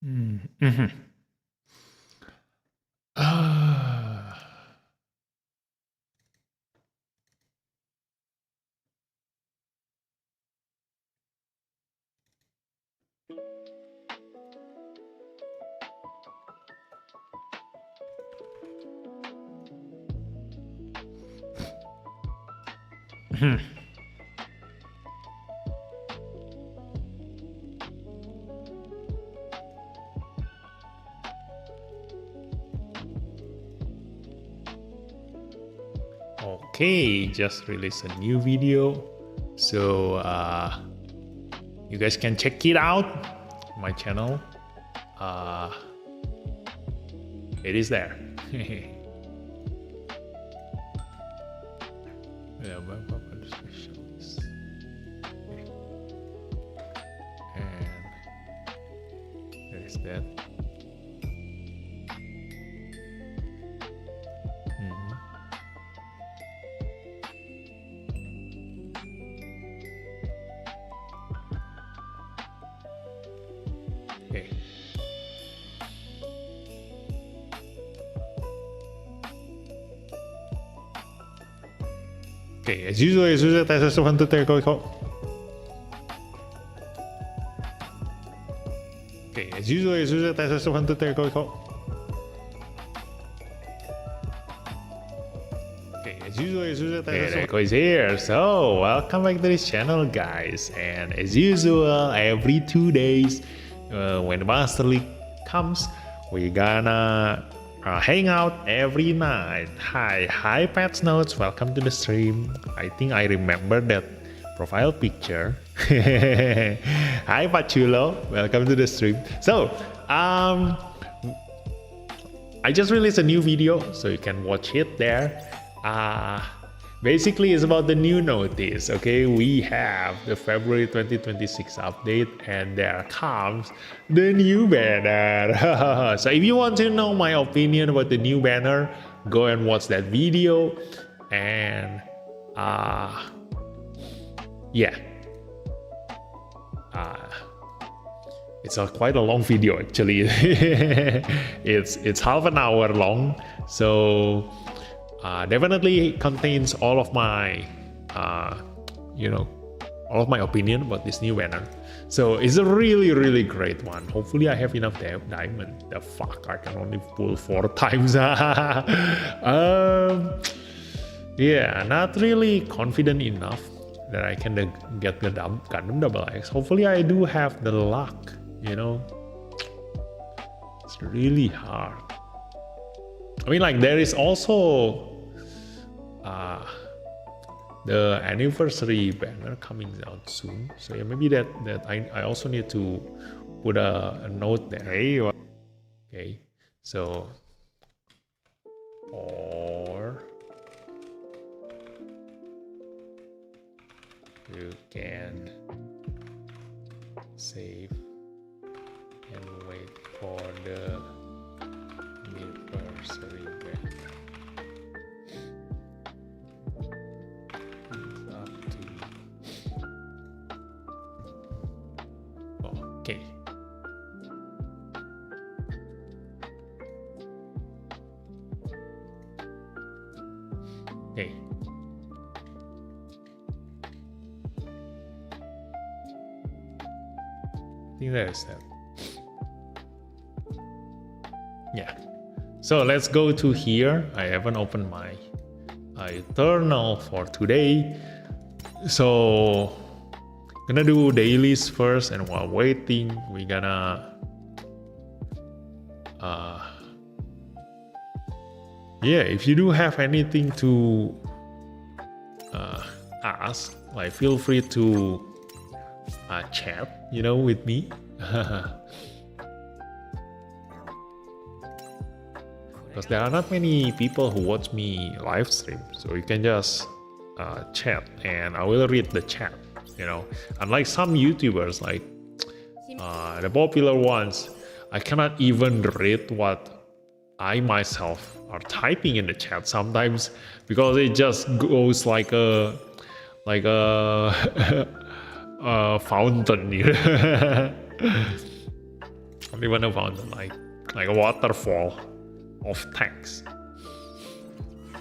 Mhm. Ah. Mhm. Okay, just released a new video, so you guys can check it out. My channel, uh, it is there. Yeah, but specialist. And there is that. Mhm. Okay. Okay, as usual, there's one to take a call. Okay, as usual, there's one to take a call. Okay, as usual, Echo is here. So, welcome back to this channel, guys. And as usual, every 2 days, when the Master League comes, we gonna hang out every night. Hi, Pets Notes. Welcome to the stream. I think I remember that profile picture. Hi, Pachulo. Welcome to the stream. So, I just released a new video, so you can watch it there. Basically, it's about the new notice. Okay, we have the February 2026 update, and there comes the new banner. So, if you want to know my opinion about the new banner, go and watch that video. And yeah. It's quite a long video actually. It's half an hour long, so definitely contains all of my all of my opinion about this new banner. So it's a really great one. Hopefully I have enough diamond. The fuck, I can only pull 4 times. Yeah, not really confident enough that I can get the Gundam Double X. Hopefully I do have the luck, It's really hard. I mean, like, there is also the anniversary banner coming out soon. So yeah, maybe that I also need to put a note there. Hey, okay, so or you can save and wait for the anniversary banner. It's up to you. Okay. Okay. I think that is that. Yeah. So let's go to here. I haven't opened my Eternal for today. So gonna do dailies first, and while waiting, we're gonna yeah, if you do have anything to ask, like, feel free to chat, with me. Because there are not many people who watch me live stream, so you can just chat and I will read the chat. Unlike some YouTubers, like the popular ones, I cannot even read what I myself are typing in the chat sometimes, because it just goes like a a fountain. Not even a fountain, like a waterfall of text.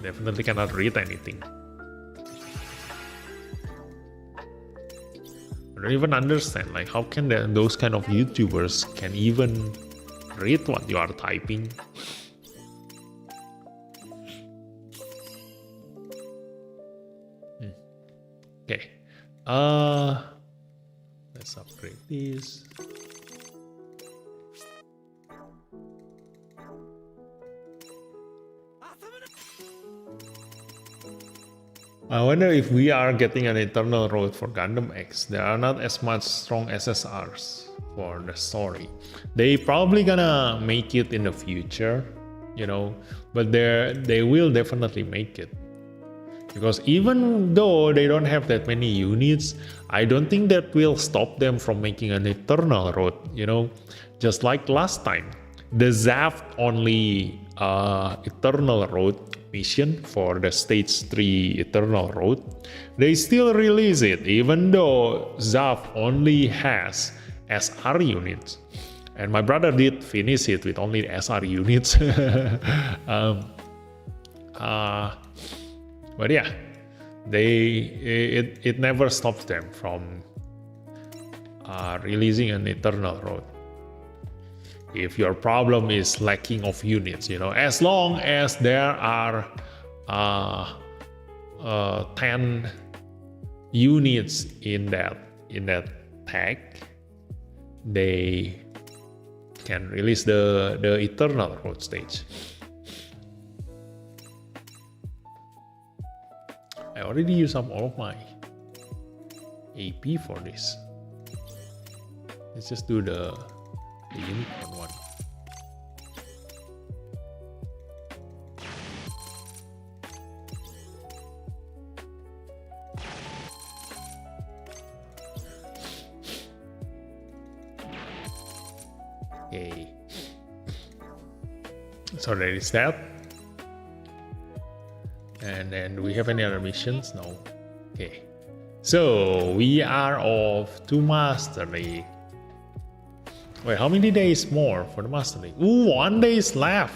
Definitely cannot read anything. I don't even understand, like, how can those kind of YouTubers can even read what you are typing? Okay, let's upgrade this. I wonder if we are getting an eternal road for Gundam X. There are not as much strong SSRs for the story. They probably gonna make it in the future, you know, but they will definitely make it. Because even though they don't have that many units, I don't think that will stop them from making an eternal road, you know. Just like last time, the Zaft only eternal road mission for the stage 3 eternal road, they still release it even though Zaft only has SR units, and my brother did finish it with only SR units. But yeah, it never stops them from releasing an eternal road. If your problem is lacking of units, you know, as long as there are 10 units in that tag, they can release the eternal road stage. I already used up all of my AP for this. Let's just do the unicorn one. Okay. So there is that. And then do we have any other missions? No. Okay. So we are off to Master League. Wait, how many days more for the Master League? Ooh, 1 day is left.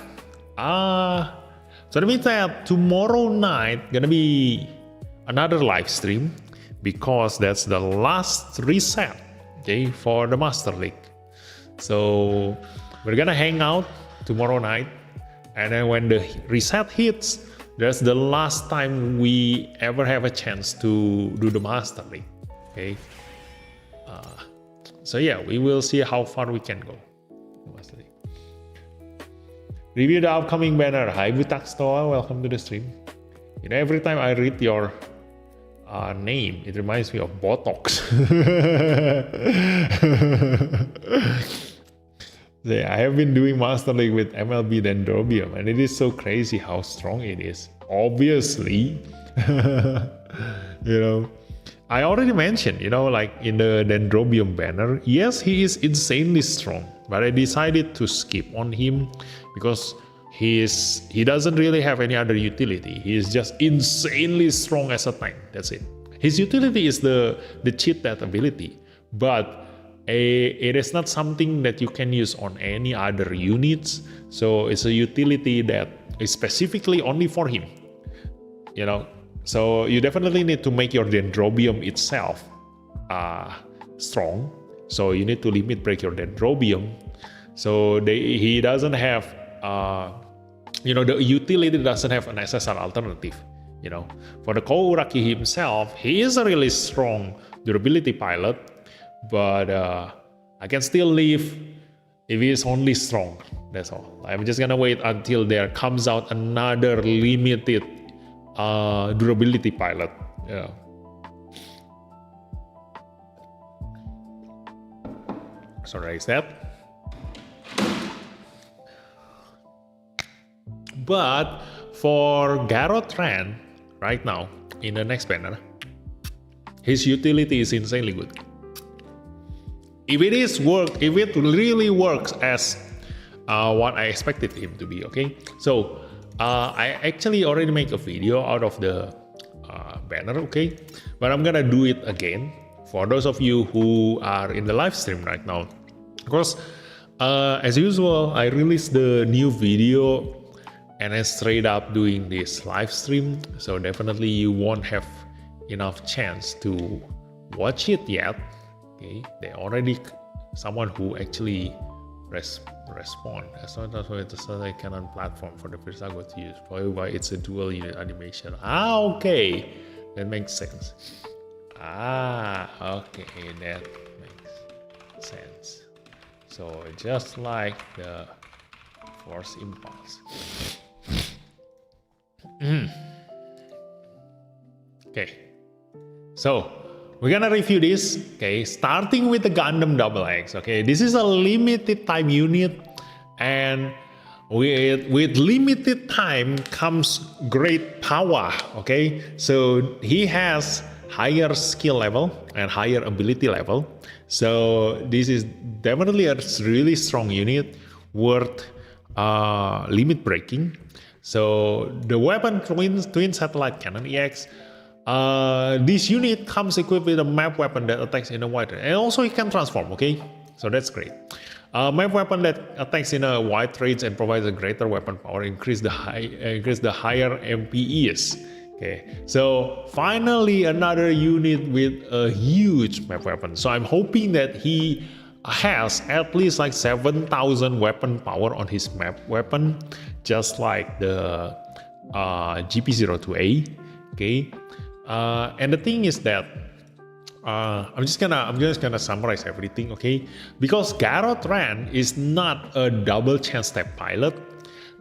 So that means that tomorrow night gonna be another live stream, because that's the last reset, okay, for the Master League. So we're gonna hang out tomorrow night, and then when the reset hits, that's the last time we ever have a chance to do the Master League, okay. So yeah, we will see how far we can go. Review the upcoming banner. Hi Butakstoa, welcome to the stream. You know, every time I read your name, it reminds me of Botox. I have been doing Master League with MLB Dendrobium, and it is so crazy how strong it is. Obviously, you know, I already mentioned, you know, like in the Dendrobium banner, yes, he is insanely strong, but I decided to skip on him because he doesn't really have any other utility. He is just insanely strong as a tank. That's it. His utility is the cheat that ability, but it is not something that you can use on any other units. So it's a utility that is specifically only for him, you know. So you definitely need to make your Dendrobium itself strong. So you need to limit break your Dendrobium. So he doesn't have, you know, the utility doesn't have an SSR alternative. You know, for the Kouraki himself, he is a really strong durability pilot, but I can still live if he is only strong. That's all. I'm just gonna wait until there comes out another limited durability pilot. Yeah. Sorry, is that? But for Garotran right now in the next banner, his utility is insanely good. If it really works as what I expected him to be, okay? So I actually already make a video out of the banner, okay? But I'm gonna do it again for those of you who are in the live stream right now, because As usual, I released the new video and I straight up doing this live stream, so definitely you won't have enough chance to watch it yet. Okay, they already someone who actually respond as long as it's a Canon platform for the first I got to use. Probably why it's a dual unit animation. Okay, that makes sense. Okay, that makes sense. So just like the force impulse. Okay, so we're gonna review this, okay, starting with the Gundam XX. Okay, this is a limited time unit, and with limited time comes great power. Okay, so he has higher skill level and higher ability level. So this is definitely a really strong unit worth limit breaking. So the weapon twin satellite cannon EX. This unit comes equipped with a map weapon that attacks in a wide range, and also it can transform. Okay, so that's great. Map weapon that attacks in a wide range and provides a greater weapon power, increase the higher MPEs. Okay, so finally another unit with a huge map weapon. So I'm hoping that he has at least like 7,000 weapon power on his map weapon, just like the GP02A. Okay. And the thing is that I'm just gonna summarize everything, okay? Because Garrot Ran is not a double chance step pilot.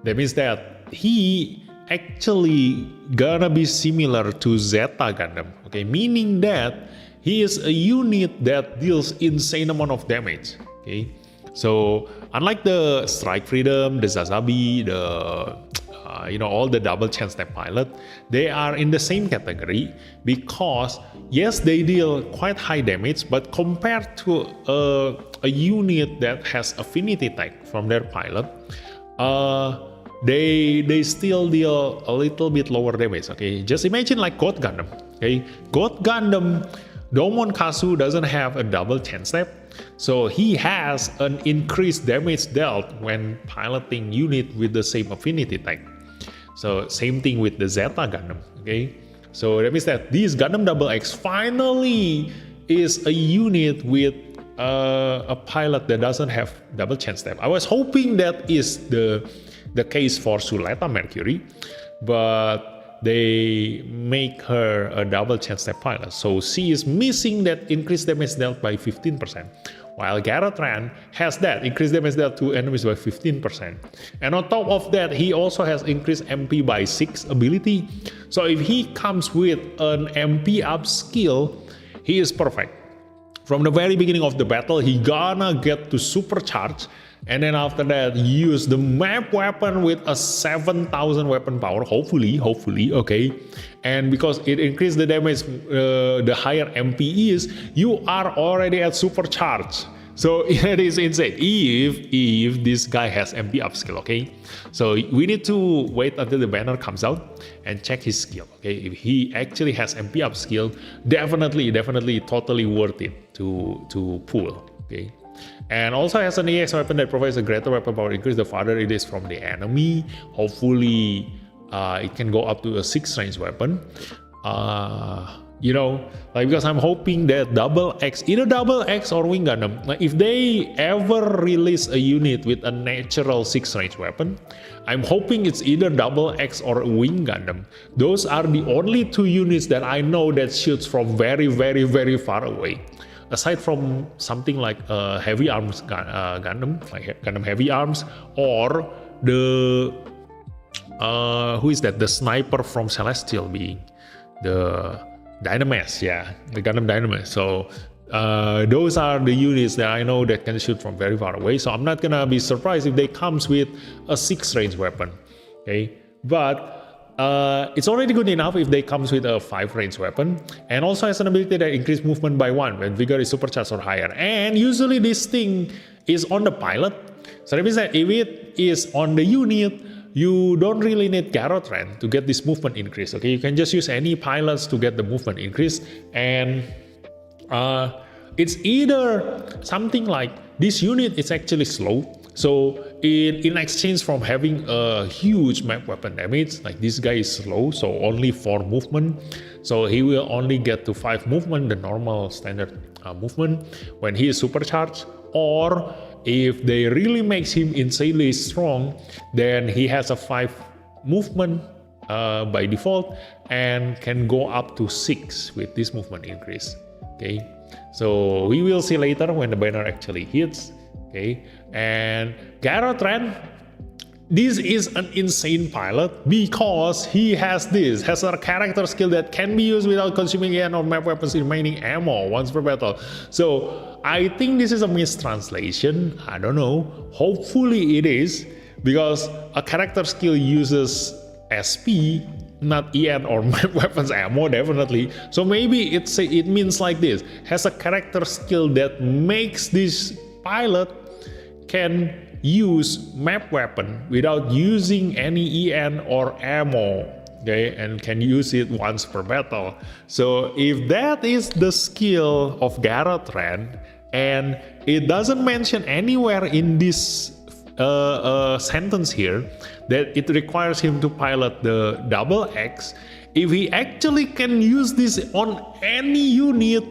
That means that he actually gonna be similar to Zeta Gundam, okay? Meaning that he is a unit that deals insane amount of damage, okay? So unlike the Strike Freedom, the Zazabi, the all the double chance step pilot, they are in the same category because yes, they deal quite high damage, but compared to a unit that has affinity tag from their pilot, they still deal a little bit lower damage. Okay, just imagine like God Gundam. Okay, God Gundam Domon Kasu doesn't have a double chance step, so he has an increased damage dealt when piloting unit with the same affinity tag. So same thing with the Zeta Gundam, okay? So that means that this Gundam XX finally is a unit with a pilot that doesn't have double chance step. I was hoping that is the case for Suleta Mercury, but they make her a double chance step pilot. So she is missing that increased damage dealt by 15%. While Garrot Ran has that increased damage dealt to enemies by 15%. And on top of that, he also has increased MP by 6 ability. So if he comes with an MP up skill, he is perfect. From the very beginning of the battle, he gonna get to supercharge, and then after that, use the map weapon with a 7,000 weapon power, hopefully, okay? And because it increased the damage, the higher MP is, you are already at supercharge. So it is insane if this guy has MP upskill, okay? So we need to wait until the banner comes out and check his skill, okay? If he actually has MP upskill, definitely totally worth it to pull, okay? And also has an EX weapon that provides a greater weapon power increase the farther it is from the enemy. Hopefully it can go up to a 6 range weapon. Because I'm hoping that either double X or Wing Gundam, like if they ever release a unit with a natural 6 range weapon, I'm hoping it's either double X or Wing Gundam. Those are the only 2 units that I know that shoots from very far away. Aside from something like heavy arms Gundam, like Gundam heavy arms, or the who is that? The sniper from Celestial being the Dynames, yeah, the Gundam Dynames. So those are the units that I know that can shoot from very far away. So I'm not gonna be surprised if they comes with a 6 range weapon, okay? But it's already good enough if they comes with a 5 range weapon, and also has an ability that increase movement by 1 when vigor is supercharged or higher. And usually this thing is on the pilot, so that means that if it is on the unit, you don't really need Garrot Ran to get this movement increase. Okay, you can just use any pilots to get the movement increase, and it's either something like this unit is actually slow. So in exchange from having a huge map weapon damage, like this guy is slow, so only 4 movement. So he will only get to 5 movement, the normal standard movement, when he is supercharged. Or if they really makes him insanely strong, then he has a 5 movement by default and can go up to 6 with this movement increase. Okay, so we will see later when the banner actually hits. Okay, and Garotran, this is an insane pilot because he has a character skill that can be used without consuming any or map weapons remaining ammo once per battle. So I think this is a mistranslation. I don't know. Hopefully it is, because a character skill uses SP, not EN or map weapons ammo, definitely. So maybe it means like this: has a character skill that makes this pilot can use map weapon without using any EN or ammo, okay, and can use it once per battle. So if that is the skill of Garotran, and it doesn't mention anywhere in this sentence here that it requires him to pilot the double X, if he actually can use this on any unit,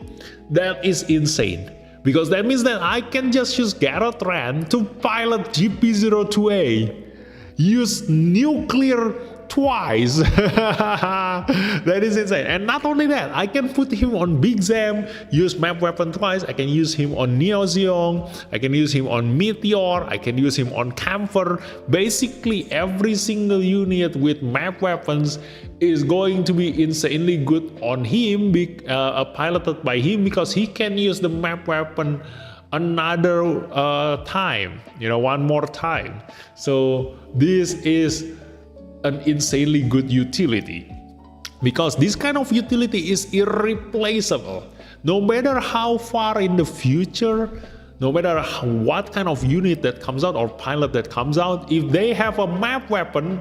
that is insane. Because that means that I can just use Garotran to pilot GP02A, use nuclear twice. That is insane. And not only that, I can put him on Big Zam, use map weapon twice. I can use him on Neozeong, I can use him on Meteor, I can use him on Camphor. Basically every single unit with map weapons is going to be insanely good on him, piloted by him, because he can use the map weapon another time, one more time. So this is an insanely good utility, because this kind of utility is irreplaceable. No matter how far in the future, no matter what kind of unit that comes out or pilot that comes out, if they have a map weapon,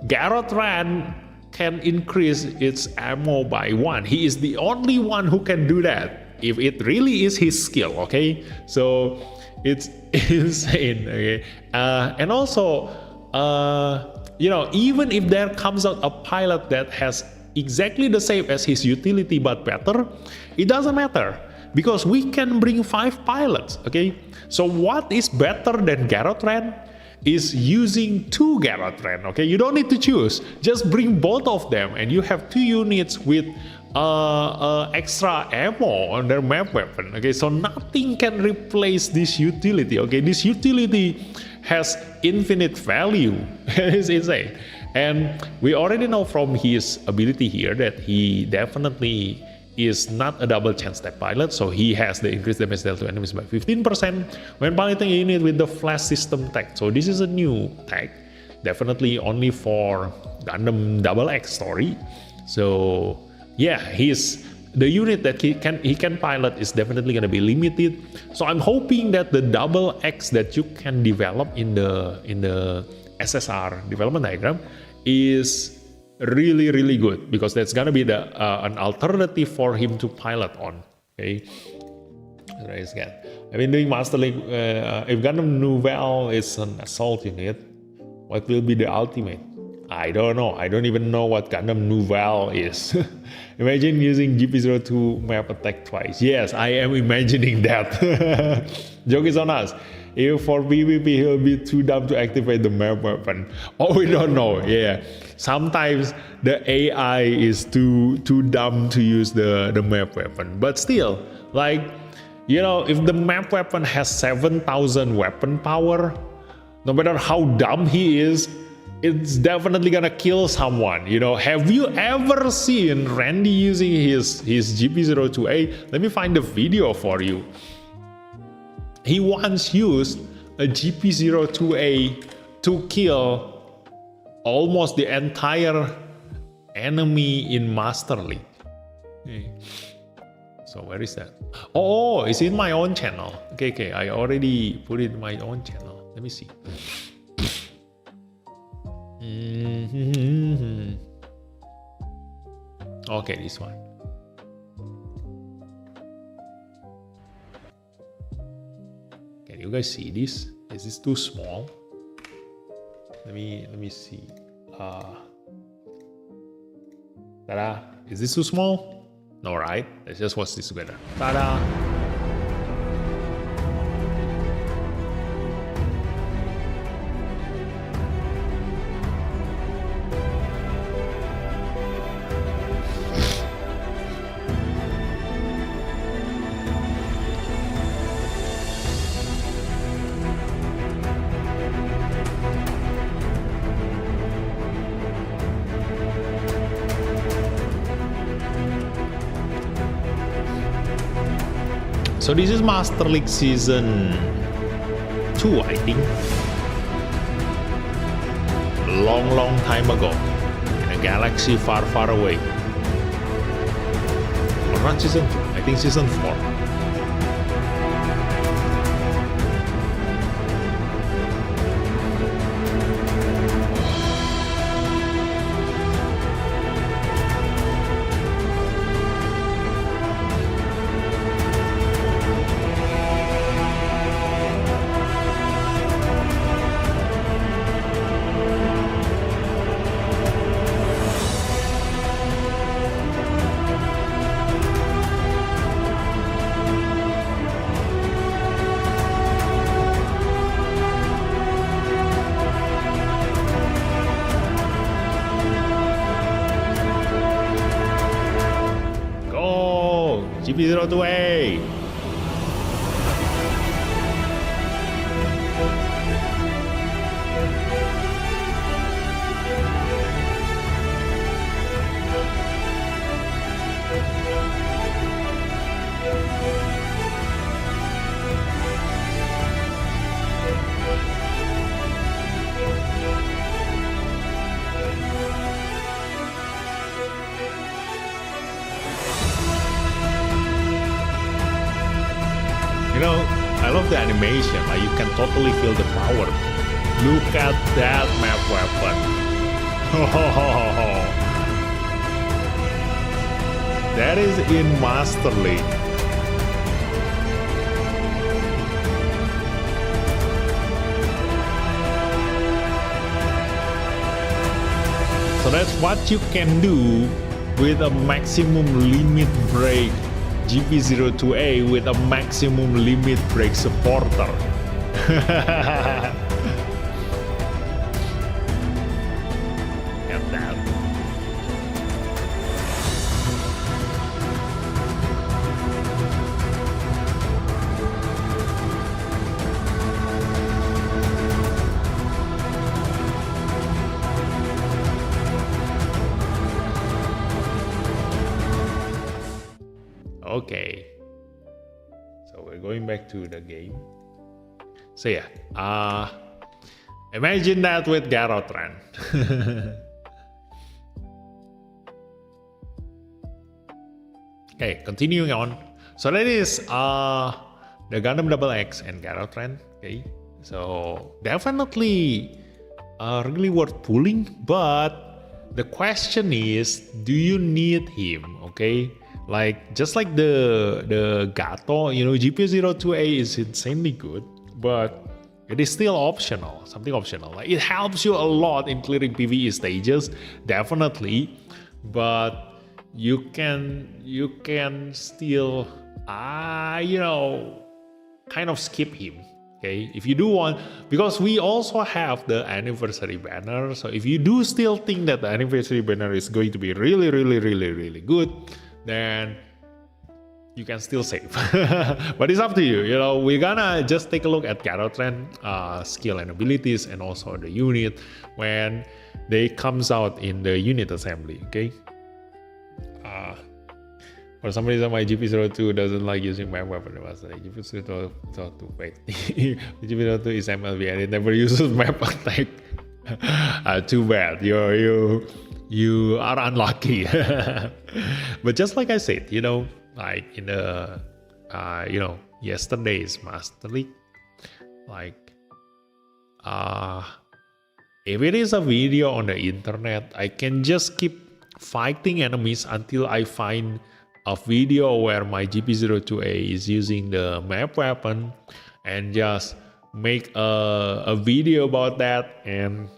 Garotran can increase its ammo by 1. He is the only one who can do that, if it really is his skill, okay? So it's insane, okay? And also, even if there comes out a pilot that has exactly the same as his utility but better, it doesn't matter, because we can bring 5 pilots, okay? So what is better than Garotran is using 2 Garotran, okay? You don't need to choose, just bring both of them and you have 2 units with extra ammo on their map weapon, okay? So nothing can replace this utility, okay? This utility has infinite value. It's insane. And we already know from his ability here that he definitely is not a double chance tech pilot, so he has the increased damage dealt to enemies by 15% when piloting a unit with the flash system tech. So this is a new tech, definitely only for Gundam Double X story. So yeah, the unit that he can pilot is definitely going to be limited. So I'm hoping that the double X that you can develop in the SSR development diagram is really good, because that's gonna be an alternative for him to pilot on. Okay, raise again. I've been doing Master League. If Gundam Nouvelle is an assault unit, what will be the ultimate? I don't know. I don't even know what Gundam Nouvelle is. Imagine using GP02 map attack twice. Yes, I am imagining that. Joke is on us. If for PvP he'll be too dumb to activate the map weapon. Oh, we don't know. Yeah, sometimes the AI is too dumb to use the map weapon. But still, like, if the map weapon has 7,000 weapon power, no matter how dumb he is, it's definitely gonna kill someone. Have you ever seen Randy using his GP02A? Let me find the video for you. He once used a GP02A to kill almost the entire enemy in Master League. Okay. So where is that? Oh, it's in my own channel. Okay, I already put it in my own channel. Let me see. Okay, this one. Okay, Can you guys see this? Is this too small? Let me see. Ta-da! Is this too small? No, right? Let's just watch this together. Ta-da! So this is Master League Season 2, I think. Long time ago. In a galaxy far, far away. Or not Season 2, I think Season 4. GP02A! You know, I love the animation, like you can totally feel the power. Look at that map weapon. That is in Master League. So that's what you can do with a maximum limit break GP02A with a maximum limit break supporter. Get that. Okay, so we're going back to the game. So yeah, imagine that with Garotran. Okay, continuing on. So that is the Gundam Double X and Garotran. Okay, so definitely really worth pulling, but the question is, do you need him? Okay. Like, just like the Gato, you know, GP02A is insanely good, but it is still optional, something optional. Like, it helps you a lot in clearing PvE stages, definitely, but you can still, you know, kind of skip him. Okay, if you do want, because we also have the anniversary banner, so if you do still think that the anniversary banner is going to be really good, then you can still save. But it's up to you. You know, we're gonna just take a look at Garotran skill and abilities, and also the unit when they comes out in the unit assembly. Okay. For some reason, my GP02 doesn't like using map weapon. GP02, wait. GP02 is MLB and it never uses map attack. Too bad. You are unlucky. But just like I said, you know, like in the you know, yesterday's Master League, like if it is a video on the internet, I can just keep fighting enemies until I find a video where my GP02A is using the map weapon and just make a video about that, and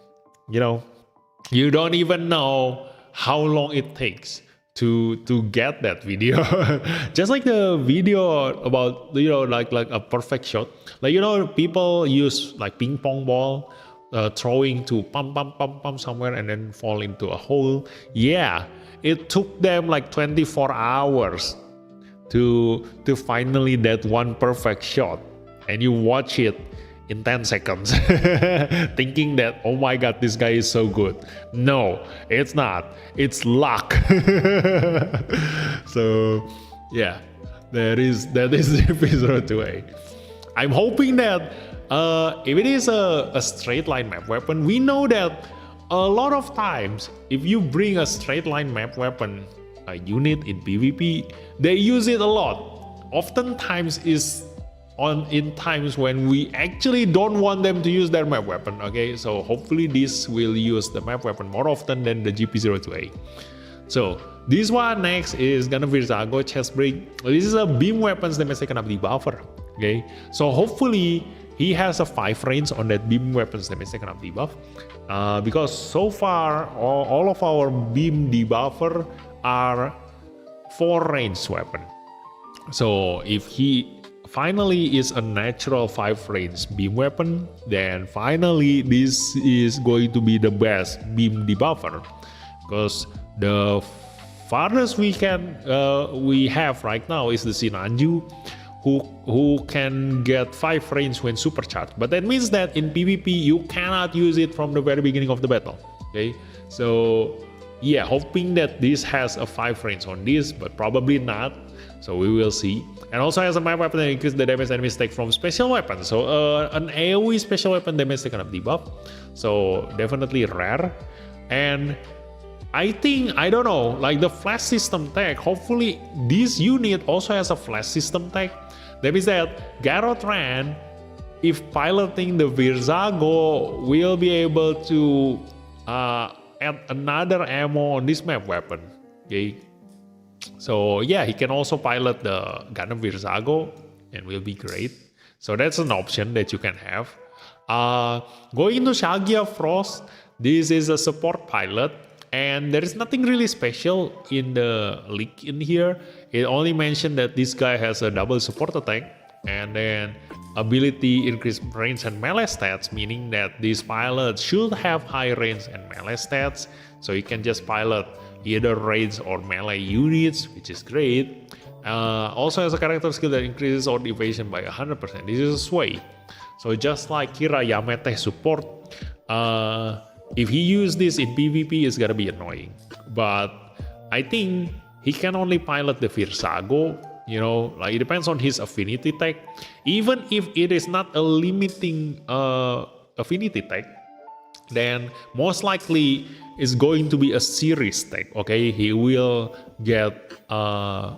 you don't even know how long it takes to get that video. Just like the video about like a perfect shot, like people use like ping pong ball, throwing to pump somewhere and then fall into a hole. Yeah, it took them like 24 hours to finally that one perfect shot, and you watch it in 10 seconds thinking that, oh my god, this guy is so good. No, it's not. It's luck. So yeah, that is GP02A. I'm hoping that if it is a straight line map weapon, we know that a lot of times if you bring a straight line map weapon unit in PvP, they use it a lot. Oftentimes is in times when we actually don't want them to use their map weapon. Okay, so hopefully this will use the map weapon more often than the GP02A. So this one next is Gundam Virzago chest break. This is a beam weapons damage taken up debuffer. Okay, so hopefully he has a 5 range on that beam weapons damage taken up debuff, because so far all of our beam debuffer are 4 range weapon. So if he finally is a natural 5 range beam weapon, then finally this is going to be the best beam debuffer, because the farthest we have right now is the Sinanju, who can get 5 range when supercharged, but that means that in PvP you cannot use it from the very beginning of the battle. Okay, so yeah, hoping that this has a 5 range on this, but probably not, so we will see. And also has a map weapon that increases the damage enemies take from special weapons, so an AoE special weapon damage taken up debuff, so definitely rare. And I think, I don't know, like the flash system tag, hopefully this unit also has a flash system tag. That means that Garotran, if piloting the Virzago, will be able to add another ammo on this map weapon. Okay, so yeah, he can also pilot the Gundam Virzago and will be great. So that's an option that you can have. Going into Shagia Frost, this is a support pilot, and there is nothing really special in the leak in here. It only mentioned that this guy has a double support attack, and then ability increase range and melee stats, meaning that this pilot should have high range and melee stats, so you can just pilot either range or melee units, which is great. Also has a character skill that increases odd evasion by 100%. This is a sway, so just like Kira Yamete support, if he uses this in PvP, it's gonna be annoying. But I think he can only pilot the Virzago, like it depends on his affinity tag. Even if it is not a limiting affinity tag, then most likely it's going to be a series tag. Okay, he will get final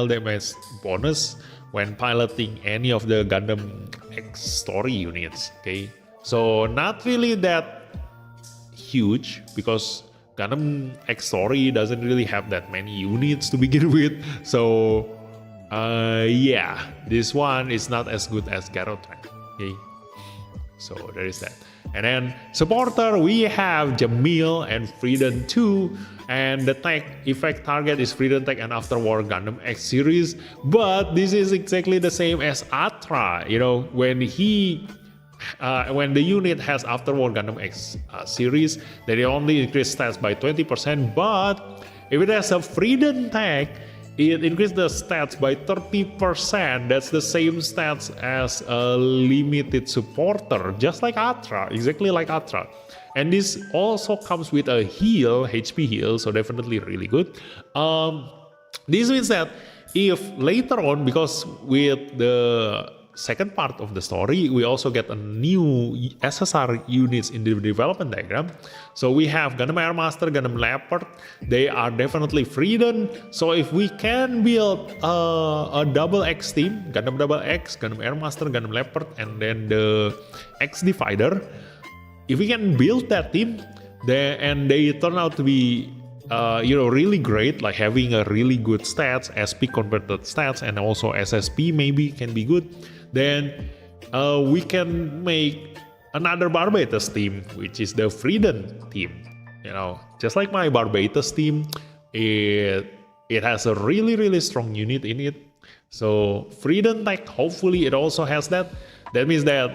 damage bonus when piloting any of the Gundam X story units. Okay, so not really that huge, because Gundam X story doesn't really have that many units to begin with. So yeah, this one is not as good as Garotran. Okay, so there is that. And then supporter, we have Jamil and Freedom 2, and the tag effect target is Freedom Tag and Afterwar Gundam X series. But this is exactly the same as Atra. When the unit has Afterwar Gundam X series, they only increase stats by 20%, but if it has a Freedom Tag, it increases the stats by 30%. That's the same stats as a limited supporter, just like Atra, exactly like Atra. And this also comes with a heal, HP heal, so definitely really good. This means that if later on, because with the second part of the story, we also get a new SSR units in the development diagram. So we have Gundam Air Master, Gundam Leopard. They are definitely Freedom. So if we can build a double X team, Gundam Double X, Gundam Air Master, Gundam Leopard, and then the X Divider, if we can build that team, and they turn out to be really great, like having a really good stats, SP converted stats, and also SSP maybe can be good, then we can make another Barbatos team, which is the Freedom team. Just like my Barbatos team, it has a really strong unit in it. So Freedom Tech, hopefully it also has that. That means that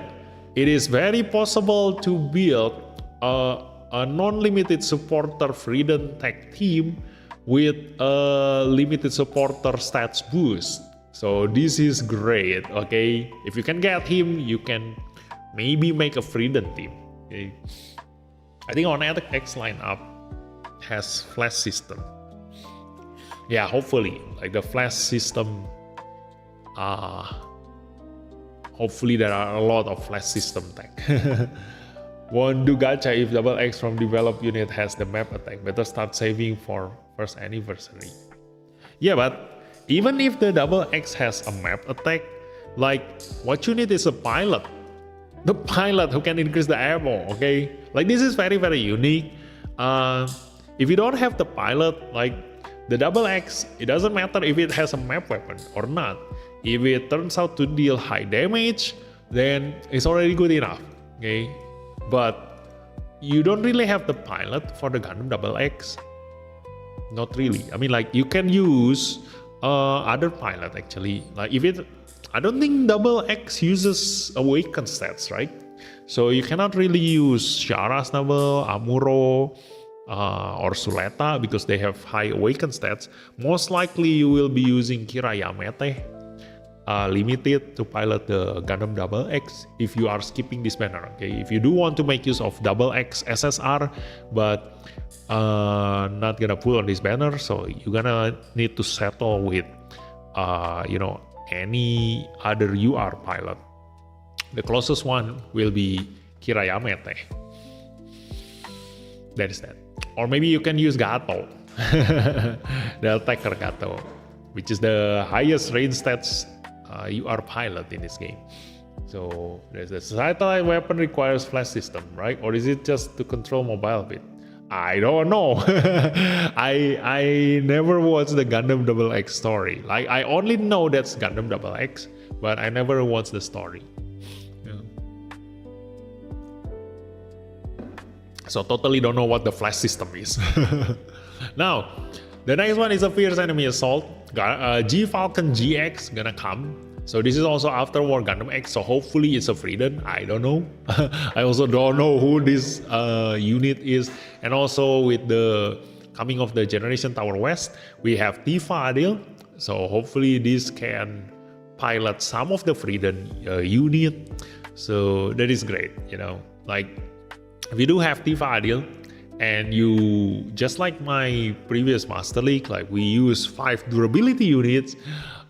it is very possible to build a non-limited supporter Freedom Tech team with a limited supporter stats boost. So this is great, okay? If you can get him, you can maybe make a Freedom team. Okay? I think on X lineup has flash system. Yeah, hopefully, like the flash system. Hopefully there are a lot of flash system tech. Won't do gacha if double X from developed unit has the map attack. Better start saving for first anniversary. Yeah, but even if the double X has a map attack, like what you need is a pilot. The pilot who can increase the ammo, okay? Like this is very unique. If you don't have the pilot, like the double X, it doesn't matter if it has a map weapon or not. If it turns out to deal high damage, then it's already good enough, okay? But you don't really have the pilot for the Gundam double X. Not really. I mean, like you can use other pilot actually. Like if it, I don't think double X uses awakened stats, right? So you cannot really use Shara's double, Amuro, or Suleta because they have high awakened stats. Most likely you will be using Kirayamete limited to pilot the Gundam double X if you are skipping this banner, okay? If you do want to make use of double X SSR but not gonna pull on this banner, so you're gonna need to settle with any other UR pilot. The closest one will be Kirayamete. That is that. Or maybe you can use Gato, the attacker Gato, which is the highest range stats UR pilot in this game. So there's the satellite weapon requires flash system, right? Or is it just to control mobile bit? I don't know. I never watched the Gundam Double X story. Like I only know that's Gundam Double X, but I never watched the story. Yeah. So totally don't know what the flash system is. Now, the next one is a fierce enemy assault. G Falcon GX gonna come. So this is also after War Gundam X, so hopefully it's a Freedom. I don't know. I also don't know who this unit is. And also with the coming of the Generation Tower West, we have Tifa Adil. So hopefully this can pilot some of the Freedom unit. So that is great, Like we do have Tifa Adil, and you, just like my previous Master League, like we use 5 durability units.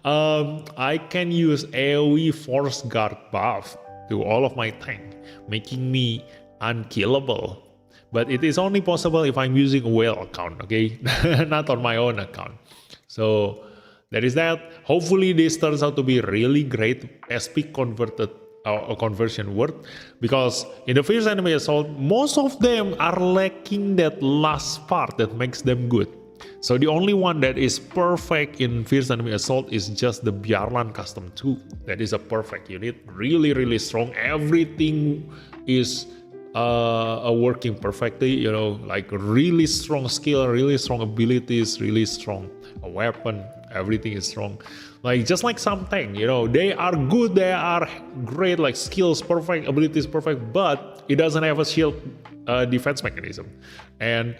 I can use AoE Force Guard buff to all of my tank, making me unkillable. But it is only possible if I'm using a whale account, okay? Not on my own account. So that is that. Hopefully this turns out to be really great SP converted conversion worth, because in the Fierce Enemy Assault, most of them are lacking that last part that makes them good. So the only one that is perfect in Fierce Enemy Assault is just the Bjarlan Custom 2. That is a perfect unit, really strong. Everything is working perfectly, like really strong skill, really strong abilities, really strong weapon. Everything is strong. Like just like some tank, they are good, they are great, like skills perfect, abilities perfect, but it doesn't have a shield defense mechanism. And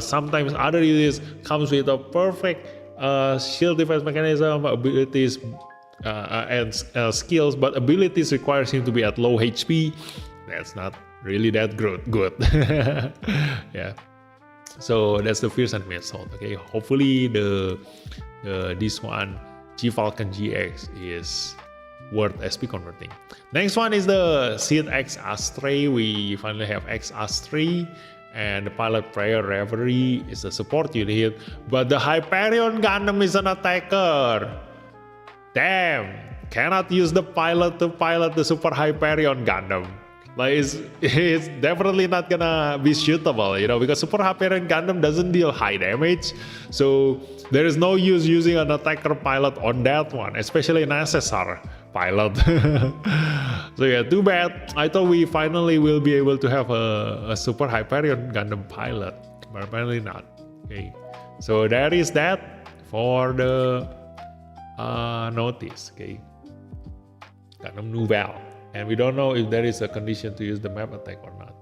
sometimes other units comes with a perfect shield defense mechanism, abilities and skills, but abilities requires him to be at low HP. That's not really that good. Yeah. So that's the Fierce Enemy Assault. Okay, hopefully this one, G Falcon GX, is worth SP converting. Next one is the Seed X Astray. We finally have X Astray, and the Pilot Prayer Reverie is a support unit, but the Hyperion Gundam is an attacker. Damn, cannot use the pilot to pilot the Super Hyperion Gundam. Like it's definitely not gonna be shootable, you know, because Super Hyperion Gundam doesn't deal high damage, so there is no use using an attacker pilot on that one, especially an SSR pilot. So yeah, too bad. I thought we finally will be able to have a Super Hyperion Gundam pilot, but apparently not. Okay, so that is that for the notice. Okay, Gundam Nouvelle. And we don't know if there is a condition to use the map attack or not.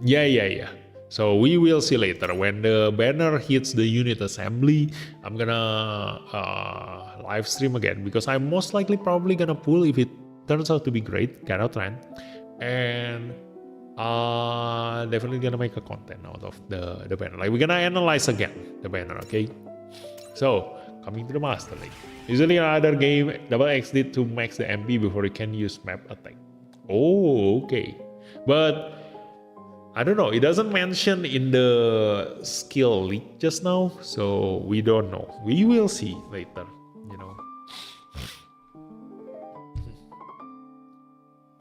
Yeah. So we will see later. When the banner hits the unit assembly, I'm gonna live stream again, because I'm most likely probably gonna pull if it turns out to be great, get out trend. And definitely gonna make a content out of the banner. Like, we're gonna analyze again the banner, okay? So, coming to the Master League. Usually another game, double XD to max the MP before you can use map attack. Oh, okay. But, I don't know, it doesn't mention in the skill league just now, so we don't know. We will see later, you know.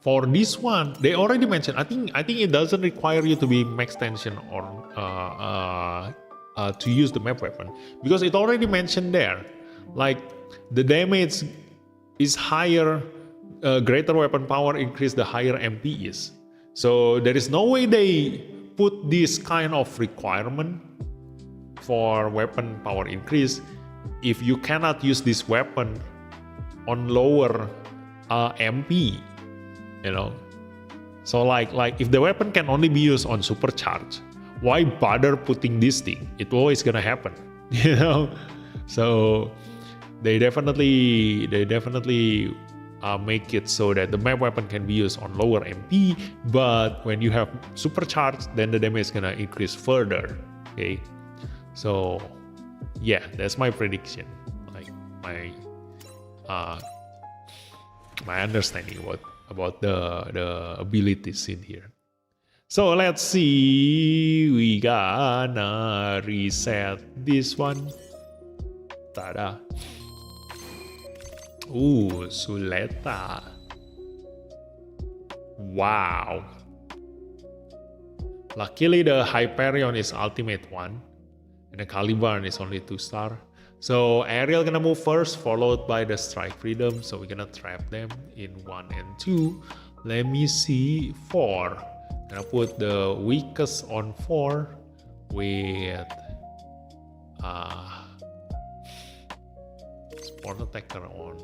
For this one, they already mentioned, I think it doesn't require you to be max tension or to use the map weapon, because it already mentioned there, like, the damage is higher, greater weapon power increase the higher MP is. So there is no way they put this kind of requirement for weapon power increase if you cannot use this weapon on lower MP, you know. So like if the weapon can only be used on supercharge, why bother putting this thing? It's always gonna happen, you know. So they definitely make it so that the map weapon can be used on lower MP, but when you have supercharged, then the damage is gonna increase further. Okay, so yeah, that's my prediction, like my understanding about the abilities in here. So let's see, we gonna reset this one. Tada. Ooh, Suleta. Wow. Luckily the Hyperion is ultimate 1, and the Caliban is only 2-star. So Ariel gonna move first, followed by the Strike Freedom. So we're gonna trap them in 1 and 2. Let me see, 4. Gonna put the weakest on 4 with Sport Attacker on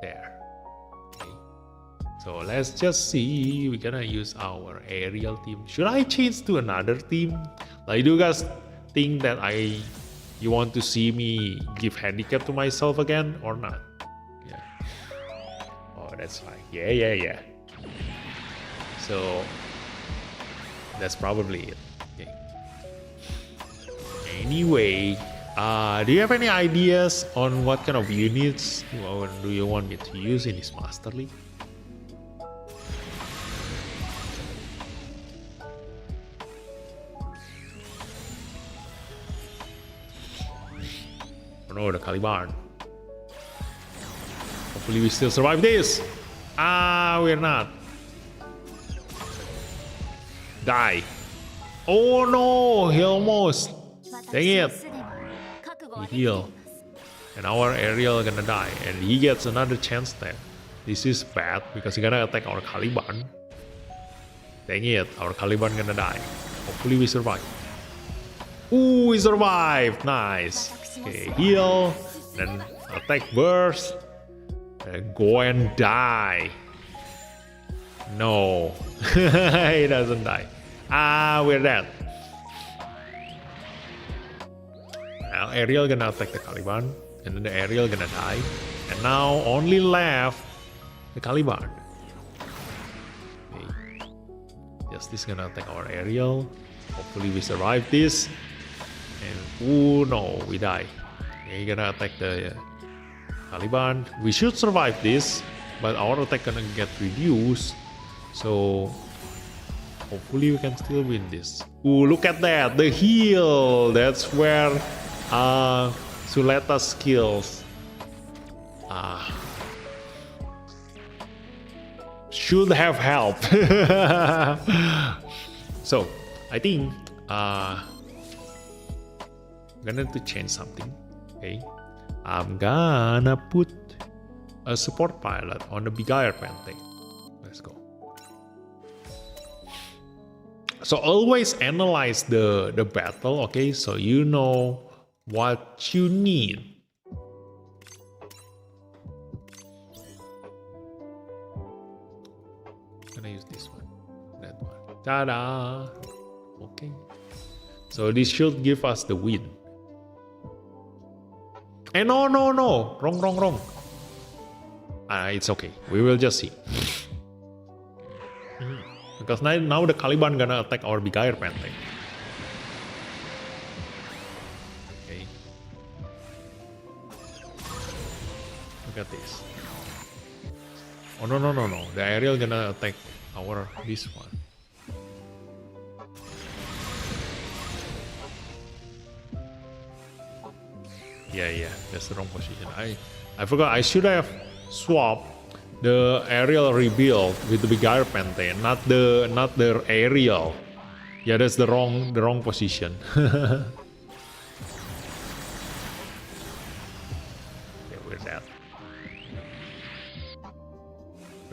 there. Okay. So let's just see. We're gonna use our aerial team. Should I change to another team? Like, do you guys think that you want to see me give handicap to myself again or not? Yeah. Oh, that's fine. Yeah. So that's probably it. Okay. Anyway, do you have any ideas on what kind of units do you want me to use in this Master League? Oh no, the Caliban. Hopefully we still survive this. We're not. Die. Oh no, he almost. Dang it. He heal. And our Ariel gonna die. And he gets another chance there. This is bad because he's gonna attack our Caliban. Dang it, our Caliban gonna die. Hopefully we survive. Ooh, we survived. Nice. Okay, heal. Then attack burst. And go and die. No. He doesn't die. We're dead. Now Ariel gonna attack the Caliban, and then the Ariel gonna die, and now only left the Caliban. Okay. Justice gonna attack our Ariel. Hopefully we survive this. And oh no, we die. Okay, gonna attack the Caliban. We should survive this, but our attack gonna get reduced. So hopefully we can still win this. Ooh, look at that, the heal. That's where Suleta's skills should have helped. So I think I'm gonna to change something. Okay, I'm gonna put a support pilot on the bigger Pente. Let's go. So always analyze the battle, okay? So you know what you need. I'm gonna use this one, that one. Ta-da! Okay. So this should give us the win. And no, wrong. It's okay. We will just see. Because now the Caliban gonna attack our bigger Pente. Okay. Look at this. Oh no. The aerial gonna attack our this one. Yeah. That's the wrong position. I forgot. I should have swapped the aerial rebuild with the bigger Pente, not the aerial. Yeah, that's the wrong position. Okay, where's that?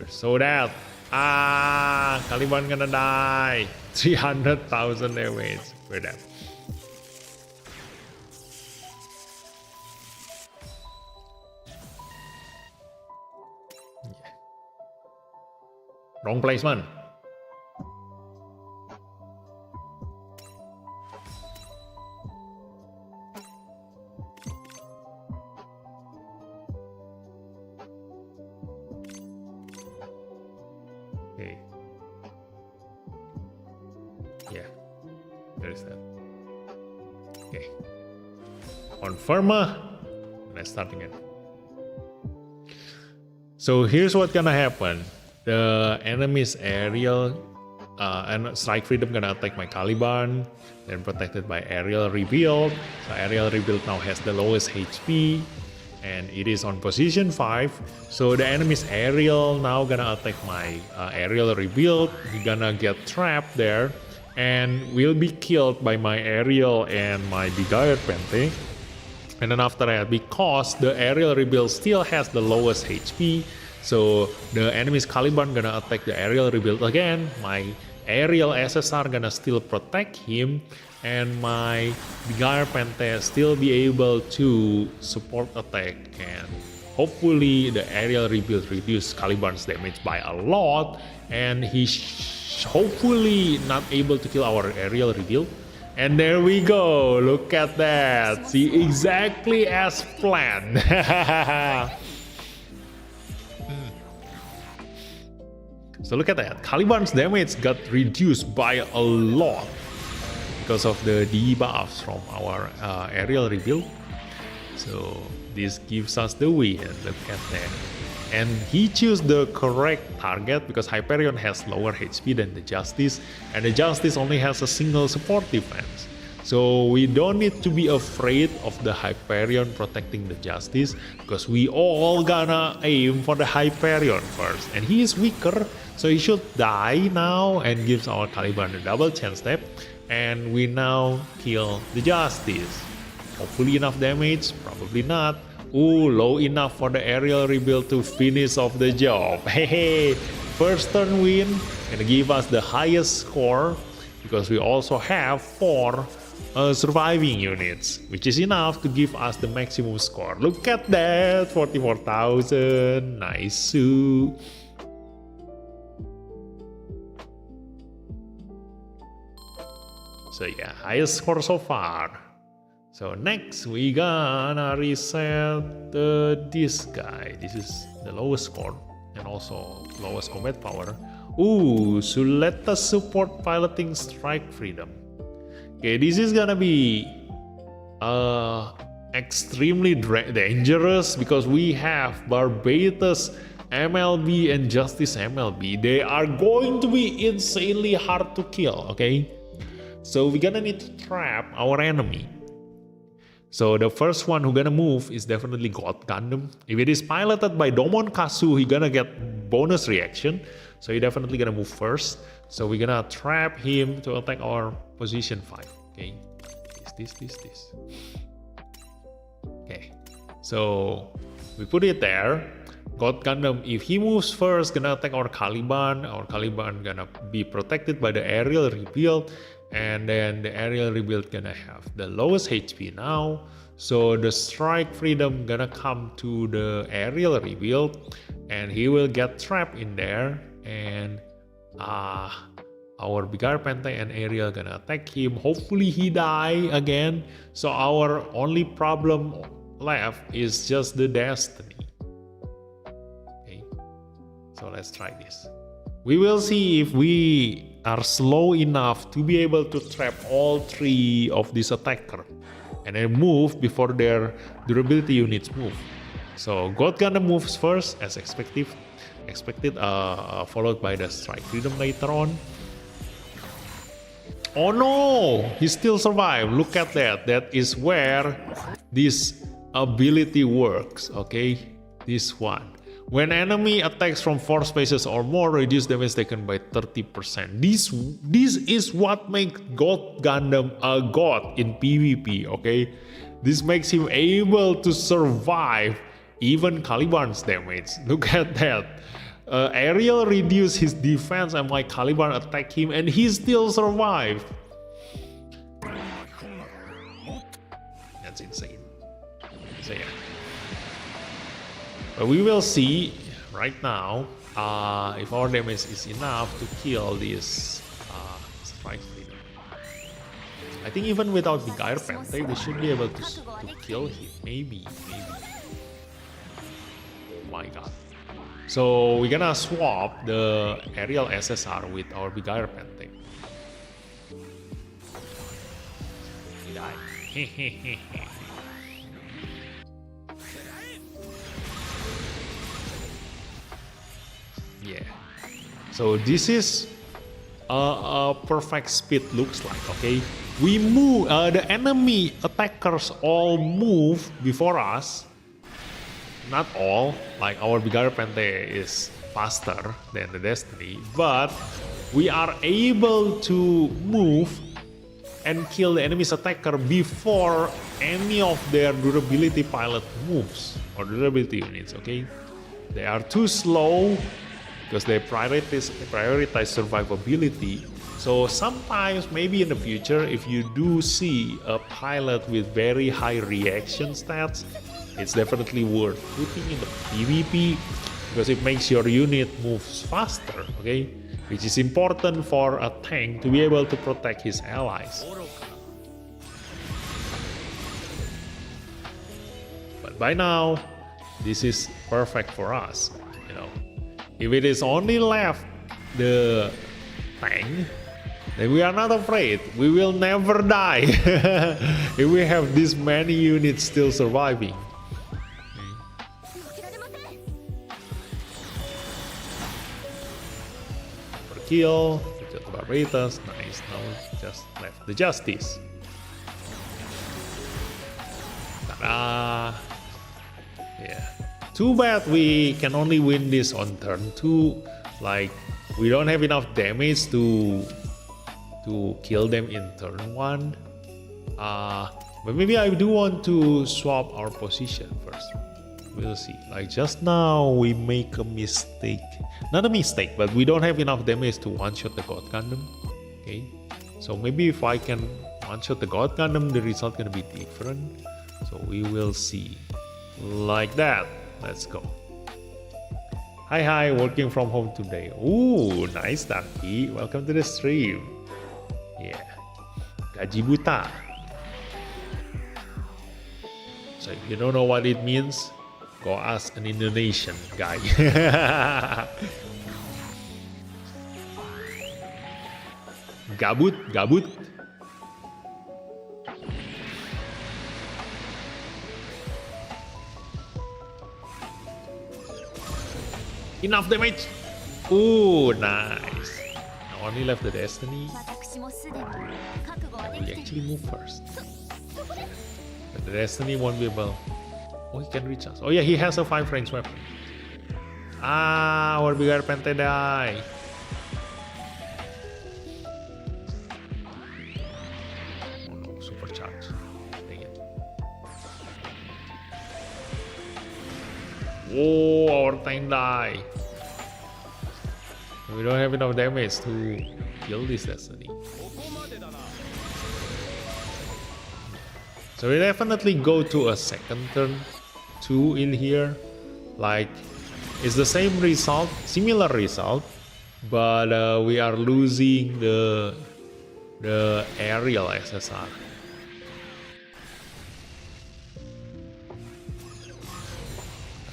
So that Caliban gonna die. 300,000 damage. Where that? Wrong placement. Okay. Yeah. There is that. Okay. Confirm. Let's start again. So here's what's gonna happen. The enemy's aerial and strike freedom gonna attack my Caliban, then protected by aerial rebuild. So aerial rebuild now has the lowest HP, and it is on position 5. So the enemy's aerial now gonna attack my aerial rebuild. He gonna get trapped there, and will be killed by my aerial and my bigger Pente. And then after that, because the aerial rebuild still has the lowest HP, so the enemy's Caliban gonna attack the aerial rebuild again. My aerial SSR gonna still protect him, and my bigger Pente still be able to support attack, and hopefully the aerial rebuild reduce Caliban's damage by a lot, and he's hopefully not able to kill our aerial rebuild. And there we go, look at that, see, exactly as planned. So look at that, Caliban's damage got reduced by a lot because of the debuffs from our aerial rebuild. So this gives us the win, look at that. And he chose the correct target because Hyperion has lower HP than the Justice, and the Justice only has a single support defense. So we don't need to be afraid of the Hyperion protecting the Justice, because we all gonna aim for the Hyperion first. And he is weaker, so he should die now and gives our Caliban a double chance step. And we now kill the Justice. Hopefully enough damage, probably not. Ooh, low enough for the aerial rebuild to finish off the job. Hey, first turn win, gonna give us the highest score because we also have 4 surviving units, which is enough to give us the maximum score. Look at that, 44,000, nice. So yeah, highest score so far. So next we gonna reset this guy. This is the lowest score and also lowest combat power. Ooh, so let us support piloting strike freedom. Okay, this is gonna be extremely dangerous because we have Barbatus MLB and Justice MLB. They are going to be insanely hard to kill, okay? So we're gonna need to trap our enemy. So the first one who gonna move is definitely God Gundam. If it is piloted by Domon Kasu, he gonna get bonus reaction. So he definitely gonna move first. So we're gonna trap him to attack our position 5. Okay. This. Okay. So we put it there. God Gundam, if he moves first, gonna attack our Caliban. Our Caliban gonna be protected by the aerial rebuild. And then the aerial rebuild gonna have the lowest HP now. So the strike freedom gonna come to the aerial rebuild. And he will get trapped in there. And our Bigar Pente and Ariel gonna attack him. Hopefully he die again. So our only problem left is just the destiny. Okay, so let's try this. We will see if we are slow enough to be able to trap all 3 of these attacker and then move before their durability units move. So God Gundam moves first as expected, followed by the strike freedom later on. Oh no, he still survived. Look at that. That is where this ability works. Okay, this one. When enemy attacks from 4 spaces or more, reduce damage taken by 30%. This is what makes God Gundam a god in PvP, okay? This makes him able to survive even Caliban's damage. Look at that. Ariel reduced his defense and my Caliban attacked him and he still survived. That's insane. So yeah. But we will see right now if our damage is enough to kill this strike freedom. I think even without the Gair Pente, we should be able to kill him. Maybe. Oh my god. So we're gonna swap the aerial SSR with our Bigar Pente. He died. Yeah. So this is a perfect speed looks like. Okay, we move. The enemy attackers all move before us. Not all, like our Bigar Pente is faster than the Destiny, but we are able to move and kill the enemy's attacker before any of their durability pilot moves or durability units, okay? They are too slow because they prioritize survivability. So sometimes, maybe in the future, if you do see a pilot with very high reaction stats, it's definitely worth putting in the PvP because it makes your unit moves faster, okay? Which is important for a tank to be able to protect his allies. But by now, this is perfect for us, you know. If it is only left the tank, then we are not afraid. We will never die if we have this many units still surviving. Kill, the Barbatas, nice, now just left the Justice. Ta-da! Yeah. Too bad we can only win this on turn 2. Like, we don't have enough damage to kill them in turn 1. But maybe I do want to swap our position first. We'll see. Like just now, we make a mistake. Not a mistake, but we don't have enough damage to one-shot the God Gundam. Okay, so maybe if I can one-shot the God Gundam, the result gonna be different. So we will see. Like that. Let's go. Hi, working from home today. Ooh, nice, Taki. Welcome to the stream. Yeah. Gaji buta. So if you don't know what it means, go ask an Indonesian guy. Gabut. Enough damage. Ooh, nice. Now only left the Destiny. We actually move first. But the Destiny won't be able. Oh, he can reach us. Oh yeah, he has a 5 range weapon. Ah, our bigger Pente die. Oh no, supercharge. Dang it. Oh, our tank die. We don't have enough damage to kill this Destiny. So we definitely go to a second turn 2 in here. Like, it's the same result, similar result, but we are losing the aerial SSR.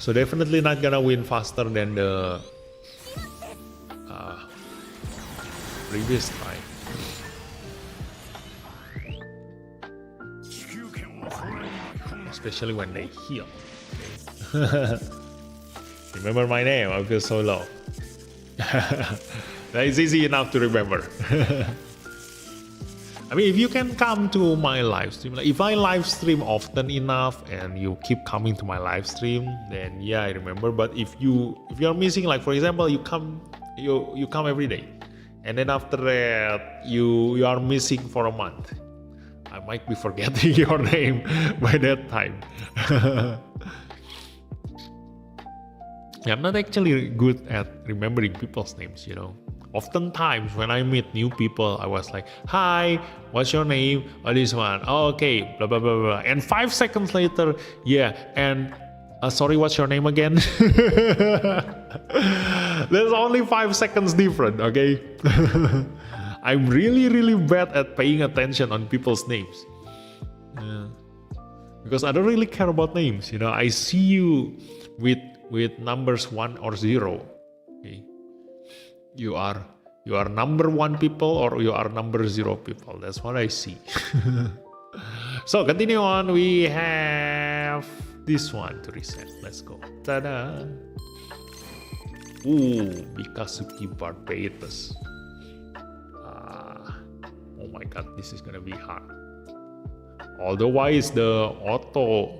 So definitely not gonna win faster than the previous time. Especially when they heal. Okay. Remember my name, I feel so low. That is easy enough to remember. I mean, if you can come to my live stream, like if I live stream often enough and you keep coming to my live stream, then yeah, I remember. But if you are missing, like for example, you come every day, and then after that you are missing for a month, I might be forgetting your name by that time. I'm not actually good at remembering people's names, you know. Oftentimes when I meet new people, I was like, hi, what's your name? Oh, this one. Oh, okay, blah, blah, blah, blah. And 5 seconds later, yeah, and sorry, what's your name again? There's only 5 seconds different, okay? I'm really, really bad at paying attention on people's names. Because I don't really care about names, you know. I see you with numbers 1 or 0. Okay. You are number 1 people or you are number 0 people. That's what I see. So continue on. We have this one to reset. Let's go. Ta-da! Ooh, Bikasuki Barbatus. Oh my god, this is gonna be hard. Otherwise, the auto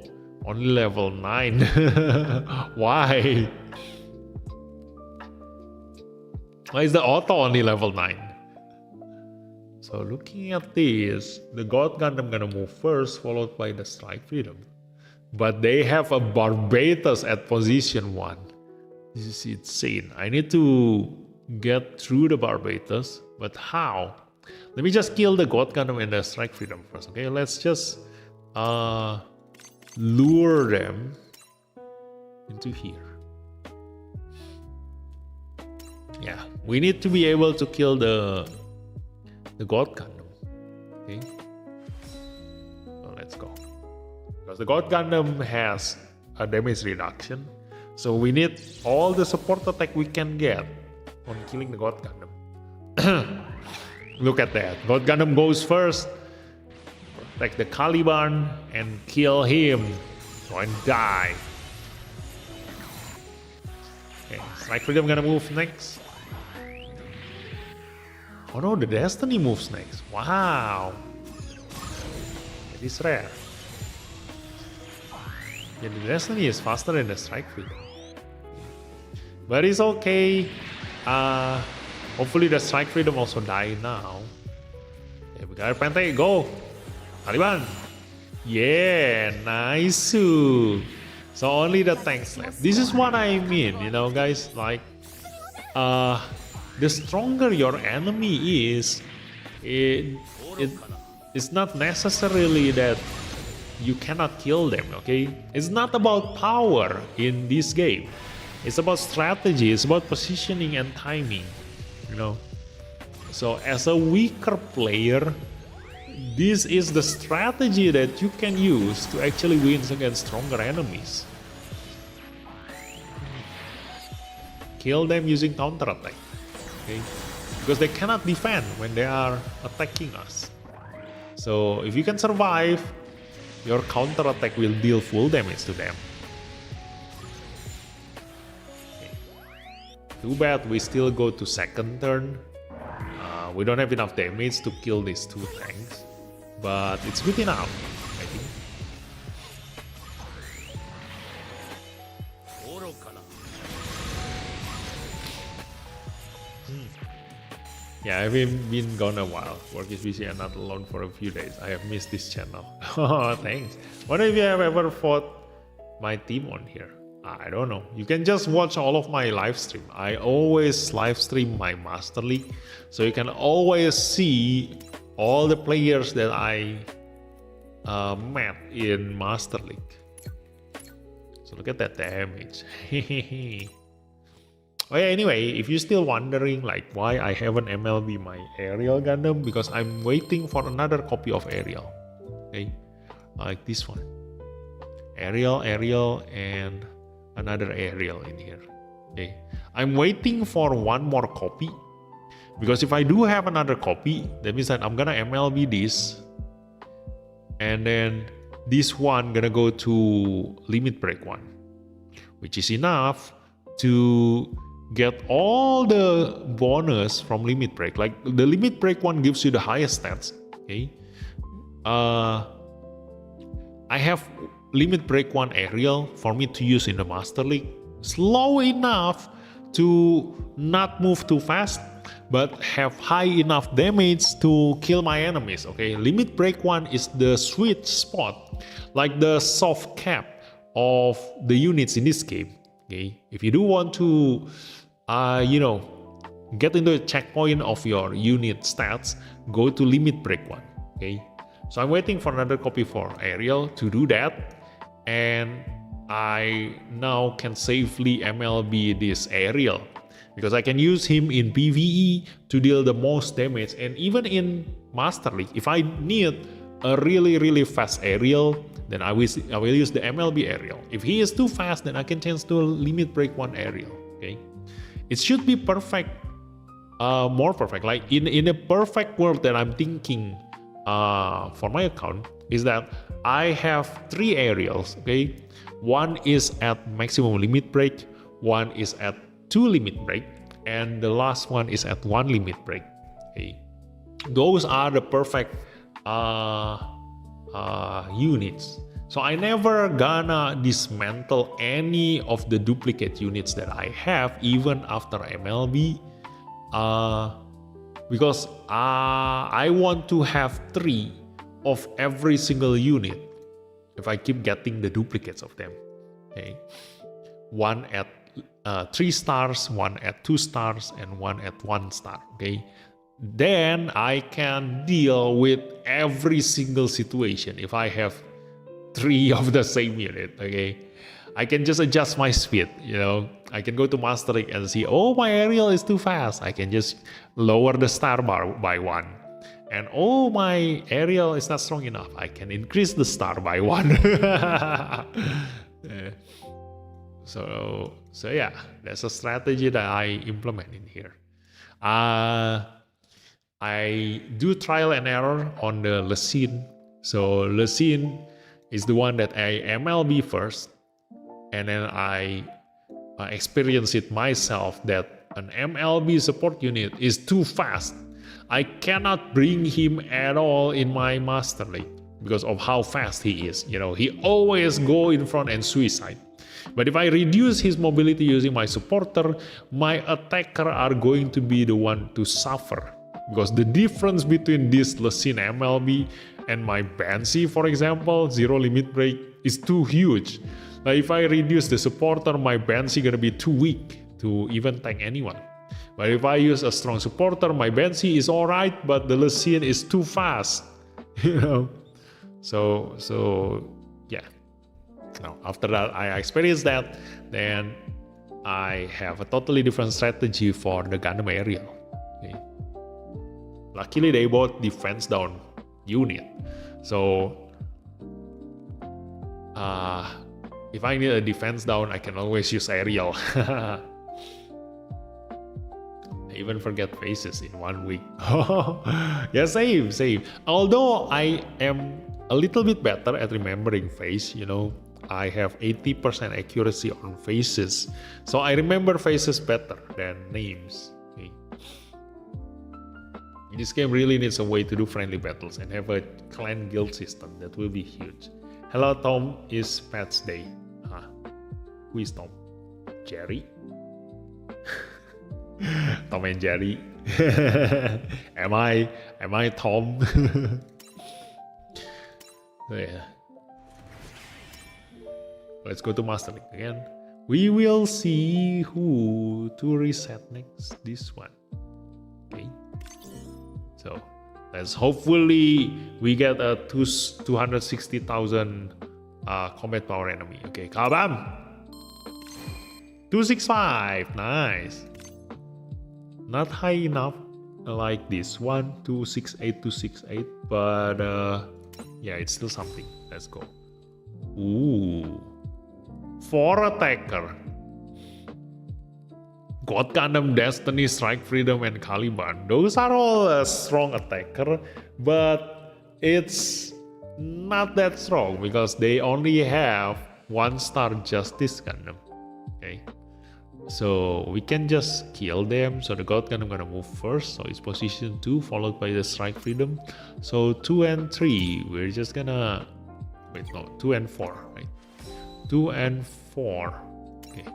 only level 9. Why? Why is the auto only level 9? So looking at this, the God Gundam gonna move first, followed by the Strike Freedom. But they have a Barbatus at position 1. This is insane. I need to get through the Barbatus, but how? Let me just kill the God Gundam and the Strike Freedom first, okay? Let's just lure them into here. Yeah, we need to be able to kill the God Gundam. Okay, so let's go. Because the God Gundam has a damage reduction, so we need all the support attack we can get on killing the God Gundam. Look at that. God Gundam goes first, protect the Caliban, and kill him. Go and die. Okay, Strike Freedom gonna move next. Oh no, the Destiny moves next. Wow. It is rare. Yeah, the Destiny is faster than the Strike Freedom. But it's okay. Hopefully the Strike Freedom also die now. Okay, we got Pente, go! Taliban! Yeah, nice. So only the tanks left. This is what I mean, you know, guys. Like, the stronger your enemy is, it's not necessarily that you cannot kill them, okay? It's not about power in this game. It's about strategy, it's about positioning and timing, you know? So as a weaker player, this is the strategy that you can use to actually win against stronger enemies. Kill them using counterattack. Okay? Because they cannot defend when they are attacking us. So if you can survive, your counterattack will deal full damage to them. Okay. Too bad we still go to second turn. We don't have enough damage to kill these 2 tanks. But it's good enough, I think. Yeah, I've been gone a while. Work is busy and not alone for a few days. I have missed this channel. Oh, thanks. What if you have ever fought my team on here? I don't know. You can just watch all of my live stream. I always live stream my Master League, so you can always see all the players that I met in Master League. So look at that damage. Oh yeah, anyway, if you're still wondering like why I haven't MLB my Ariel Gundam, because I'm waiting for another copy of Ariel. Okay, like this one. Ariel, and another Ariel in here. Okay, I'm waiting for one more copy, because if I do have another copy, that means that I'm gonna MLB this, and then this one gonna go to limit break 1, which is enough to get all the bonus from limit break. Like the limit break 1 gives you the highest stats. Okay, I have limit break 1 Ariel for me to use in the Master League, slow enough to not move too fast, but have high enough damage to kill my enemies. Okay, limit break 1 is the sweet spot, like the soft cap of the units in this game. Okay, if you do want to get into a checkpoint of your unit stats, go to limit break 1. Okay, so I'm waiting for another copy for Ariel to do that, and I now can safely MLB this Ariel, because I can use him in PvE to deal the most damage, and even in Master League, if I need a really fast Ariel, then I will use the MLB Ariel. If he is too fast, then I can change to a limit break 1 Ariel. Okay, it should be perfect, more perfect. Like in a perfect world that I'm thinking for my account is that I have 3 Ariels. Okay, one is at maximum limit break, one is at 2 limit break, and the last one is at 1 limit break. Okay, those are the perfect units. So I never gonna dismantle any of the duplicate units that I have even after MLB, because I want to have 3 of every single unit if I keep getting the duplicates of them. Okay, one at 3 stars, one at 2 stars, and one at 1 star. Okay, then I can deal with every single situation. If I have 3 of the same unit, okay, I can just adjust my speed. I can go to Master League and see, oh, my Ariel is too fast. I can just lower the star bar by 1. And oh, my Ariel is not strong enough. I can increase the star by 1. So yeah, that's a strategy that I implement in here. I do trial and error on the Lessine. So Lessine is the one that I MLB first, and then I experience it myself that an MLB support unit is too fast. I cannot bring him at all in my Master League because of how fast he is. He always go in front and suicide. But if I reduce his mobility using my supporter, my attacker are going to be the one to suffer. Because the difference between this Lessine MLB and my Banshee, for example, 0 limit break, is too huge. Like if I reduce the supporter, my Banshee gonna be too weak to even tank anyone. But if I use a strong supporter, my Banshee is alright, but the Lessine is too fast. So yeah. Now after that I experienced that, then I have a totally different strategy for the Gundam Ariel. Okay. Luckily they both defense down unit. So if I need a defense down, I can always use Ariel. I even forget faces in 1 week. Yeah, same. Although I am a little bit better at remembering face, I have 80% accuracy on faces. So I remember faces better than names. Okay. This game really needs a way to do friendly battles and have a clan guild system. That will be huge. Hello Tom, is Pets Day. Who is Tom? Jerry? Tom and Jerry. am I Tom? So yeah. Let's go to Master League again. We will see who to reset next. This one. Okay. So let's hopefully we get a 260,000 combat power enemy. Okay, kabam! 265, nice. Not high enough like this one, 268, 268, but yeah, it's still something. Let's go. Ooh, 4 attacker. God Gundam, Destiny, Strike Freedom, and Caliban. Those are all a strong attacker, but it's not that strong because they only have 1-star Justice Gundam. Okay, so we can just kill them. So the God Gundam gonna move first, so it's position 2, followed by the Strike Freedom. So 2 and 3, we're just gonna wait. No, 2 and 4, right? 2 and 4. Okay.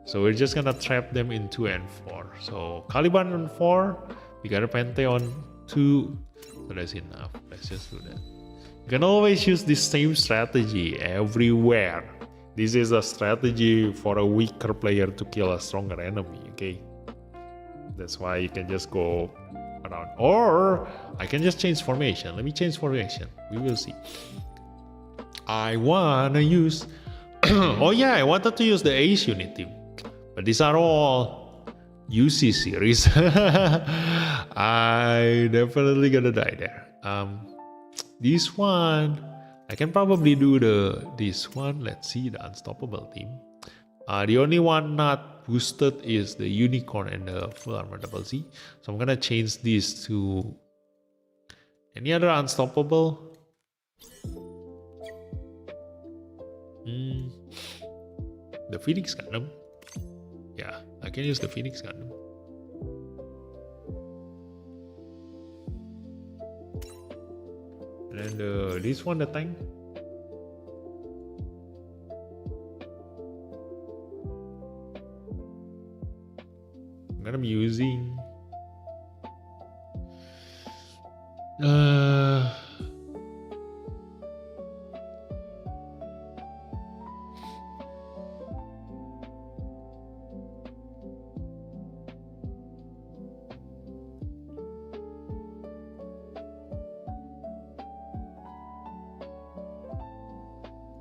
So we're just gonna trap them in 2 and 4. So Caliban on 4, we got a Pantheon 2, so that's enough. Let's just do that. You can always use this same strategy everywhere. This is a strategy for a weaker player to kill a stronger enemy, okay? That's why you can just go around. Or I can just change formation. Let me change formation. We will see. I wanna use... oh yeah, I wanted to use the Ace unit team. But these are all UC series. I definitely gonna die there. This one, I can probably do this one. Let's see, the Unstoppable team. The only one not boosted is the Unicorn and the Full Armor Double Z. So I'm gonna change this to any other Unstoppable. The Phoenix Gundam. Yeah, I can use the Phoenix Gundam. And then this one, the tank. I'm gonna be using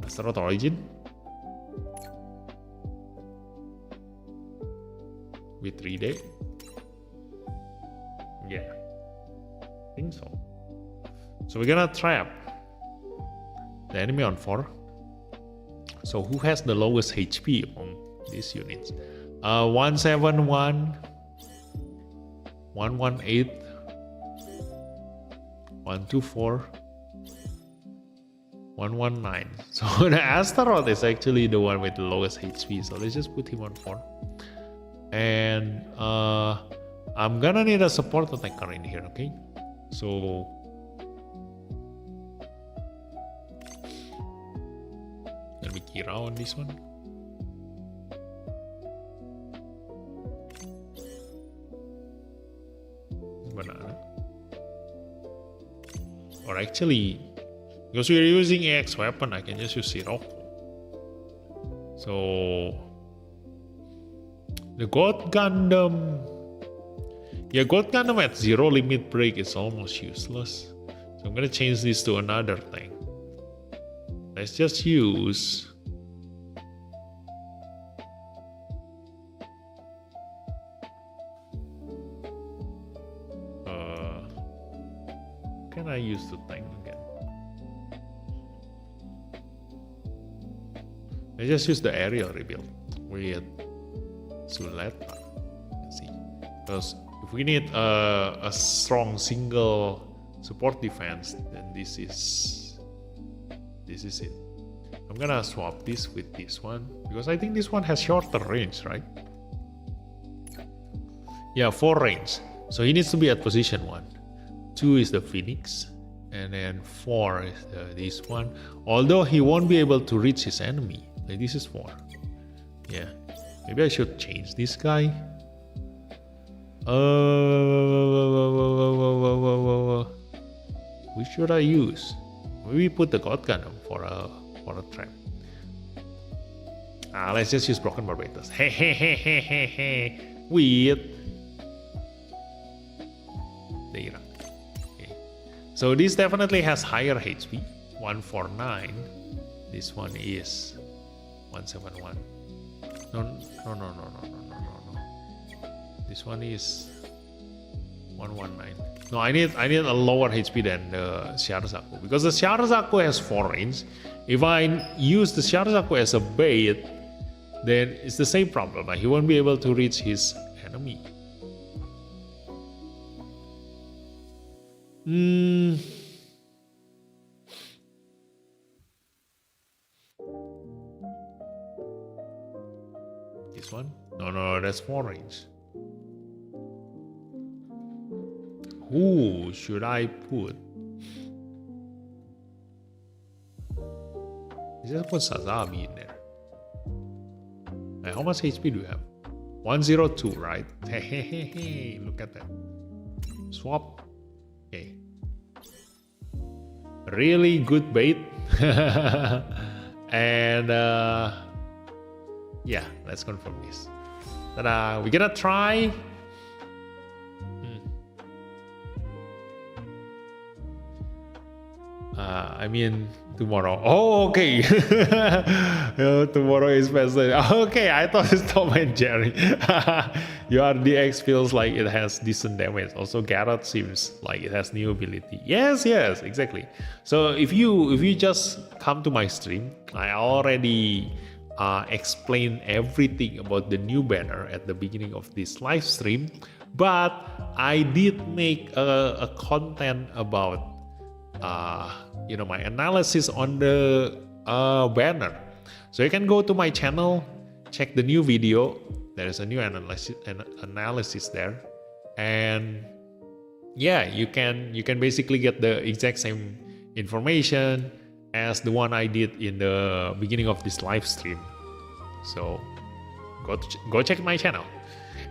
Asteroid Origin with 3D. Yeah, I think so. So we're gonna trap the enemy on 4. So who has the lowest HP among these units? 171, 118, 124, 119. So the Astaroth is actually the one with the lowest HP. So let's just put him on 4. And I'm gonna need a support attacker in here, okay? So let me Kira on this one. Banana. Or actually, because we're using EX weapon, I can just use Sirocco. So the God Gundam, yeah, God Gundam at 0 limit break is almost useless. So I'm gonna change this to another thing. Let's just use can I use the tank again? I just use the aerial rebuild with Suleta. Let's see. Because if we need a strong single support defense, then this is it. I'm gonna swap this with this one because I think this one has shorter range, right? Yeah, 4 range. So he needs to be at position 1. 2 is the Phoenix, and then 4 is this one. Although he won't be able to reach his enemy. Like this is 4. Yeah, maybe I should change this guy. Which should I use? Maybe put the God Gundam for a trap. Let's just use Broken Barbatos. With the okay. So this definitely has higher HP, 149. This one is 171. No. This one is 119. No, I need a lower HP than the Shiarazaku, because the Shiarazaku has 4 range. If I use the Shiarazaku as a bait, then it's the same problem. Like, he won't be able to reach his enemy. This one? No, that's 4 range. Who should I put? Just put Sazami in there. Like, how much HP do you have? 102, right? Hey, look at that. Swap. Okay. Really good bait. And yeah, let's confirm this. Ta-da! We're gonna try. I mean tomorrow. Oh, okay. Tomorrow is Wednesday. Okay, I thought it's Tom and Jerry. Your DX feels like it has decent damage. Also, Garrett seems like it has new ability. Yes, exactly. So if you just come to my stream, I already explained everything about the new banner at the beginning of this live stream. But I did make a content about my analysis on the banner. So you can go to my channel, check the new video. There is a new analysis there, and yeah, you can basically get the exact same information as the one I did in the beginning of this live stream. So go check my channel.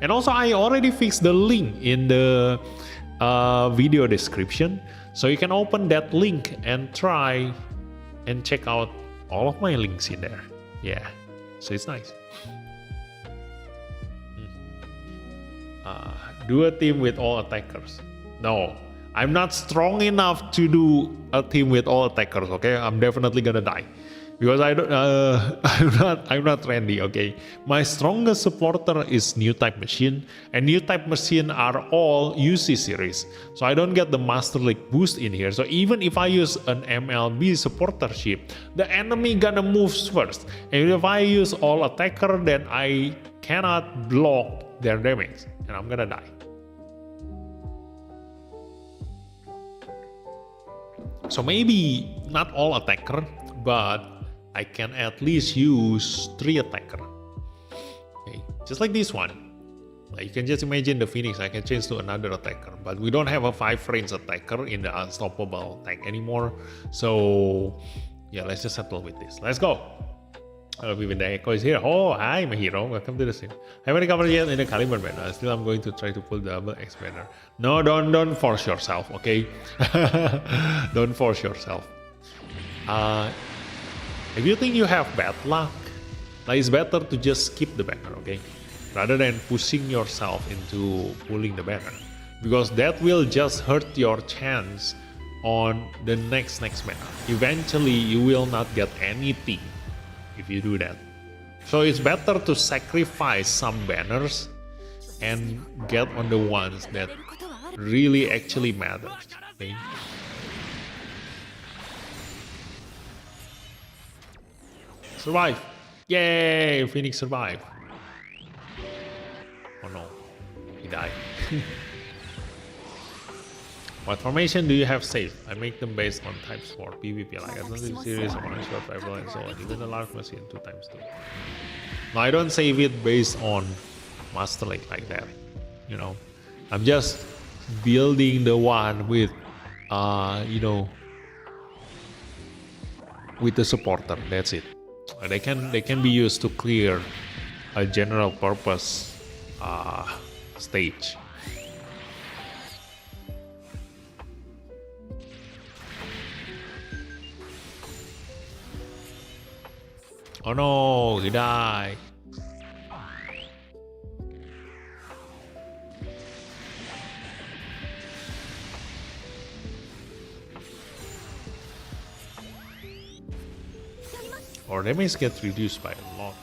And also, I already fixed the link in the video description, so you can open that link and try and check out all of my links in there. Yeah, so it's nice. Do a team with all attackers. No, I'm not strong enough to do a team with all attackers. Okay, I'm definitely gonna die because I don't. I'm not trendy. Okay, my strongest supporter is New Type Machine, and New Type Machine are all UC series, so I don't get the Master League boost in here. So even if I use an MLB supportership, the enemy gonna move first, and if I use all attacker, then I cannot block their damage, and I'm gonna die. So maybe not all attacker, but I can at least use 3 attacker. Okay, just like this one. Like, you can just imagine the Phoenix, I can change to another attacker, but we don't have a 5 range attacker in the unstoppable tank anymore. So yeah, let's just settle with this. Let's go. Even the Echo is here. Oh, hi, my hero. Welcome to the stream. I haven't covered yet in the Caliban banner. Still, I'm going to try to pull the double X banner. No, don't force yourself, okay? Don't force yourself. If you think you have bad luck, like, it's better to just skip the banner, okay? Rather than pushing yourself into pulling the banner, because that will just hurt your chance on the next banner. Eventually, you will not get anything if you do that. So it's better to sacrifice some banners and get on the ones that really actually matter. Okay? Survive! Yay! Phoenix survived. Oh no, he died. What formation do you have saved? I make them based on types for PvP, like Atlantic series, one shot, rival, and so on. Even a large machine 2x2. No, I don't save it based on Master League like that. You know, I'm just building the one with, with the supporter. That's it. They can be used to clear a general purpose stage. Oh no, he died. Or damage gets reduced by a lot.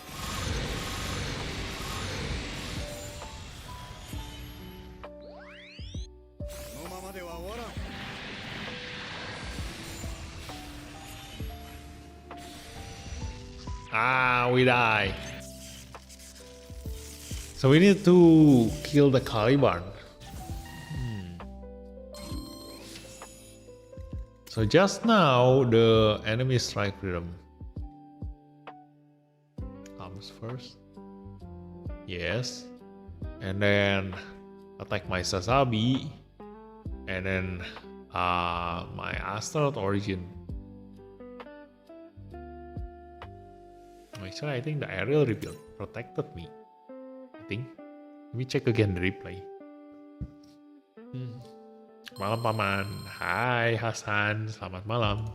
Ah, we die. So we need to kill the Caliban. So just now the enemy strike rhythm comes first. Yes. And then attack my Sazabi. And then my Asteroid Origin. Actually, I think the aerial rebuild protected me. I think. Let me check again the replay. Malam Paman. Hai Hasan. Selamat malam.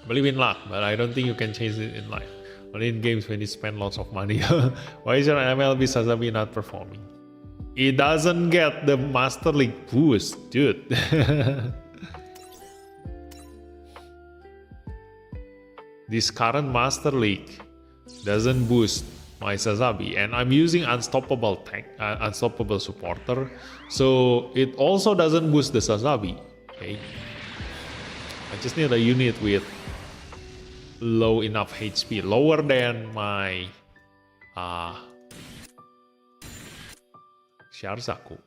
Believe in luck, but I don't think you can change it in life. Only in games when you spend lots of money. Why is your MLB Sazabi not performing? It doesn't get the Master League boost, dude. This current Master League doesn't boost my Sazabi, and I'm using Unstoppable Tank, Unstoppable Supporter, so it also doesn't boost the Sazabi. Okay, I just need a unit with low enough HP, lower than my Sharzaku.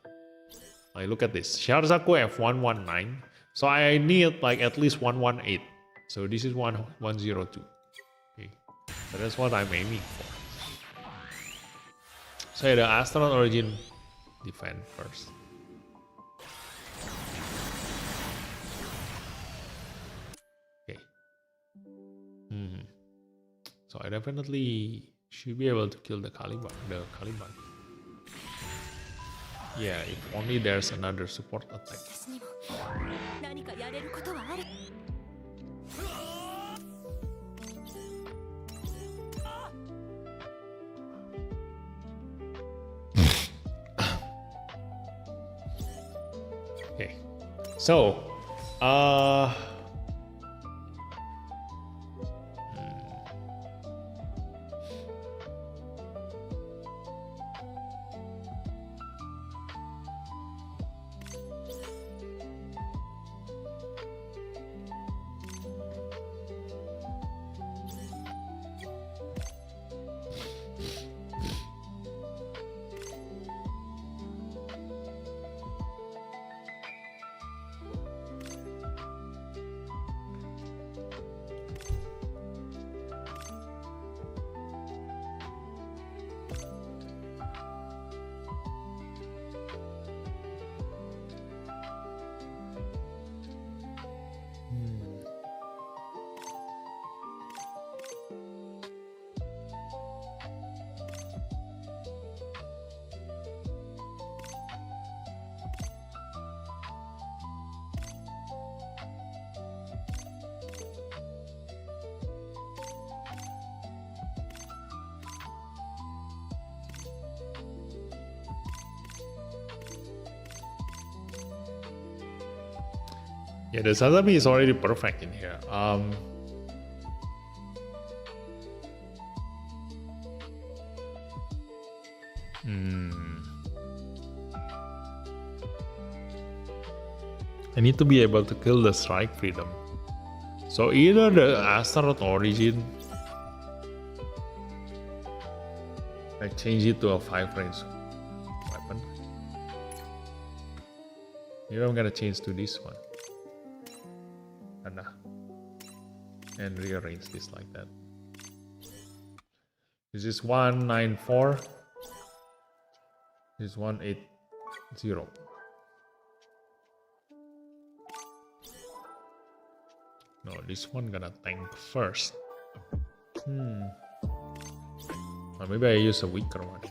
Like, look at this, Sharzaku F119, so I need like at least 118. So this is 102. Okay, so that's what I'm aiming for. So the Astronaut Origin defend first. Okay. So I definitely should be able to kill the Caliban. Yeah, if only there's another support attack. Okay, so yeah, the Sazabi is already perfect in here. I need to be able to kill the strike freedom. So either the Astaroth Origin, I change it to a 5 range weapon. Here I'm gonna change to this one. And rearrange this like that. This is 194. This is 180. No, this one gonna tank first. Or maybe I use a weaker one.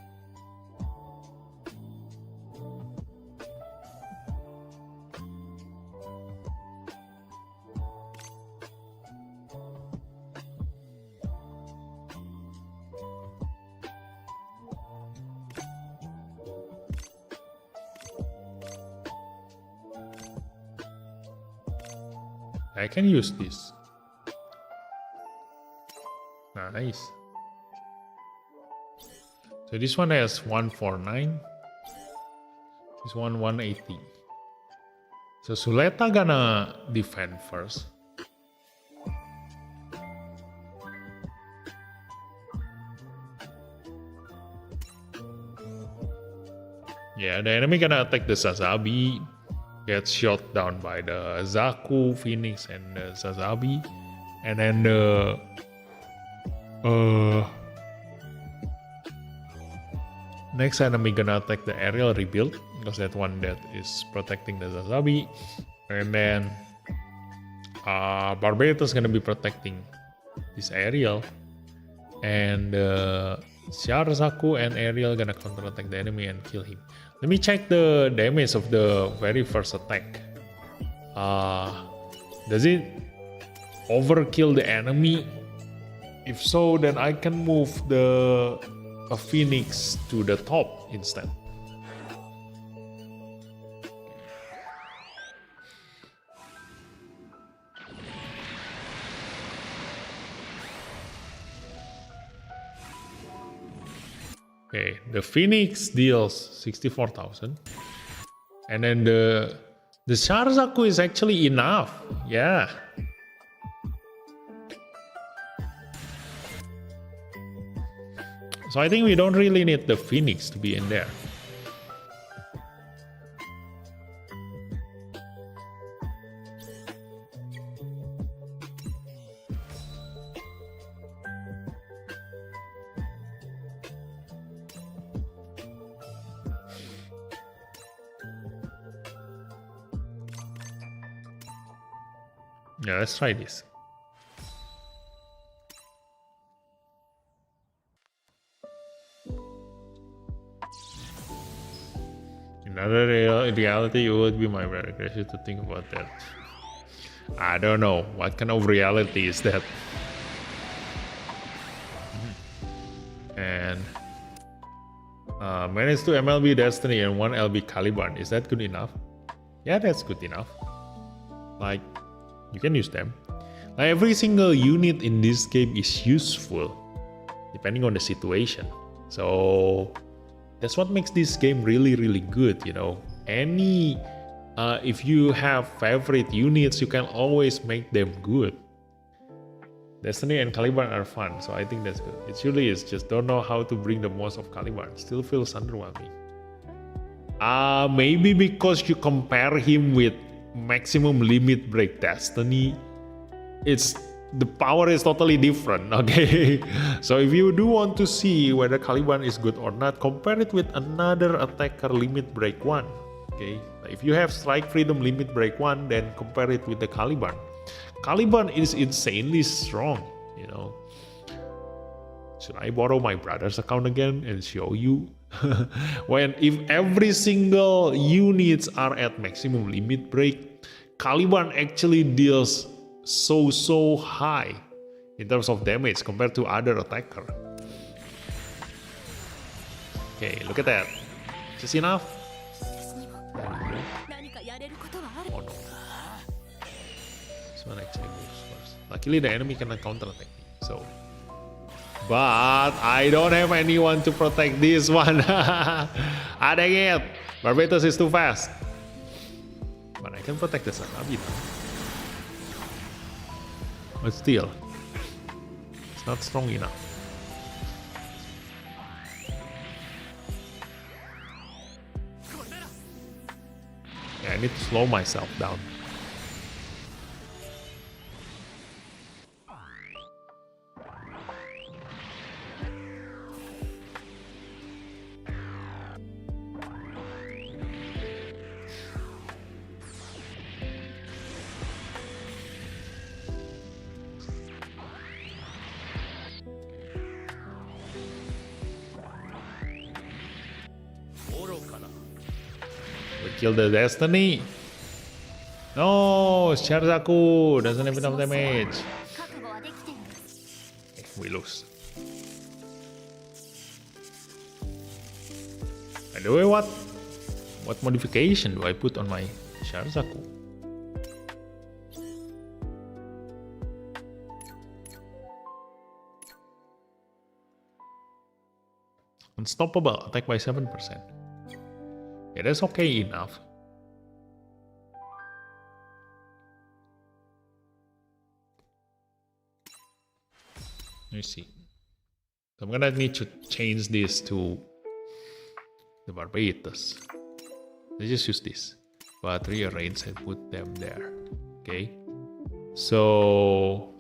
I can use this. Nice. So this one has 149. This one 180. So Suleta gonna defend first. Yeah, the enemy gonna attack the Sazabi. Gets shot down by the Zaku, Phoenix, and the Sazabi. And then the next enemy gonna attack the aerial rebuild, because that one that is protecting the Sazabi. And then Barbatos gonna be protecting this aerial. And Zaku and Ariel gonna counterattack the enemy and kill him. Let me check the damage of the very first attack. Does it overkill the enemy? If so, then I can move the Phoenix to the top instead. Okay, the Phoenix deals 64,000. And then the Sharzaku is actually enough. Yeah. So I think we don't really need the Phoenix to be in there. Yeah, let's try this. In other reality, it would be my very crazy to think about that. I don't know. What kind of reality is that? And manage 2 MLB Destiny and 1 LB Caliban. Is that good enough? Yeah, that's good enough. Like, you can use them. Like, every single unit in this game is useful, depending on the situation. So that's what makes this game really, really good, you know. If you have favorite units, you can always make them good. Destiny and Caliban are fun, so I think that's good. It really is, just don't know how to bring the most of Caliban. Still feels underwhelming. Maybe because you compare him with maximum limit break Destiny, the power is totally different. Okay, so if you do want to see whether Caliban is good or not, compare it with another attacker limit break 1. Okay, if you have strike freedom limit break 1, then compare it with the Caliban. Caliban is insanely strong, you know. Should I borrow my brother's account again and show you? If every single units are at maximum limit break, Caliban actually deals so high in terms of damage compared to other attacker. Okay, look at that. Just enough? Oh no. This one actually moves first. Luckily the enemy cannot counter-attack me, so. But I don't have anyone to protect this one. Ah, dang it! Barbatos is too fast. But I can protect the Sanabi now. But still, it's not strong enough. Yeah, I need to slow myself down. Kill the Destiny. No, Sharzaku doesn't have enough damage. Okay, we lose. By the way, what modification do I put on my Sharzaku? Unstoppable, attack by 7%. Yeah, that's okay enough. Let me see. So I'm gonna need to change this to the Barbatus. Let's just use this, but rearrange and put them there. Okay. So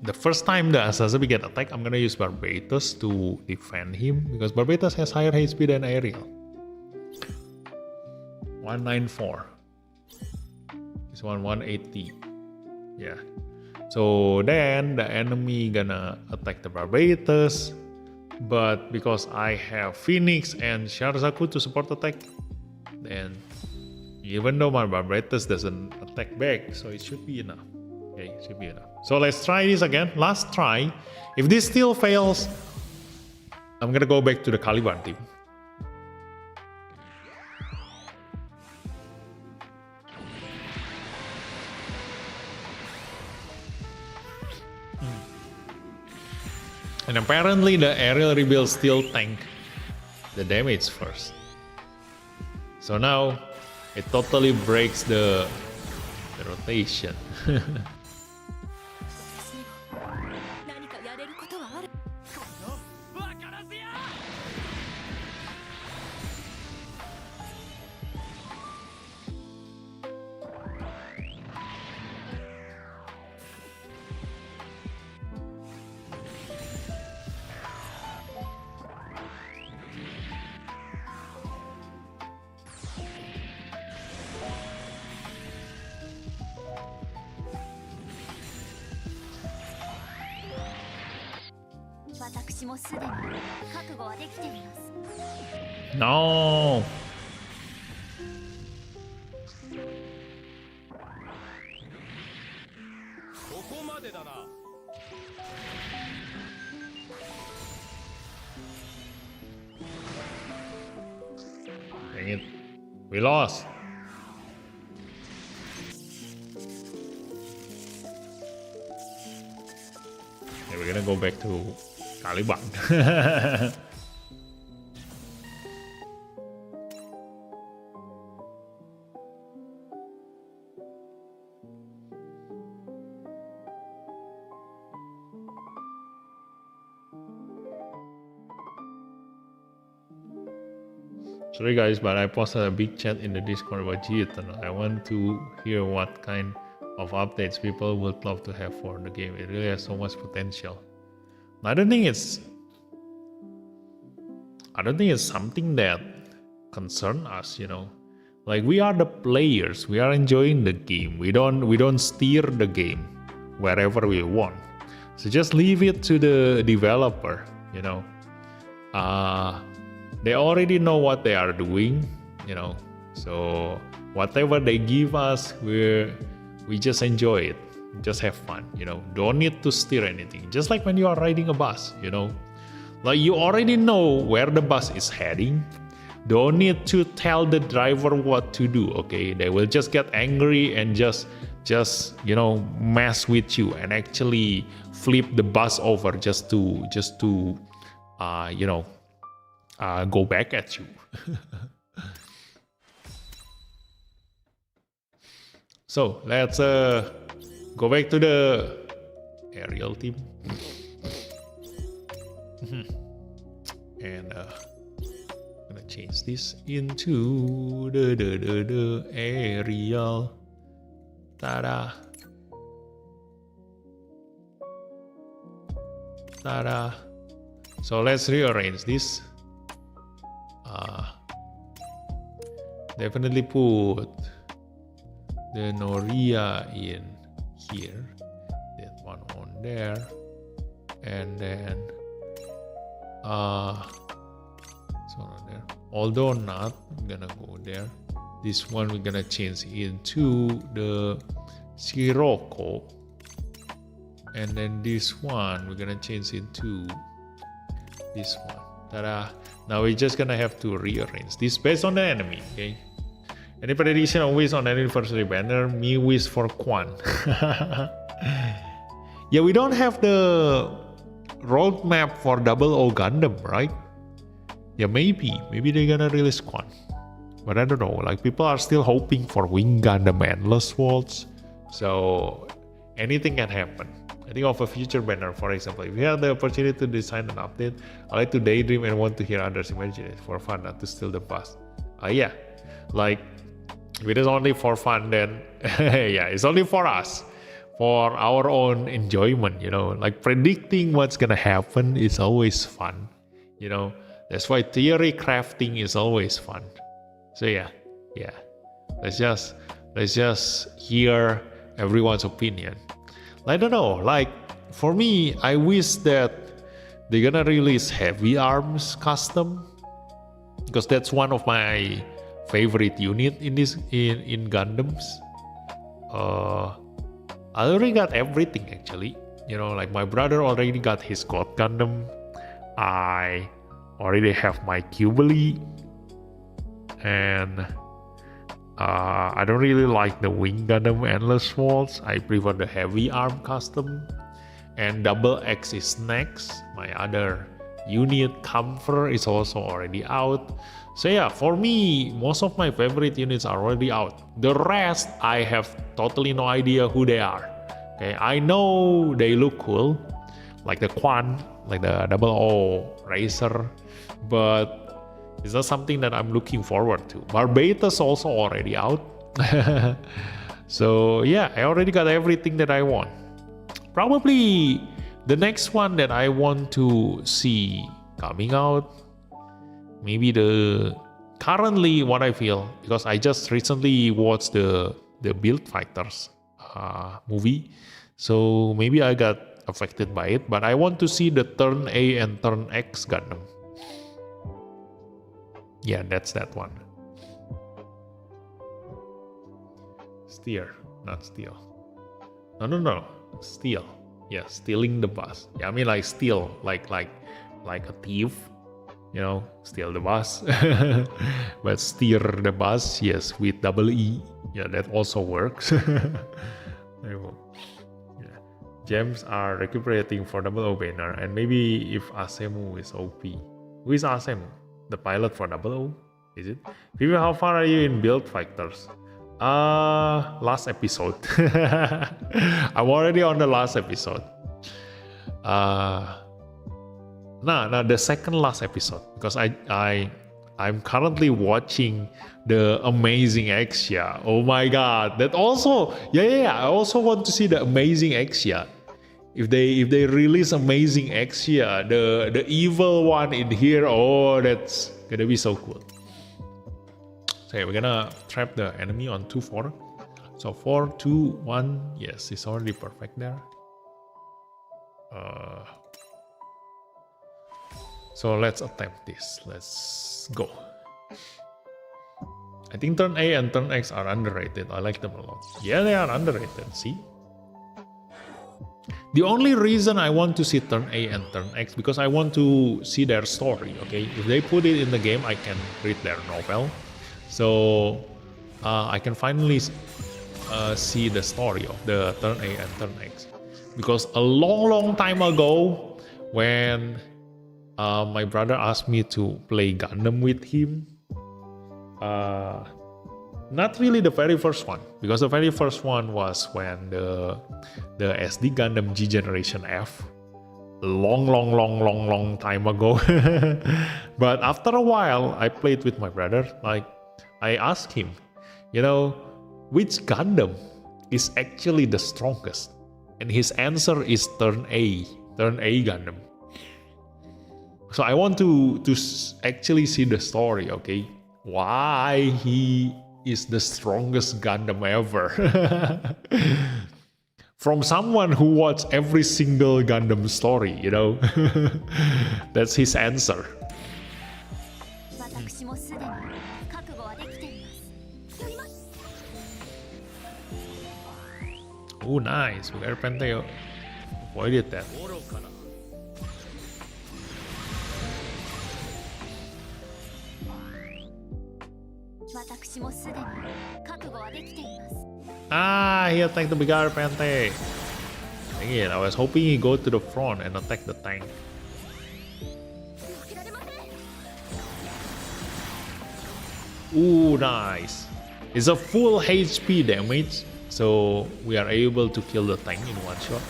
the first time the Asazabi get attacked, I'm gonna use Barbatus to defend him because Barbatus has higher HP than Ariel. 194. This one 180. Yeah. So then the enemy gonna attack the Barbatus, but because I have Phoenix and Sharzaku to support attack, then even though my Barbatus doesn't attack back, so it should be enough. Okay, it should be enough. So let's try this again. Last try. If this still fails, I'm gonna go back to the Caliban team. And apparently the aerial rebuild still tank the damage first. So now it totally breaks the rotation. No. Dang it. We lost. Okay, we're gonna go back to Caliban. Sorry guys, but I posted a big chat in the Discord about Geothermal. I want to hear what kind of updates people would love to have for the game. It really has so much potential. I don't think it's something that concerns us, you know. Like, we are the players, we are enjoying the game. We don't steer the game wherever we want. So just leave it to the developer, you know. They already know what they are doing, you know. So whatever they give us, we just enjoy it. Just have fun, you know. Don't need to steer anything. Just like when you are riding a bus, you know. Like, you already know where the bus is heading. Don't need to tell the driver what to do, okay? They will just get angry and just you know, mess with you and actually flip the bus over just to you know, go back at you. So let's go back to the aerial team. And I'm gonna change this into the aerial. Ta-da. Ta-da. So let's rearrange this. Definitely put the Noria in here, that one on there, and then this one on there. Although not gonna go there. This one we're gonna change into the Sirocco, and then this one we're gonna change into this one. Ta-da! Now we're just gonna have to rearrange this based on the enemy. Okay. Any prediction on wish on anniversary banner? Me wish for Quan. Yeah, we don't have the roadmap for Double O Gundam, right? Yeah, maybe they're gonna release one, but I don't know. Like people are still hoping for Wing Gundam Endless Worlds, so anything can happen. I think of a future banner, for example, if you have the opportunity to design an update, I like to daydream and want to hear others imagine it for fun, not to steal the past. Yeah, like if it is only for fun, then yeah, it's only for us, for our own enjoyment. Like predicting what's gonna happen is always fun. That's why theory crafting is always fun. So yeah, let's just hear everyone's opinion. I don't know, like for me, I wish that they're gonna release Heavy Arms custom, because that's one of my favorite unit in Gundams. I already got everything actually. Like my brother already got his God Gundam. I already have my Jubilee, and I don't really like the Wing Gundam Endless Worlds. I prefer the Heavy Arm custom, and Double X is next. My other unit Comfort is also already out. So yeah, for me, most of my favorite units are already out. The rest, I have totally no idea who they are. Okay, I know they look cool, like the Quan, like the Double O Racer, but it's not something that I'm looking forward to. Barbatus also already out. So yeah, I already got everything that I want. Probably the next one that I want to see coming out, maybe currently what I feel, because I just recently watched the Build Fighters movie, so maybe I got affected by it, but I want to see the Turn A and Turn X Gundam. Yeah, that's that one. Steer, not steal. No. Steal. Yeah, stealing the bus. Yeah, I mean like steal, like a thief. Steal the bus. But steer the bus, yes, with double E. Yeah, that also works. Yeah. Gems are recuperating for Double O banner, and maybe if Asemu is OP. Who is Asemu? The pilot for Double O? Is it? Vivi, how far are you in Build Fighters? Last episode. I'm already on the last episode. The second last episode, because I'm currently watching the Amazing Exia. Oh my god, that also I also want to see the Amazing Exia. If they release Amazing Exia, the evil one in here, oh, that's gonna be so cool. So we're gonna trap the enemy on 2-4. So 4, 2, 1. Yes, it's already perfect there. So let's attempt this. Let's go. I think Turn A and Turn X are underrated. I like them a lot. Yeah, they are underrated. See? The only reason I want to see Turn A and Turn X, because I want to see their story, okay? If they put it in the game, I can read their novel. So I can finally see the story of the Turn A and Turn X. Because a long time ago, when my brother asked me to play Gundam with him, not really the very first one, because the very first one was when the SD Gundam G Generation F, long time ago. But after a while, I played with my brother. Like, I asked him, which Gundam is actually the strongest? And his answer is Turn A Gundam. So I want to actually see the story, okay? Why he is the strongest Gundam ever. From someone who watched every single Gundam story, That's his answer. Oh, nice. We got Penteo. Avoided that. He attacked the Bigar Pente. Again, I was hoping he go to the front and attack the tank. Ooh, nice. It's a full HP damage, so we are able to kill the tank in one shot.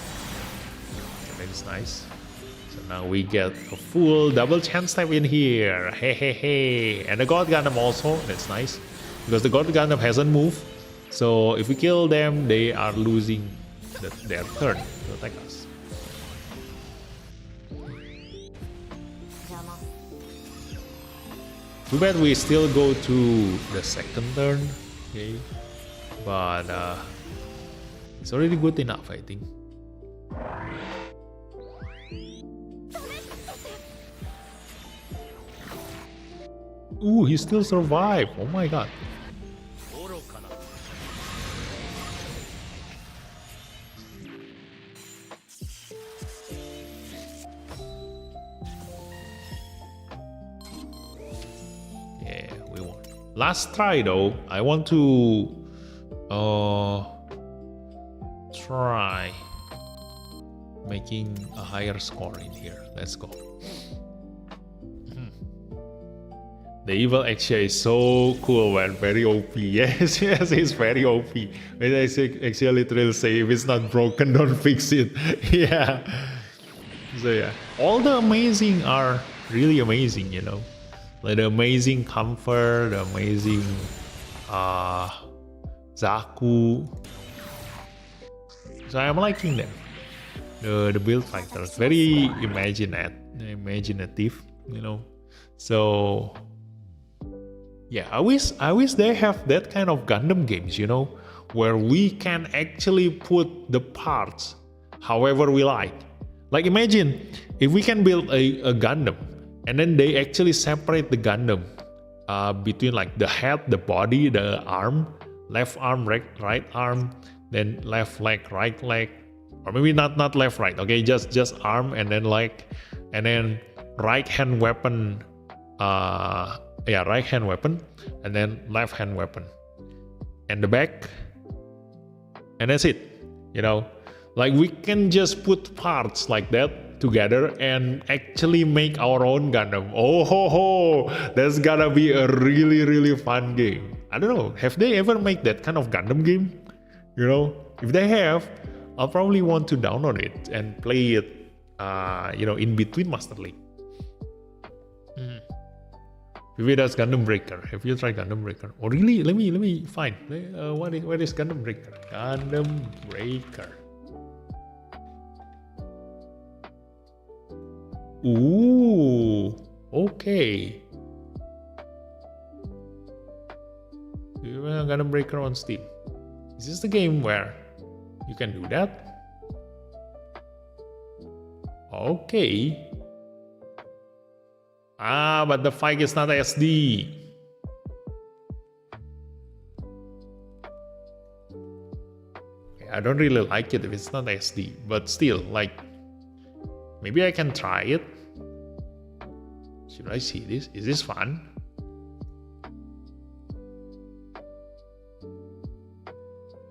So that is nice. So now we get a full double chance type in here. Hey, hey, hey. And the God Gundam also, that's nice. Because the God Gundam hasn't moved. So if we kill them, they are losing their turn to attack us. Too bad we still go to the second turn, okay? But it's already good enough, I think. Ooh, he still survived. Oh my god. Yeah, we won. Last try though, I want to try making a higher score in here. Let's go. The evil Axia is so cool, man. Very OP. Yes, yes, it's very OP. When I say Axia literally say, if it's not broken, don't fix it. Yeah. So yeah, all the amazing are really amazing, you know. Like the amazing Comfort, the amazing Zaku. So I'm liking them. The build factors very imaginative, you know. So yeah, I wish they have that kind of Gundam games, you know, where we can actually put the parts however we like. Like imagine if we can build a Gundam and then they actually separate the Gundam between like the head, the body, the arm, left arm, right arm, then left leg, right leg, or maybe not left, right. Okay, just arm and then leg, and then right hand weapon. Right hand weapon, and then left hand weapon, and the back, and that's it. You know, like we can just put parts like that together and actually make our own Gundam. Oh ho ho, that's gonna be a really fun game. I don't know, have they ever made that kind of Gundam game? You know, if they have, I'll probably want to download it and play it, you know, in between Master League. Maybe that's Gundam Breaker. Have you tried Gundam Breaker? Oh really? Let me find. Where is Gundam Breaker? Gundam Breaker. Ooh, okay. Do you have Gundam Breaker on Steam? Is this the game where you can do that? Okay. But the file is not SD. I don't really like it if it's not SD, but still, like, maybe I can try it. Should I see this? Is this fun?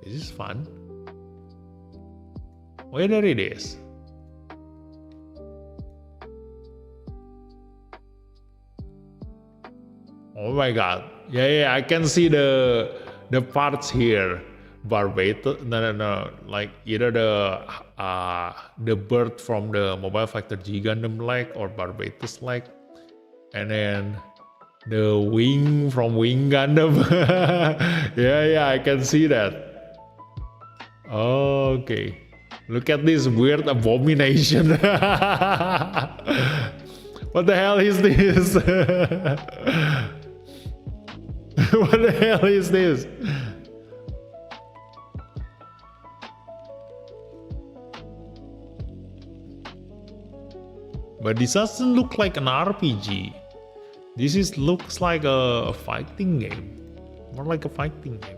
Is this fun? Whether it is. Oh my god. Yeah, I can see the parts here. Barbatos, no, like either the bird from the Mobile Fighter G Gundam leg or Barbatos leg, and then the wing from Wing Gundam. yeah, I can see that. Okay, look at this weird abomination. What the hell is this? What the hell is this? But this doesn't look like an RPG. This looks like a fighting game. More like a fighting game.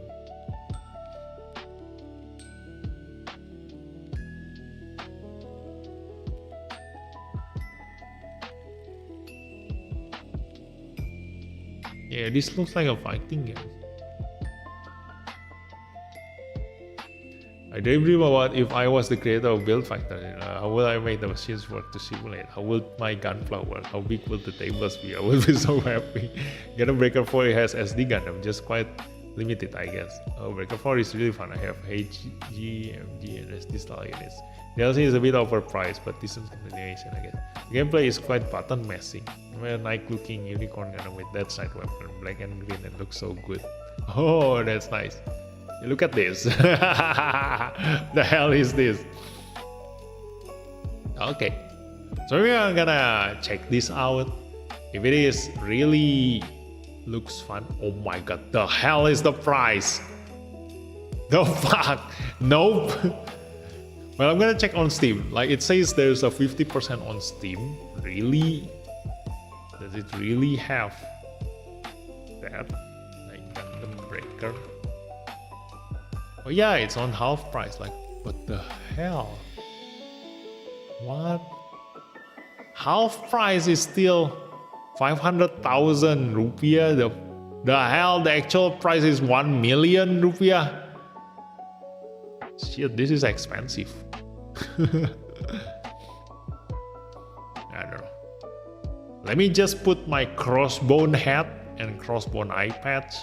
Yeah, this looks like a fighting game. I daydream about if I was the creator of Build Factory. How will I make the machines work to simulate? How will my gunplow work? How big will the tables be? I will be so happy. Gundam Breaker 4 has SD Gundam, just quite limited, I guess. Oh, Breaker 4 is really fun. I have HG, MG, and SD style units. DLC is a bit overpriced, but decent continuation, I guess. The gameplay is quite button messy. A nice looking unicorn Gundam with that side weapon, black and green, and looks so good. Oh, that's nice. Look at this. The hell is this? Okay, so we are gonna check this out. If it is really looks fun. Oh my god, the hell is the price? The fuck? Nope. Well, I'm gonna check on Steam. Like it says there's a 50% on Steam. Really? Does it really have that? Like Gundam Breaker? Oh yeah, it's on half price. Like, what the hell? What? Half price is still 500,000 rupiah. The hell? The actual price is 1 million rupiah. Shit, this is expensive. I don't know. Let me just put my crossbone hat and crossbone eye patch,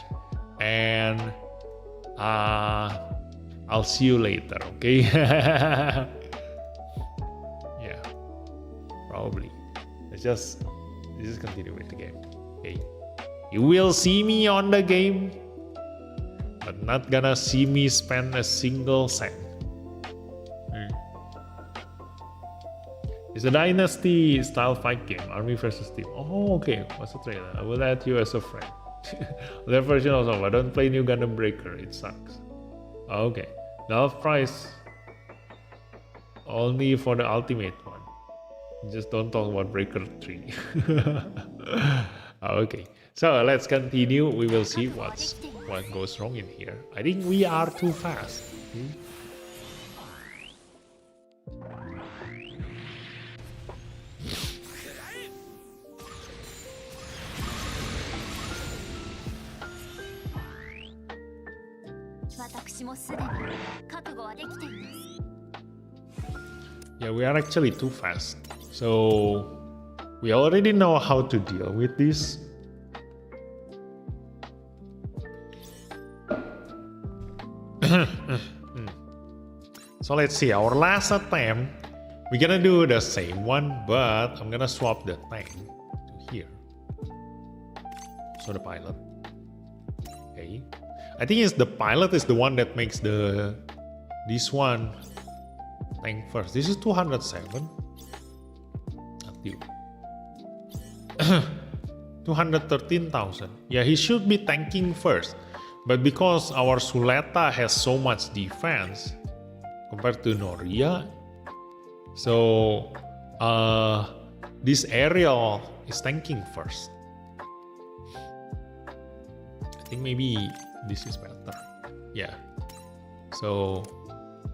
and I'll see you later, okay? Yeah, probably. Let's just continue with the game, okay? You will see me on the game, but not gonna see me spend a single cent. It's a Dynasty style fight game, Army versus Team. Oh, okay. What's the trailer? I will add you as a friend. That version also. I don't play new Gundam Breaker. It sucks. Okay. The half price only for the ultimate one. Just don't talk about Breaker 3. Okay. So let's continue. We will see what goes wrong in here. I think we are too fast. Yeah, we are actually too fast. So we already know how to deal with this. So let's see, our last attempt, we're gonna do the same one, but I'm gonna swap the tank to here. So the pilot. Okay. I think it's the pilot is the one that makes this one tank first. This is 207. 213,000. Yeah, he should be tanking first. But because our Suleta has so much defense compared to Noria, so this Ariel is tanking first. I think maybe this is better. Yeah. So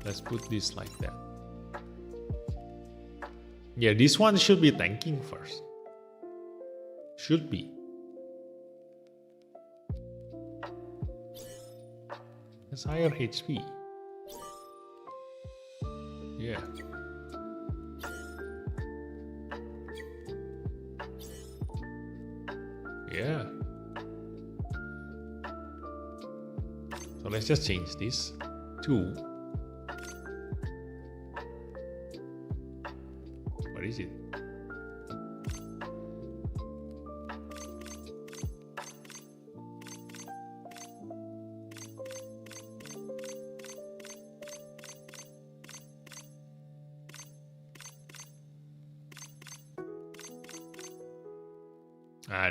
let's put this like that. Yeah, this one should be tanking first. Should be. It's higher HP. Yeah. Yeah. So let's just change this to, what is it?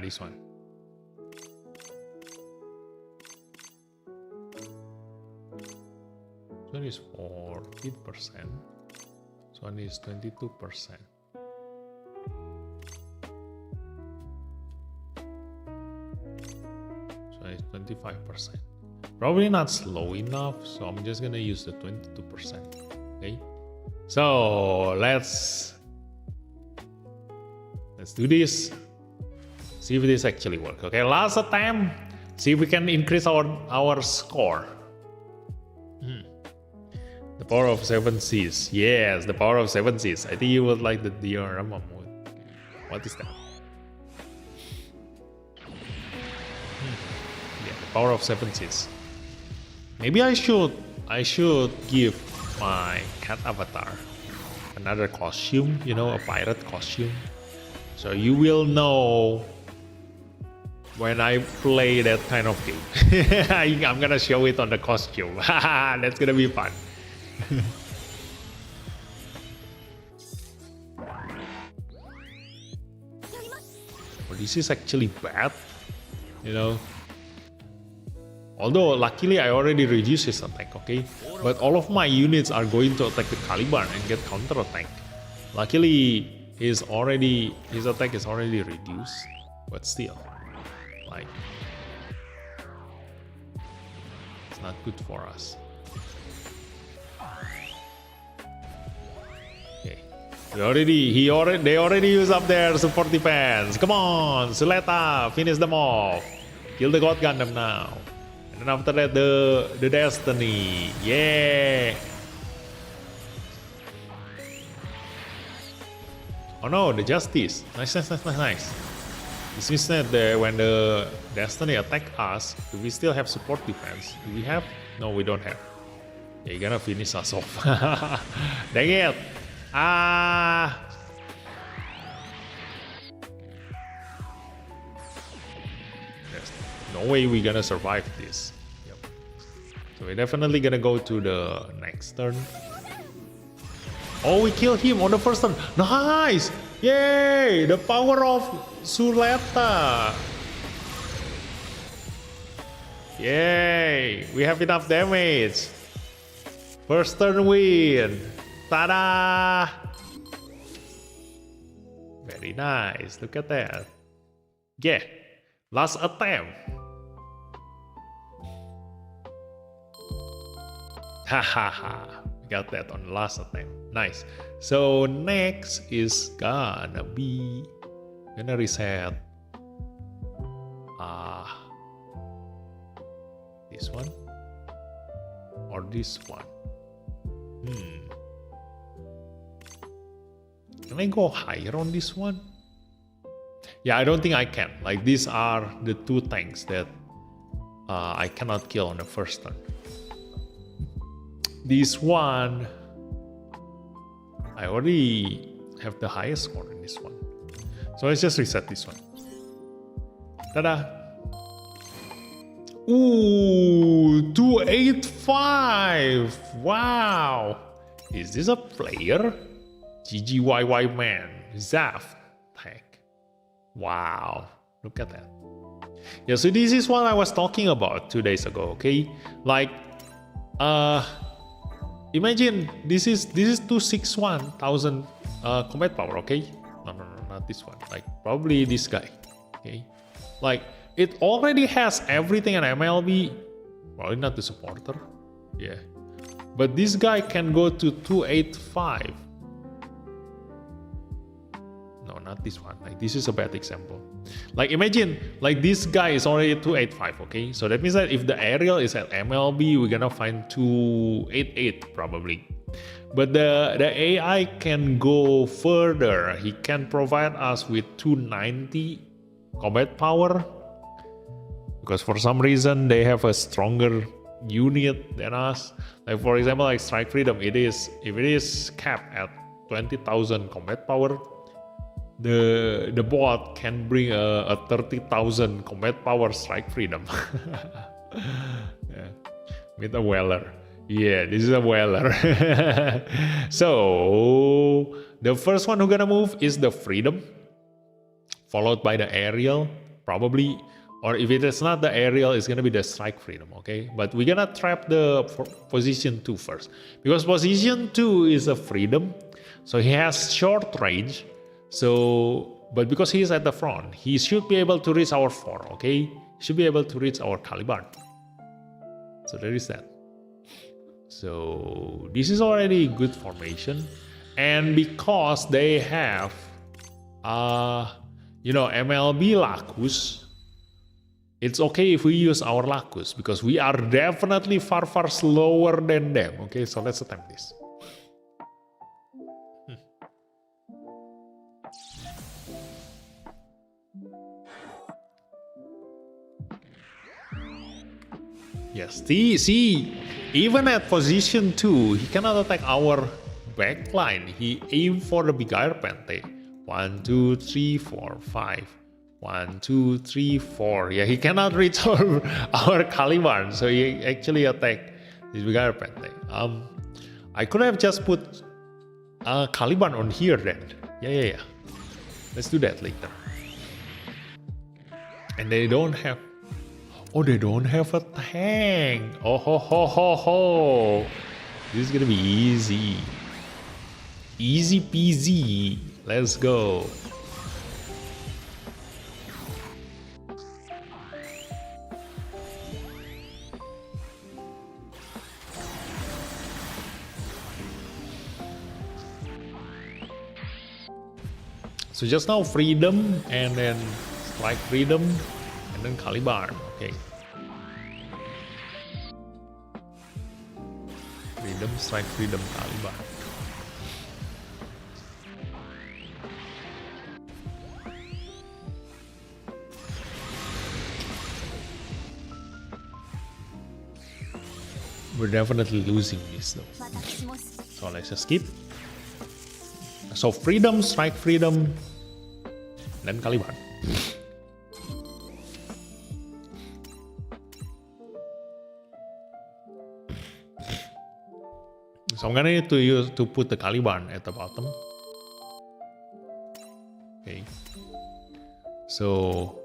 This one. This one is 14%. This one is 22%. This one is 25%. Probably not slow enough, so I'm just gonna use the 22%. Okay. So let's do this. See if this actually works. Okay, last attempt. See if we can increase our score. The power of 7 seas. Yes, the power of 7 seas. I think you would like the diorama mode. What is that? Yeah, the power of 7 seas. Maybe I should give my cat avatar another costume, you know, a pirate costume. So you will know when I play that kind of game. I'm gonna show it on the costume. That's gonna be fun. Well, this is actually bad, you know. Although luckily I already reduced his attack, okay? But all of my units are going to attack the Caliban and get counter attack. Luckily his attack is already reduced, but still, like, it's not good for us. Okay, they already use up their support defense. Come on, Suleta, finish them off. Kill the God Gundam now. And after that, the Destiny. Yeah. Oh no, the Justice. Nice. This means that when the Destiny attack us, do we still have support defense? Do we have? No, we don't have. Yeah, you're gonna finish us off. Dang it. There's no way we're gonna survive this. Yep. So we're definitely gonna go to the next turn. Oh, we killed him on the first turn. Nice! Yay! The power of Suleta. Yay! We have enough damage. First turn win. Ta-da! Very nice. Look at that. Yeah. Last attempt. Hahaha. Got that on the last attempt. Nice. So next is gonna reset this one or this one. Can I go higher on this one? Yeah, I don't think I can. Like, these are the two tanks that I cannot kill on the first turn. This one, I already have the highest score in this one. So let's just reset this one. Ta-da! Ooh, 285! Wow! Is this a player? GGYY man, Zaf tag. Wow, look at that. Yeah, so this is what I was talking about 2 days ago, okay? Like, imagine this is 261,000 combat power, okay? No, not this one. Like, probably this guy, okay? Like, it already has everything in MLB. Probably not the supporter, yeah. But this guy can go to 285. No, not this one. Like, this is a bad example. Like, imagine, like, this guy is already 285, okay? So that means that if the aerial is at MLB, we're gonna find 288 probably. But the AI can go further. He can provide us with 290 combat power, because for some reason they have a stronger unit than us. Like, for example, like Strike Freedom, if it is capped at 20,000 combat power, the bot can bring a 30,000 combat power Strike Freedom. Yeah. With a Weller. Yeah, this is a Weller. So the first one who's gonna move is the Freedom, followed by the Aerial, probably. Or if it is not the Aerial, it's gonna be the Strike Freedom, okay? But we're gonna trap the position 2 first, because position 2 is a Freedom, so he has short range. So, but because he is at the front, he should be able to reach our 4, okay? He should be able to reach our Caliban. So there is that. So this is already good formation, and because they have, MLB Lacus, it's okay if we use our Lacus, because we are definitely far slower than them. Okay, so let's attempt this. Yes, see, even at position 2, he cannot attack our backline. He aimed for the big air pente. 1, 2, 3, 4, 5. 1, 2, 3, 4. Yeah, he cannot reach our Caliban, so he actually attacked this big air pente. I could have just put Caliban on here then. Yeah. Let's do that later. And they don't have... Oh, they don't have a tank. Oh, ho. This is gonna be easy. Easy peasy. Let's go. So just now freedom and then strike freedom and then Caliban. Okay. Freedom, strike freedom, Caliban. We're definitely losing this though. So let's just skip. So freedom, strike freedom, then Caliban. So I'm gonna need to put the Caliban at the bottom. Okay. So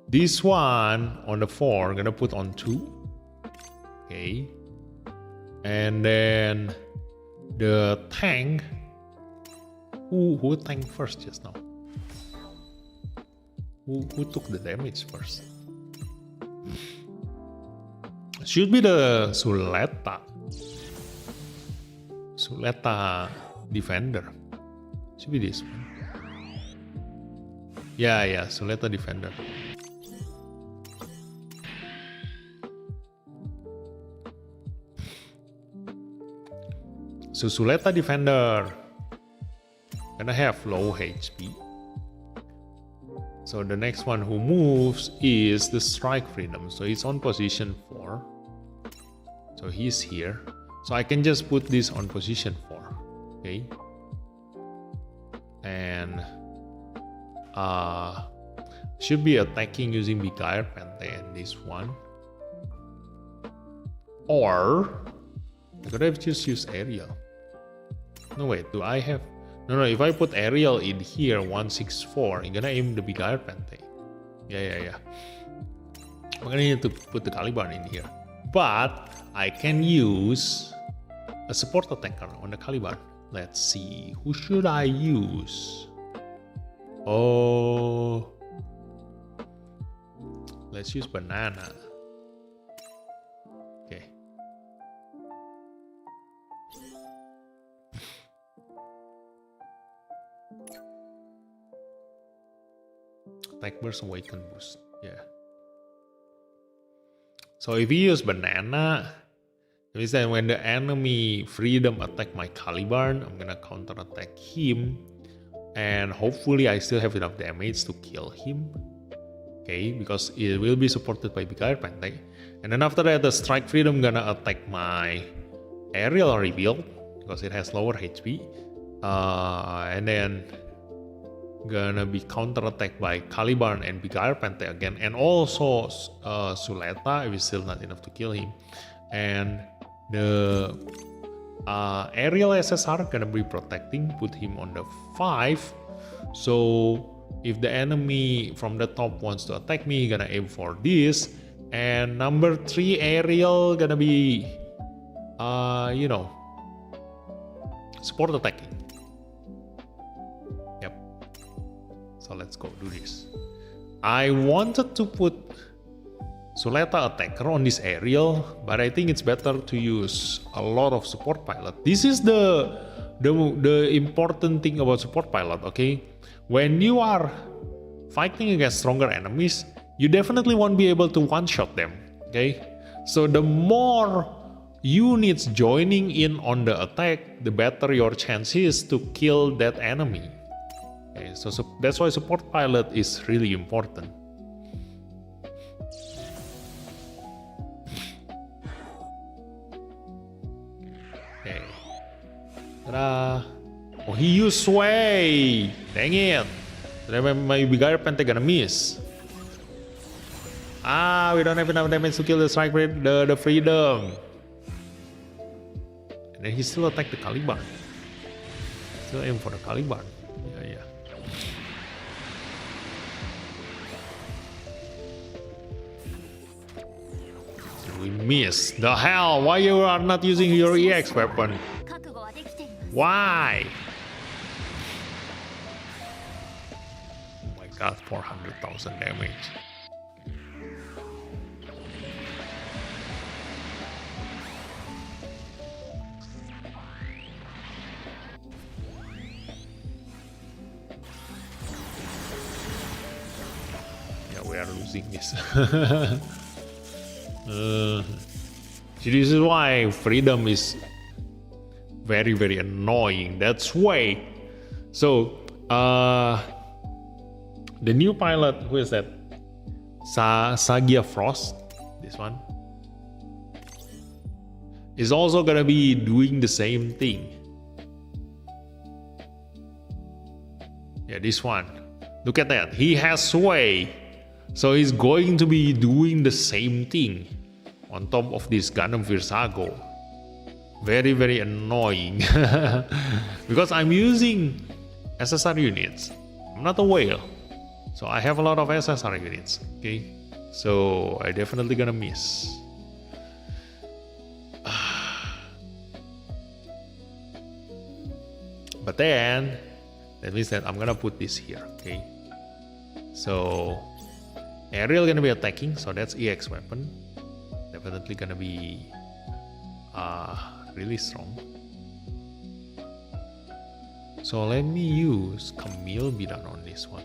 this one on the 4, I'm gonna put on 2. Okay. And then the tank. Who tanked first just now? Who took the damage first? Should be the Suleta defender. Should be this one. Yeah, Suleta defender. So Suleta defender gonna have low HP. So the next one who moves is the strike freedom. So it's on position 4. So he's here. So I can just put this on position 4. Okay. And should be attacking using Bikair Pente and this one. Or I could have just used aerial. No wait, do I have... No, if I put aerial in here, 164, I'm gonna aim the Bikair Pente. Yeah. I'm gonna need to put the Caliban in here. But I can use a support attacker on the Caliban. Let's see, who should I use? Oh, let's use Banana. Okay. Attack burst, awaken boost. Yeah. So if you use Banana, it means that when the enemy freedom attack my Caliban, I'm gonna counter attack him, and hopefully I still have enough damage to kill him. Okay, because it will be supported by Bikair Pente. And then after that, the strike freedom gonna attack my aerial rebuild because it has lower HP, and then gonna be counter attacked by Caliban and Bikair Pente again, and also Suleta. It is still not enough to kill him, and the aerial SSR gonna be protecting, put him on the 5. So if the enemy from the top wants to attack me, gonna aim for this, and number 3 aerial gonna be support attacking. So let's go do this. I wanted to put Suleta attacker on this aerial, but I think it's better to use a lot of support pilot. This is the important thing about support pilot, okay? When you are fighting against stronger enemies, you definitely won't be able to one-shot them. Okay, so the more units joining in on the attack, the better your chances to kill that enemy. Okay, so that's why support pilot is really important. Okay. Ta-da! Oh, he used sway! Dang it! Then my big iron panther gonna miss. Ah, we don't have enough damage to kill the strike rate, the freedom. And then he still attack the Caliban. Still aim for the Caliban. Yeah. We missed. The hell? Why you are not using your EX weapon? Why? Oh my god, 400,000 damage. Yeah, we are losing this. See, this is why freedom is very, very annoying. That's why. So, the new pilot, who is that? Sagia Frost, this one, is also gonna be doing the same thing. Yeah, this one. Look at that. He has sway. So he's going to be doing the same thing on top of this Gundam Virsago. Very, very annoying. Because I'm using SSR units. I'm not a whale. So I have a lot of SSR units. Okay. So I definitely gonna miss. But then that means that I'm gonna put this here. Okay. So Aerial gonna be attacking, so that's EX weapon. Definitely gonna be really strong. So let me use Camille Bidan on this one.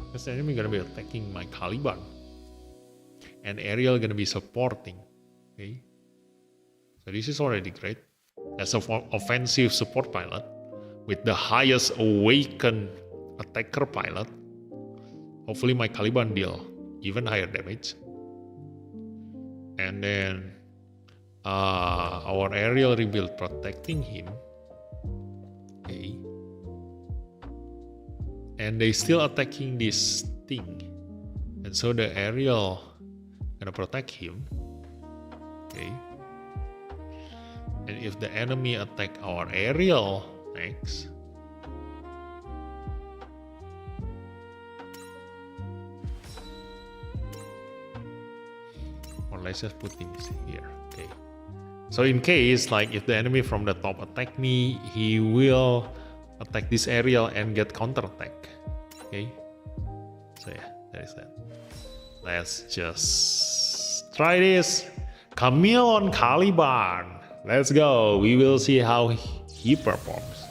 Because the enemy gonna be attacking my Caliban. And Aerial gonna be supporting. Okay. So this is already great. As an offensive support pilot with the highest awakened attacker pilot. Hopefully my Caliban deal even higher damage. And then our aerial rebuild protecting him. Okay. And they still attacking this thing. And so the aerial gonna protect him. Okay. And if the enemy attack our aerial next, or let's just put this here. Okay. So in case, like if the enemy from the top attack me, he will attack this aerial and get counter attack. Okay. So yeah, that is that. Let's just try this. Camille on Caliban. Let's go. We will see how he performs.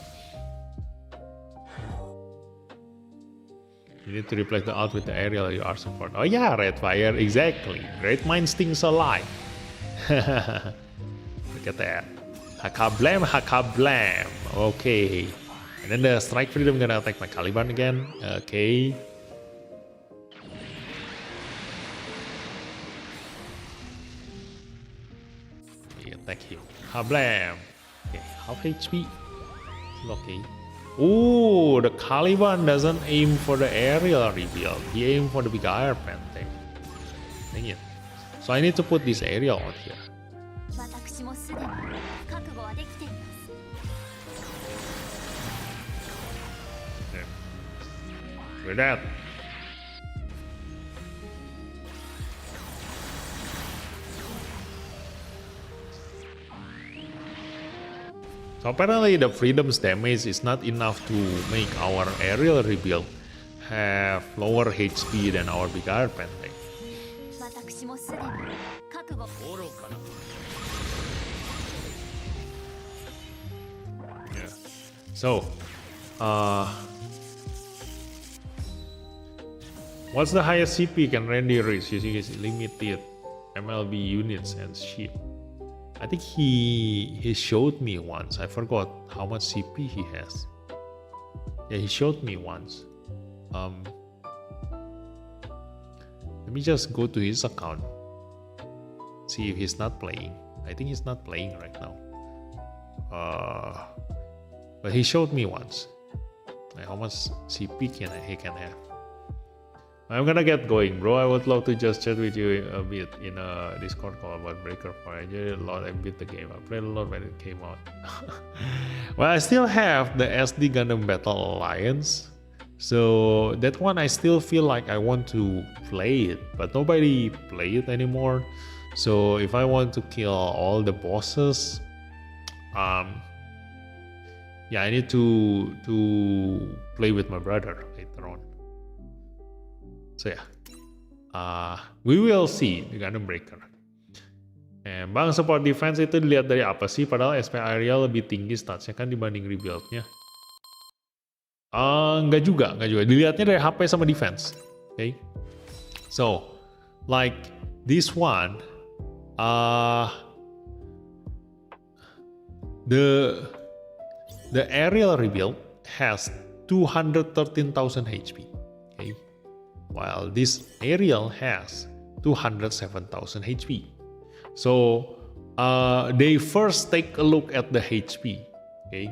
You need to replace the ult with the aerial you are support. Oh yeah, Red Fire, exactly. Great mind stings alive. Look at that. Hakablam, Hakablam. Okay. And then the Strike Freedom gonna attack my Caliban again. Okay. Attack him. Hablam. Okay, half HP. Okay. Ooh, the Caliban doesn't aim for the aerial rebuild. He aimed for the big iron panther. Dang it. So I need to put this aerial out here. Okay. With that. So apparently the freedom's damage is not enough to make our aerial rebuild have lower HP than our big iron panther. Yeah. So What's the highest CP can Randy reach using his limited MLB units and ship? I think he showed me once. I forgot how much CP he has. Yeah, he showed me once. Let me just go to his account. See if he's not playing. I think he's not playing right now. But he showed me once. Like how much CP he can have. I'm gonna get going, bro. I would love to just chat with you a bit in a Discord call about Breaker 4. I enjoyed it a lot. I beat the game. I played a lot when it came out. Well, I still have the SD Gundam Battle Alliance. So that one I still feel like I want to play it, but nobody play it anymore. So if I want to kill all the bosses, yeah, I need to play with my brother later on. So yeah, we will see the Gundam Breaker. Bang, support defense itu dilihat dari apa sih? Padahal SP area lebih tinggi statsnya kan dibanding rebuildnya. Enggak juga. Dilihatnya dari HP sama defense. Okay. So, like this one, the aerial rebuild has 213,000 HP. Okay. While this aerial has 207,000 HP. So, they first take a look at the HP. Okay.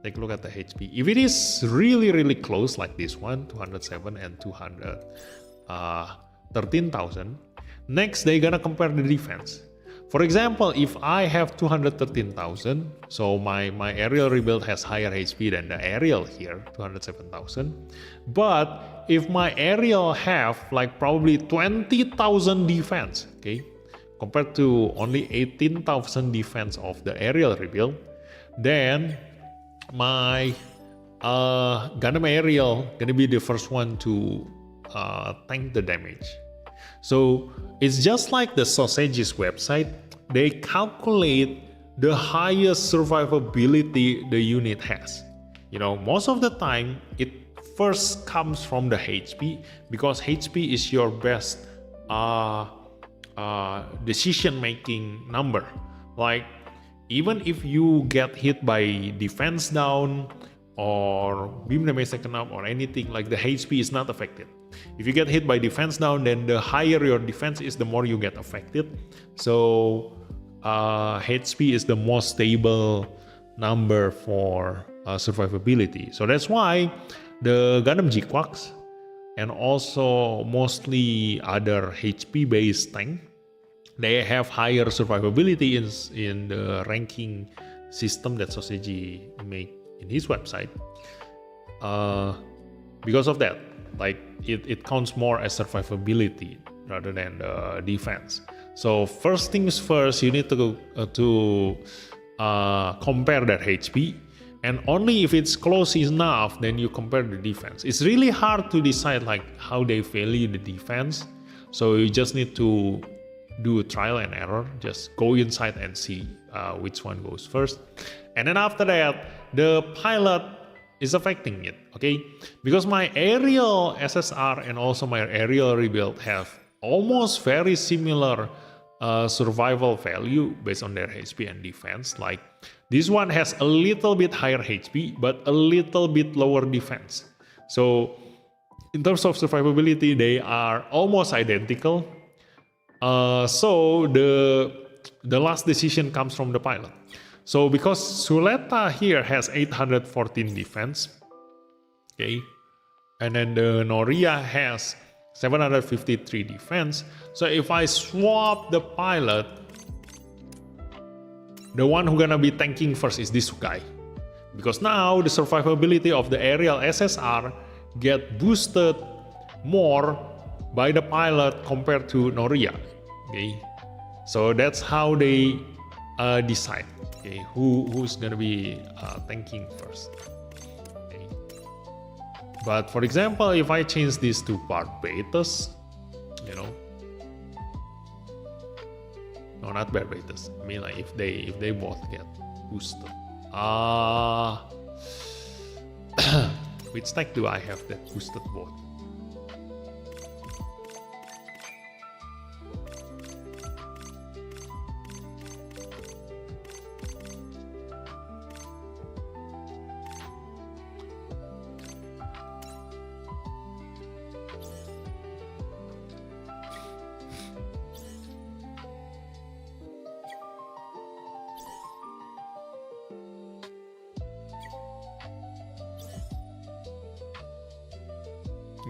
Take a look at the HP. If it is really close like this one, 207 and 213,000, next they're gonna compare the defense. For example, if I have 213,000, so my aerial rebuild has higher HP than the aerial here, 207,000. But if my aerial have like probably 20,000 defense, okay, compared to only 18,000 defense of the aerial rebuild, then my Gundam aerial gonna be the first one to tank the damage. So it's just like the Sausage's website. They calculate the highest survivability the unit has. You know, most of the time it first comes from the HP, because HP is your best decision-making number. Like, even if you get hit by defense down or beam damage taken up or anything, like the HP is not affected. If you get hit by defense down, then the higher your defense is, the more you get affected. So HP is the most stable number for survivability. So that's why the Gundam G-Quacks and also mostly other HP based tank, they have higher survivability in the ranking system that Sausage make in his website. Because of that, like it counts more as survivability rather than the defense. So first things first, you need to compare that HP, and only if it's close enough, then you compare the defense. It's really hard to decide like how they value the defense. So you just need to do a trial and error, just go inside and see which one goes first. And then after that, the pilot is affecting it, okay? Because my aerial SSR and also my aerial rebuild have almost very similar survival value based on their HP and defense. Like this one has a little bit higher HP, but a little bit lower defense. So in terms of survivability, they are almost identical. So the last decision comes from the pilot. So because Suleta here has 814 defense, okay, and then the Noria has 753 defense. So if I swap the pilot, the one who's gonna be tanking first is this guy, because now the survivability of the aerial SSR get boosted more by the pilot compared to Noria. Okay, so that's how they decide, okay, who's gonna be tanking first. Okay. But for example, if I change this to Barbatus, you know, no, not Barbatus. I mean, like if they both get boosted. Which tech do I have that boosted both?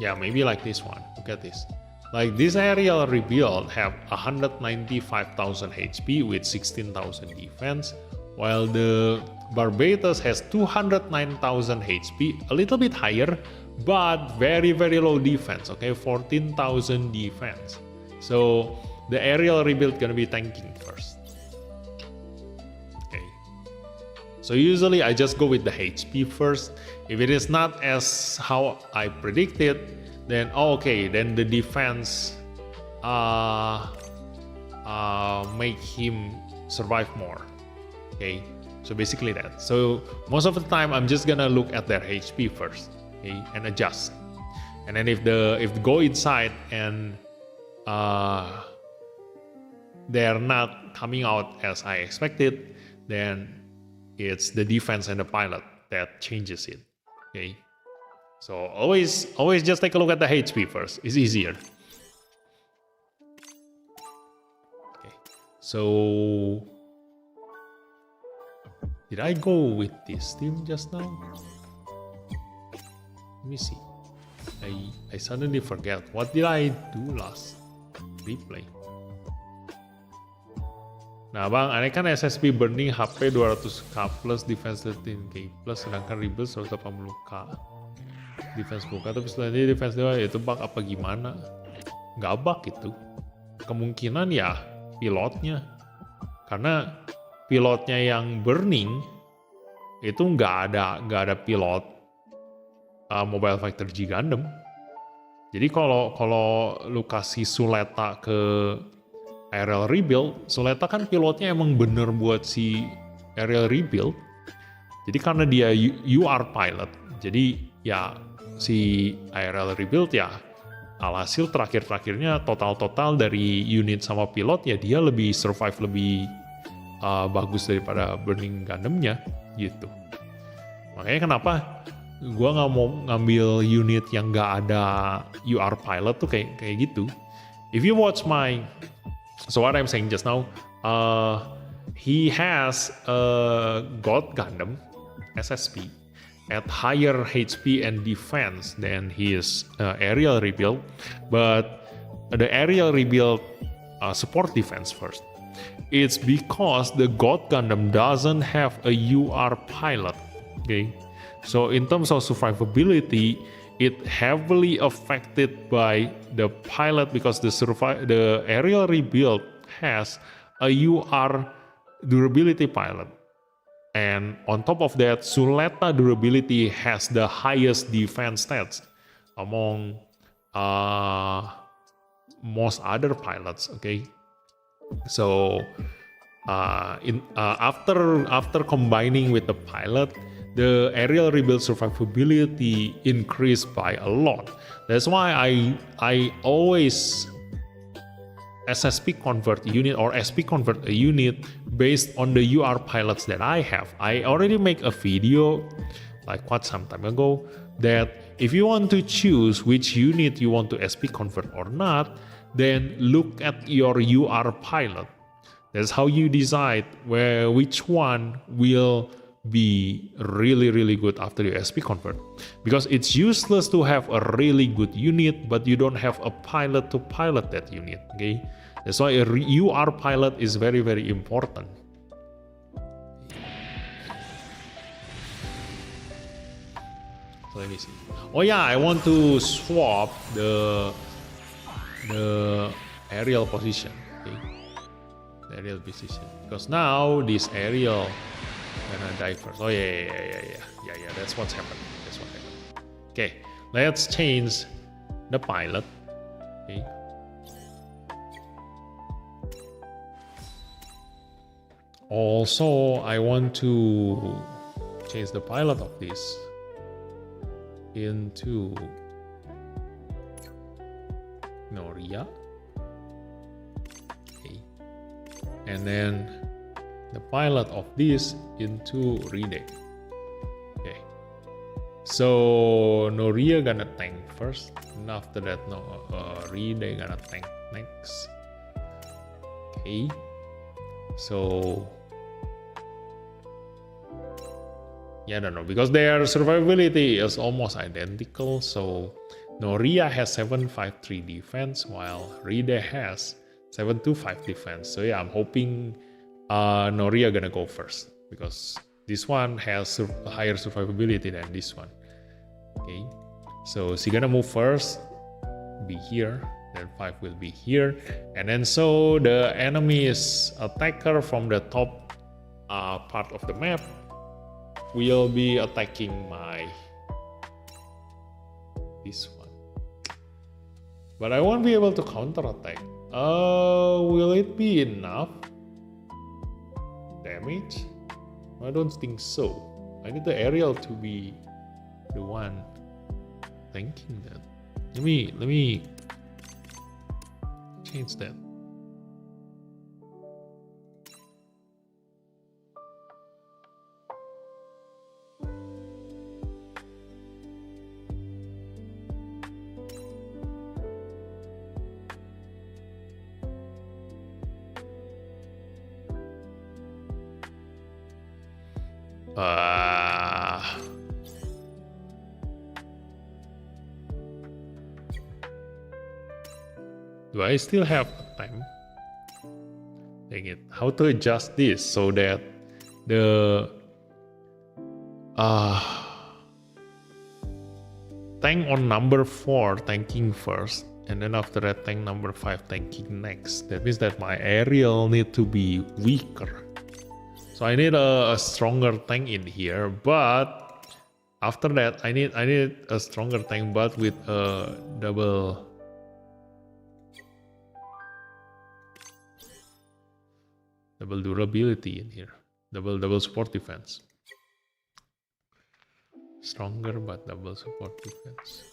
yeah, maybe like this one. Look at this. Like this aerial rebuild have 195,000 HP with 16,000 defense, while the Barbatos has 209,000 HP, a little bit higher, but very low defense. Okay, 14,000 defense. So the aerial rebuild gonna be tanking first. Okay. So usually I just go with the HP first. If it is not as how I predicted, then okay, then the defense make him survive more. Okay, so basically that. So most of the time I'm just gonna look at their HP first, okay, and adjust. And then if go inside and they're not coming out as I expected, then it's the defense and the pilot that changes it. Okay, so always just take a look at the HP first. It's easier. Okay, so did I go with this team just now? Let me see. I suddenly forget. What did I do last replay? Nah bang, aneh kan SSP burning HP 200k plus defense 13k plus, sedangkan rebuild 180k defense buka, tapi selanjutnya defense dewa itu bug apa gimana? Nggak bug itu, kemungkinan ya pilotnya, karena pilotnya yang burning itu nggak ada pilot Mobile Fighter G Gundam. Jadi kalau lu kasih Suleta ke aerial rebuild, Suleta kan pilotnya emang bener buat si aerial rebuild. Jadi karena dia UR pilot, jadi ya si aerial rebuild ya alhasil terakhirnya total dari unit sama pilot ya dia lebih survive, lebih bagus daripada Burning Gundamnya gitu. Makanya kenapa gue nggak mau ngambil unit yang nggak ada UR pilot tuh kayak gitu. If you watch so what I'm saying just now, he has a God Gundam SSP at higher HP and defense than his aerial rebuild, but the aerial rebuild support defense first. It's because the God Gundam doesn't have a UR pilot. Okay, so in terms of survivability, it heavily affected by the pilot because the aerial rebuild has a UR durability pilot. And on top of that, Suleta durability has the highest defense stats among most other pilots. Okay, so after combining with the pilot, the aerial rebuild survivability increased by a lot. That's why I always SSP convert a unit or SP convert a unit based on the UR pilots that I have. I already make a video like some time ago that if you want to choose which unit you want to SP convert or not, then look at your UR pilot. That's how you decide which one will be really good after you SP convert, because it's useless to have a really good unit but you don't have a pilot to pilot that unit. Okay, that's why a UR pilot is very important. So let me see. Oh yeah, I want to swap the aerial position. Okay, the aerial position, because now this aerial gonna die first. Oh yeah. That's what's happening. Okay, let's change the pilot. Okay. Also, I want to change the pilot of this into Noria. Okay. And then the pilot of this into Ride. Okay, so Noria gonna tank first, and after that Ride gonna tank next. Okay, so yeah, I don't know, because their survivability is almost identical, so Noria has 753 defense, while Ride has 725 defense. So yeah, I'm hoping Noria gonna go first, because this one has higher survivability than this one. Okay, so she gonna move first, be here, then 5 will be here, and then so the enemy's attacker from the top part of the map will be attacking my this one, but I won't be able to counterattack. Will it be enough damage? I don't think so. I need the aerial to be the one thinking that. Let me change that. Do I still have time? Dang it. How to adjust this so that the tank on number 4 tanking first, and then after that tank number 5 tanking next. That means that my aerial need to be weaker. So I need a stronger tank in here, but after that I need a stronger tank, but with a double durability in here, double support defense. Stronger but double support defense.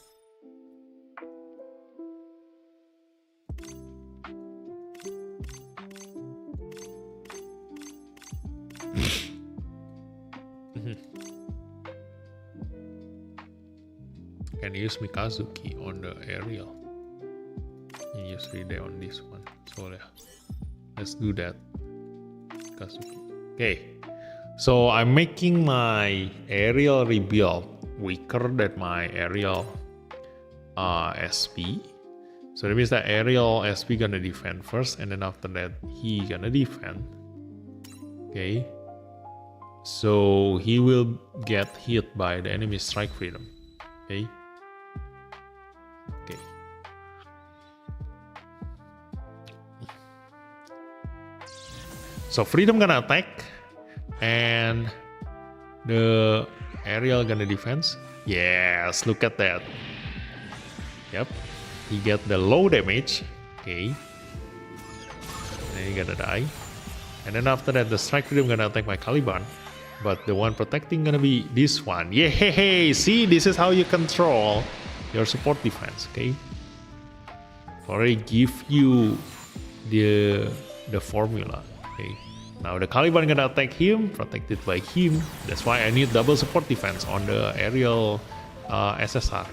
Can use Mikazuki on the aerial and use Ride on this one. So yeah, let's do that. Mikazuki. Okay, so I'm making my aerial rebuild weaker than my aerial SP. So that means that aerial SP gonna defend first, and then after that he gonna defend. Okay, so he will get hit by the enemy strike freedom. Okay. Okay. So freedom gonna attack, and the aerial gonna defense. Yes, look at that. Yep, he get the low damage. Okay, and then he gonna die. And then after that, the strike freedom gonna attack my Caliban, but the one protecting gonna be this one. Yay! See, this is how you control your support defense. Okay, already give you the formula. Okay, now the Caliban gonna attack him, protected by him. That's why I need double support defense on the aerial SSR.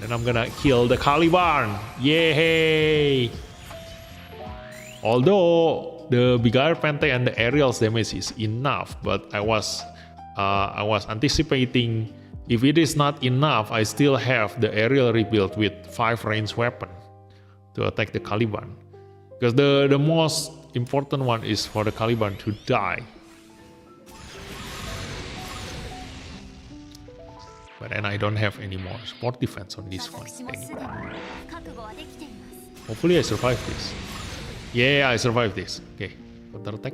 Then I'm gonna kill the Caliban. Yay! Although the Bigire Pente and the aerial's damage is enough, but I was anticipating if it is not enough, I still have the aerial rebuild with 5 ranged weapon to attack the Caliban. Because the most important one is for the Caliban to die. But then I don't have any more support defense on this one. Hopefully I survive this. Yeah, I survived this. Okay, counter attack.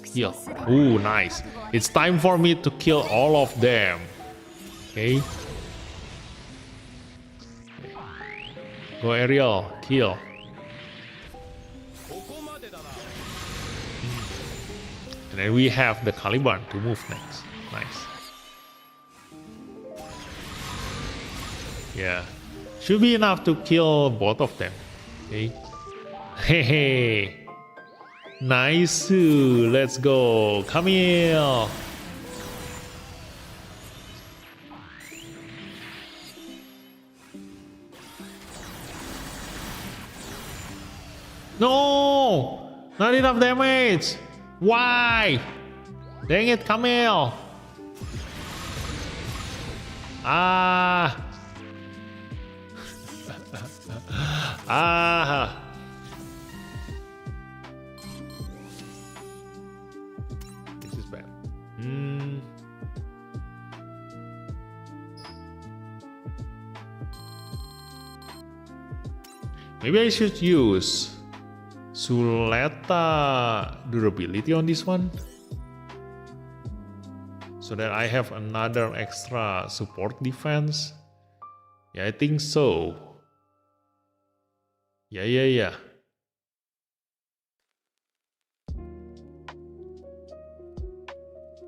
Heal. Ooh, nice. It's time for me to kill all of them. Okay. Go aerial, kill. And then we have the Caliban to move next. Nice. Yeah. Should be enough to kill both of them. Okay. Hey. Nice. Let's go. Come here. No! Not enough damage! Why? Dang it, Camille! Ah. This is bad. Maybe I should use Suleta durability on this one, so that I have another extra support defense. Yeah, I think so. Yeah.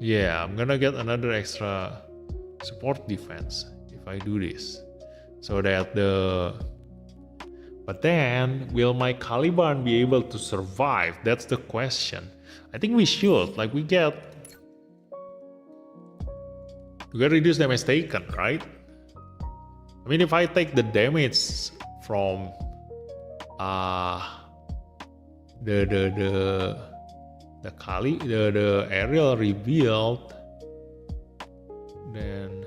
Yeah, I'm gonna get another extra support defense if I do this. So that But then, will my Caliban be able to survive? That's the question. I think we should. Like, we get reduced damage taken, right? I mean, if I take the damage from the aerial rebuild, then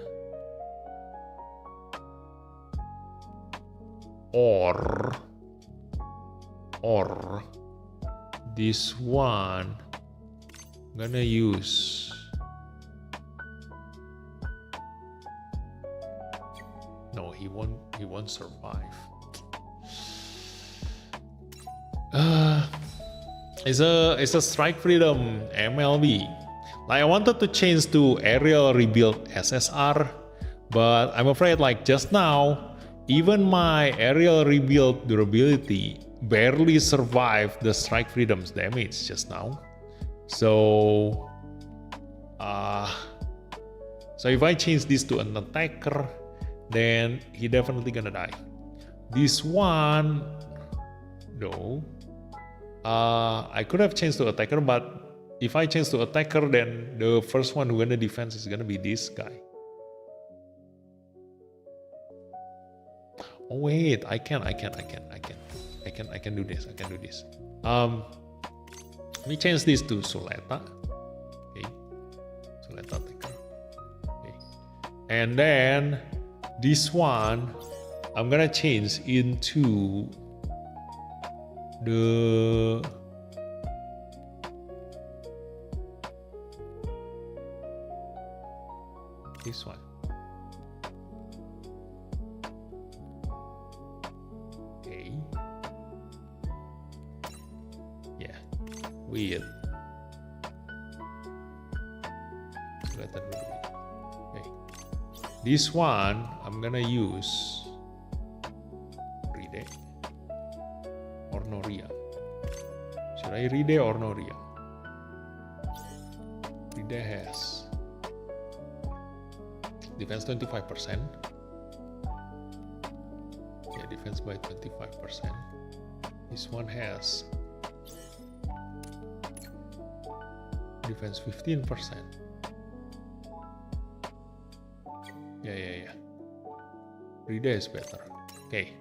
or this one I'm gonna use no, he won't survive. It's a strike freedom MLB. Like, I wanted to change to aerial rebuild SSR, but I'm afraid, like, just now even my aerial rebuild durability barely survived the strike freedom's damage just now. So if I change this to an attacker, then he definitely gonna die. This one, no. I could have changed to attacker, but if I change to attacker, then the first one who gonna defense is gonna be this guy. Oh wait, I can do this. Let me change this to Suleta. Okay, Suleta attacker. Okay, and then this one I'm gonna change into this one. Okay. Yeah. Weird. Okay. This one I'm gonna use Ride or Noria. Should I Ride or Noria? Ride has defense 25%. Yeah, defense by 25%. This one has defense 15%. Yeah. Rida is better. Okay,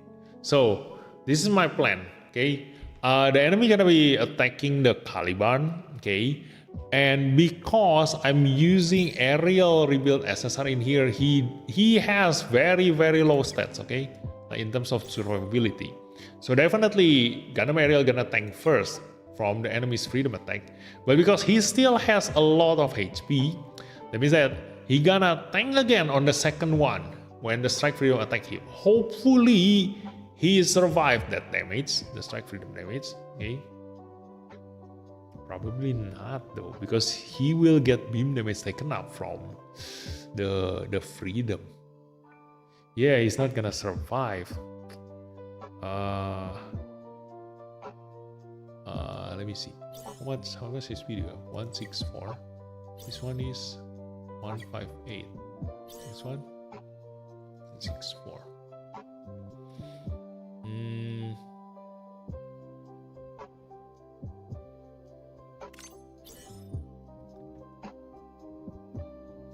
so this is my plan. Okay, the enemy gonna be attacking the Caliban. Okay, and because I'm using aerial rebuild SSR in here, he has very low stats. Okay, in terms of survivability. So definitely Gundam aerial gonna tank first from the enemy's freedom attack, but because he still has a lot of HP, that means that he gonna tank again on the second one when the strike freedom attack him. Hopefully he survived that damage, the strike freedom damage. Okay, probably not though, because he will get beam damage taken up from the freedom. Yeah, he's not gonna survive. Let me see. How much his speed? 164. This one is 158. This one 164.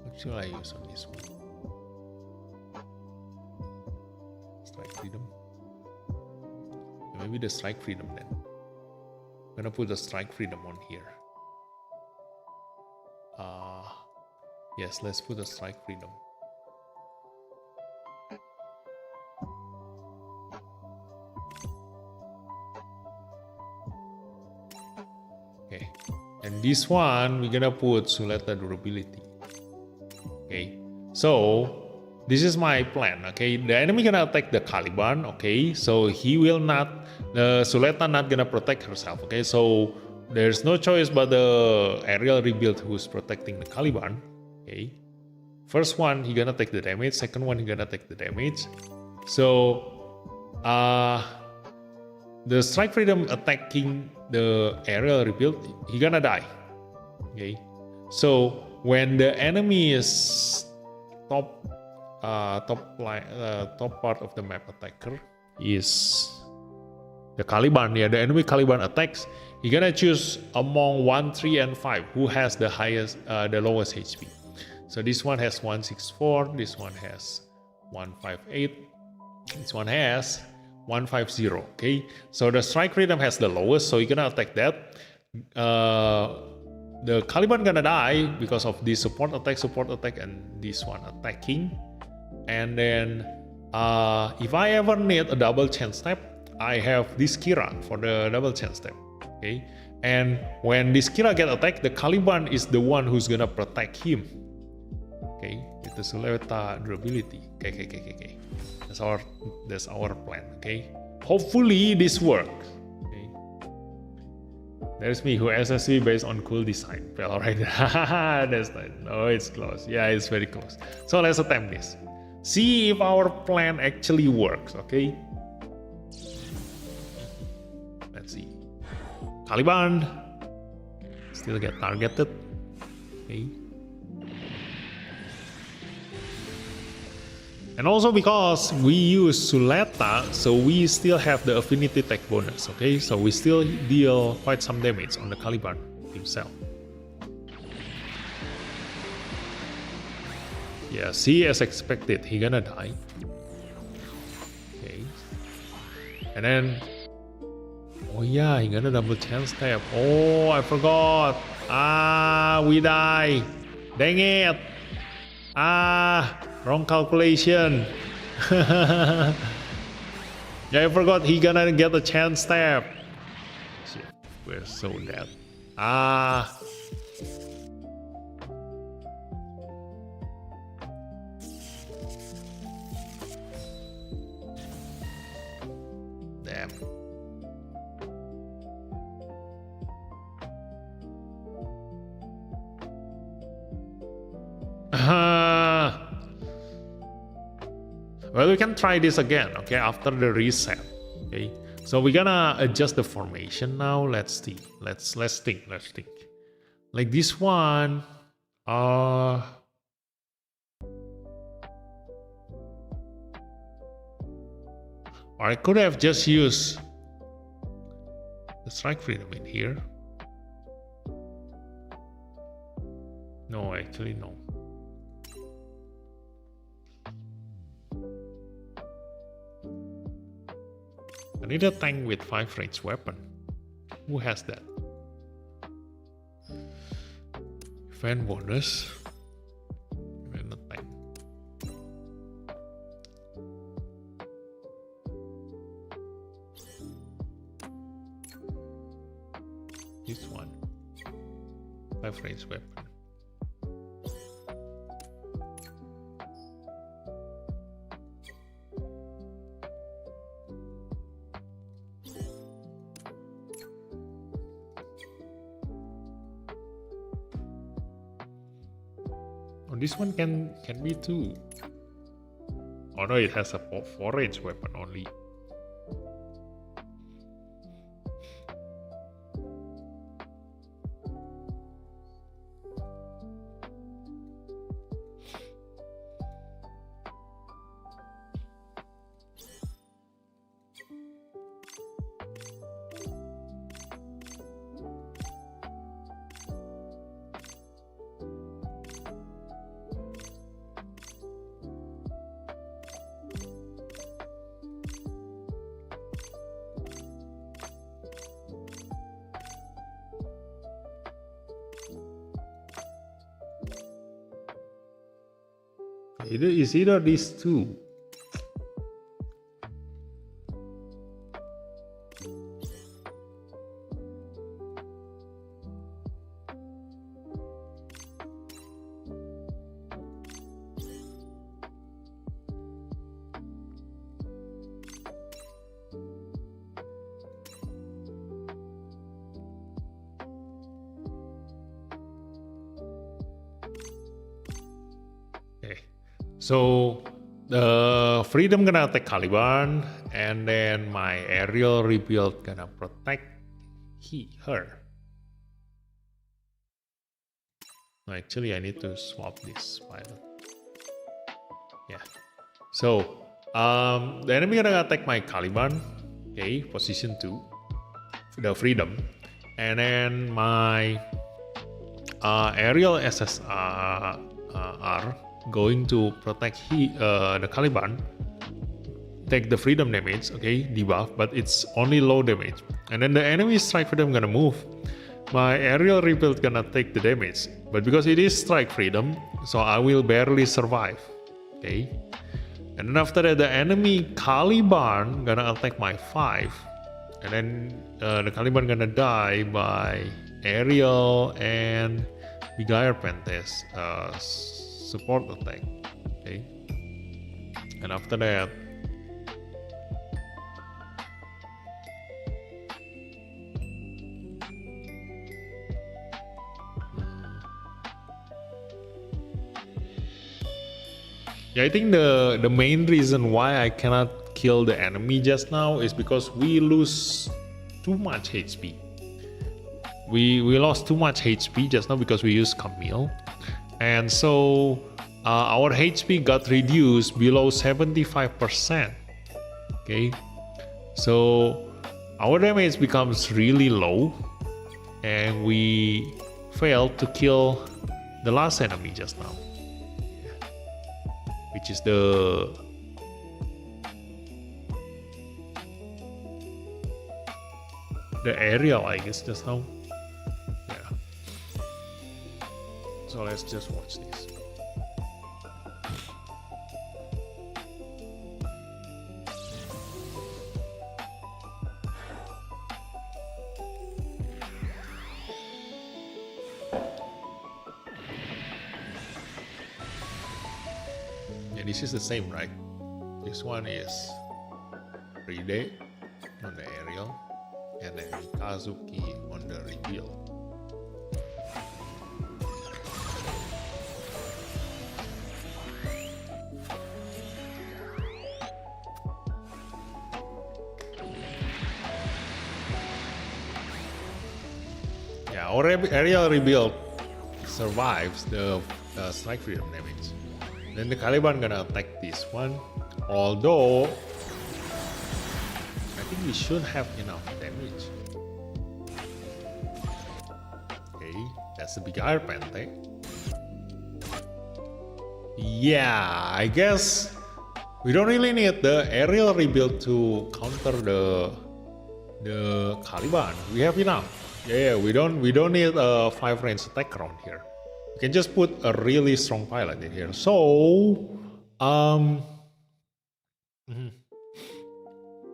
What should I use on this one? Strike freedom. Maybe the strike freedom then. I'm gonna put the strike freedom on here. Yes, let's put the strike freedom. And this one, we're gonna put Suleta durability. Okay, so this is my plan. Okay, the enemy gonna attack the Caliban. Okay, so he will not, the Suleta not gonna protect herself. Okay, so there's no choice but the aerial rebuild who's protecting the Caliban. Okay, first one he gonna take the damage. Second one he gonna take the damage. So, the Strike Freedom attacking the aerial rebuild, he gonna die. Okay, so when the enemy is top part of the map attacker is the Caliban. Yeah, the enemy Caliban attacks. He gonna choose among 1, 3, and 5 who has the lowest HP. So this one has 164. This one has 158. This one has 150. Okay, so the strike rhythm has the lowest, so you're gonna attack that. The Caliban gonna die because of this support attack, and this one attacking. And then if I ever need a double chain step, I have this Kira for the double chain step. Okay, and when this Kira get attacked, the Caliban is the one who's gonna protect him. Okay, itu Suleta durability. Okay. That's our plan. Okay, hopefully this works. Okay, there's me who SSV based on cool design. Well, right. That's not. No, it's close. Yeah, it's very close. So let's attempt this. See if our plan actually works. Okay. Let's see. Caliban still get targeted. Okay. And also because we use Suleta, so we still have the affinity tech bonus, okay? So we still deal quite some damage on the Caliban himself. Yeah, see, as expected, he gonna die. Okay. And then, oh yeah, he gonna double chance step. Oh, I forgot. We die. Dang it. Wrong calculation. Yeah, I forgot he gonna get a chance step. Shit, we're so dead. Damn. Well, we can try this again, okay, after the reset. Okay, so we're gonna adjust the formation now. Let's see. Let's think. Like this one, or I could have just used the strike freedom in here. No, actually no. I need a tank with 5 range weapon. Who has that? Event bonus. Event attack. This one. 5 range weapon. Oh, this one can be 2. Oh no, it has a 4 range weapon only. It's either these 2. So the Freedom gonna attack Caliban, and then my aerial rebuild gonna protect her. No, actually, I need to swap this pilot. Yeah. So the enemy gonna attack my Caliban. Okay, position 2, the Freedom, and then my aerial SSR going to protect the Caliban, take the Freedom damage, okay, debuff, but it's only low damage. And then the enemy Strike Freedom gonna move. My aerial rebuild gonna take the damage, but because it is Strike Freedom, so I will barely survive, okay. And then after that, the enemy Caliban gonna attack my 5, and then the Caliban gonna die by aerial and Bigire Pentes support attack, okay. And after that, yeah, I think the main reason why I cannot kill the enemy just now is because we lose too much HP. We lost too much HP just now because we used Camille, and so our HP got reduced below 75%. Okay, so our damage becomes really low, and we failed to kill the last enemy just now, which is the aerial, I guess, just now. Yeah. So let's just watch this. Yeah, this is the same, right? This one is Ride on the aerial, and then Kazuki on the reveal. Yeah, our aerial rebuild survives the strike freedom damage. Then the Caliban gonna attack this one, although I think we should have enough damage. Okay, that's the Bigire Pente. Yeah, I guess we don't really need the aerial rebuild to counter the Caliban. We have enough. Yeah, we don't need a 5 range attack around here. We can just put a really strong pilot in here. So,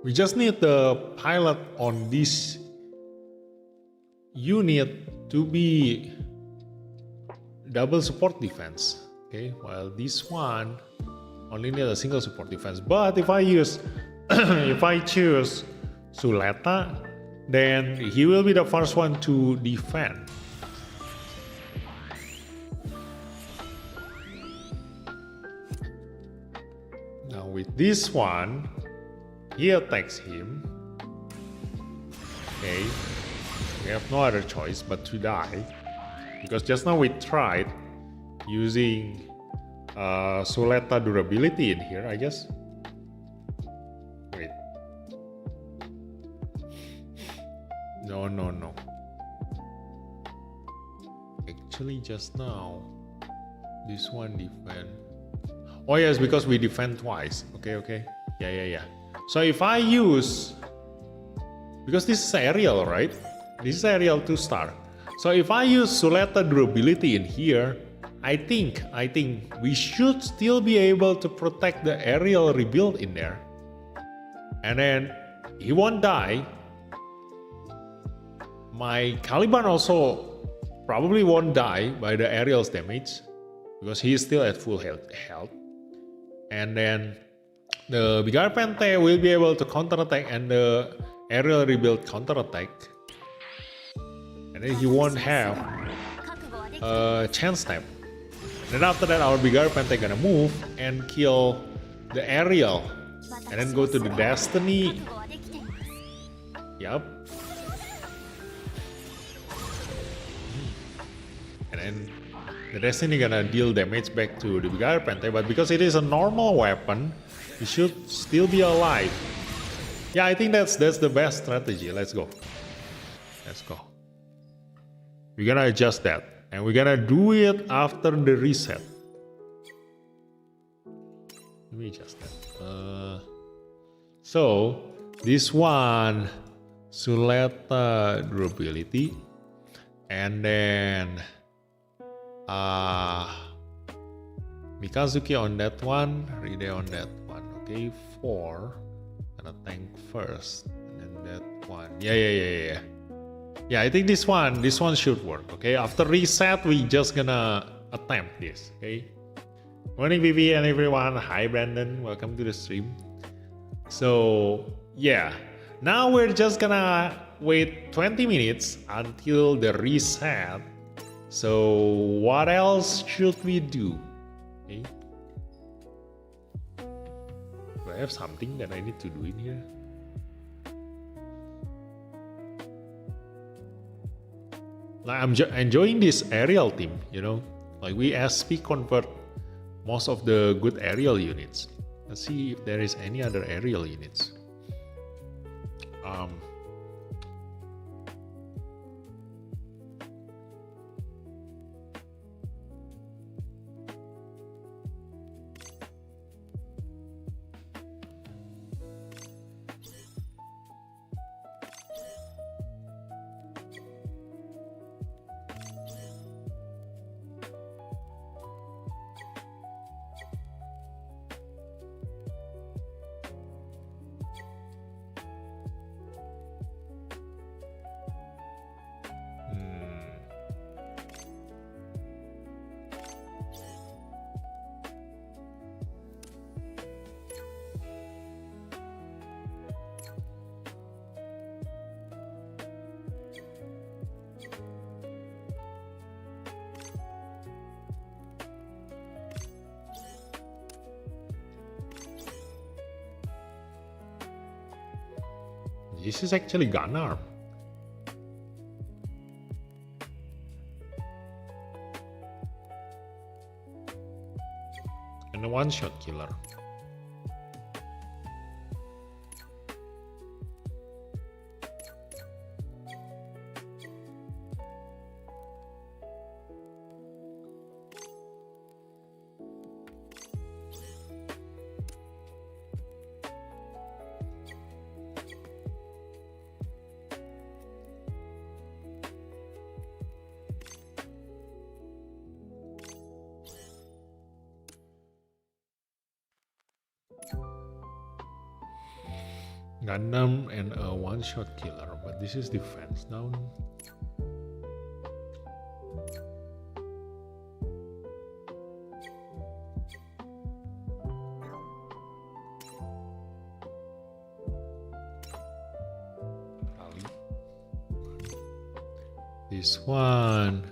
we just need the pilot on this unit to be double support defense. Okay, while this one only need a single support defense. But if I use, if I choose Suleta, then he will be the first one to defend. Now with this one, he attacks him. Okay, we have no other choice but to die, because just now we tried using Suleta durability in here, I guess. Wait. No. Actually, just now, this one defend. Oh yes, because we defend twice. Okay. Yeah. So if I use, because this is aerial, right? This is aerial to start. So if I use Suleta durability in here, I think we should still be able to protect the aerial rebuild in there. And then he won't die. My Caliban also probably won't die by the aerial's damage, because he is still at full health. And then the Bigire Pente will be able to counterattack, and the aerial rebuild counterattack. And then he won't have a chance step. Then after that, our bigger Panther gonna move and kill the aerial, and then go to the Destiny. Yup. And then the Destiny gonna deal damage back to the bigger Panther, but because it is a normal weapon, it should still be alive. Yeah, I think that's the best strategy. Let's go. Let's go. We're gonna adjust that, and we're gonna do it after the reset. Let me adjust that. So this one, Suleta durability, and then Mikazuki on that one, Ride on that one. Okay, 4. Gonna tank first, and then that one. Yeah. Yeah, I think this one should work. Okay, after reset, we just gonna attempt this. Okay. Morning, Vivi and everyone. Hi, Brandon. Welcome to the stream. So yeah, now we're just gonna wait 20 minutes until the reset. So what else should we do? Okay. Do I have something that I need to do in here? Like, I'm enjoying this aerial team, you know? Like, we SP convert most of the good aerial units. Let's see if there is any other aerial units. This is actually gun arm. And a one-shot killer. Gundam and a one-shot killer, but this is defense down. This one,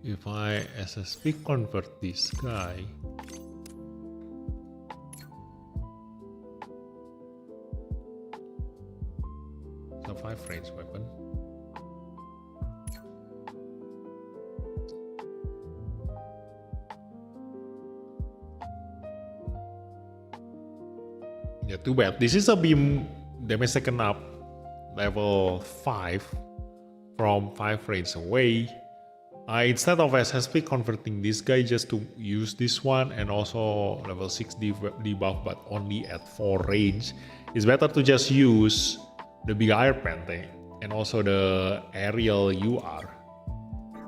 if I SSP convert this guy, it's a 5-range weapon. Yeah, too bad. This is a beam damage taken up level 5 from 5 range away. Instead of SSP converting this guy just to use this one and also level 6 debuff but only at 4 range, it's better to just use the big air pente and also the aerial UR.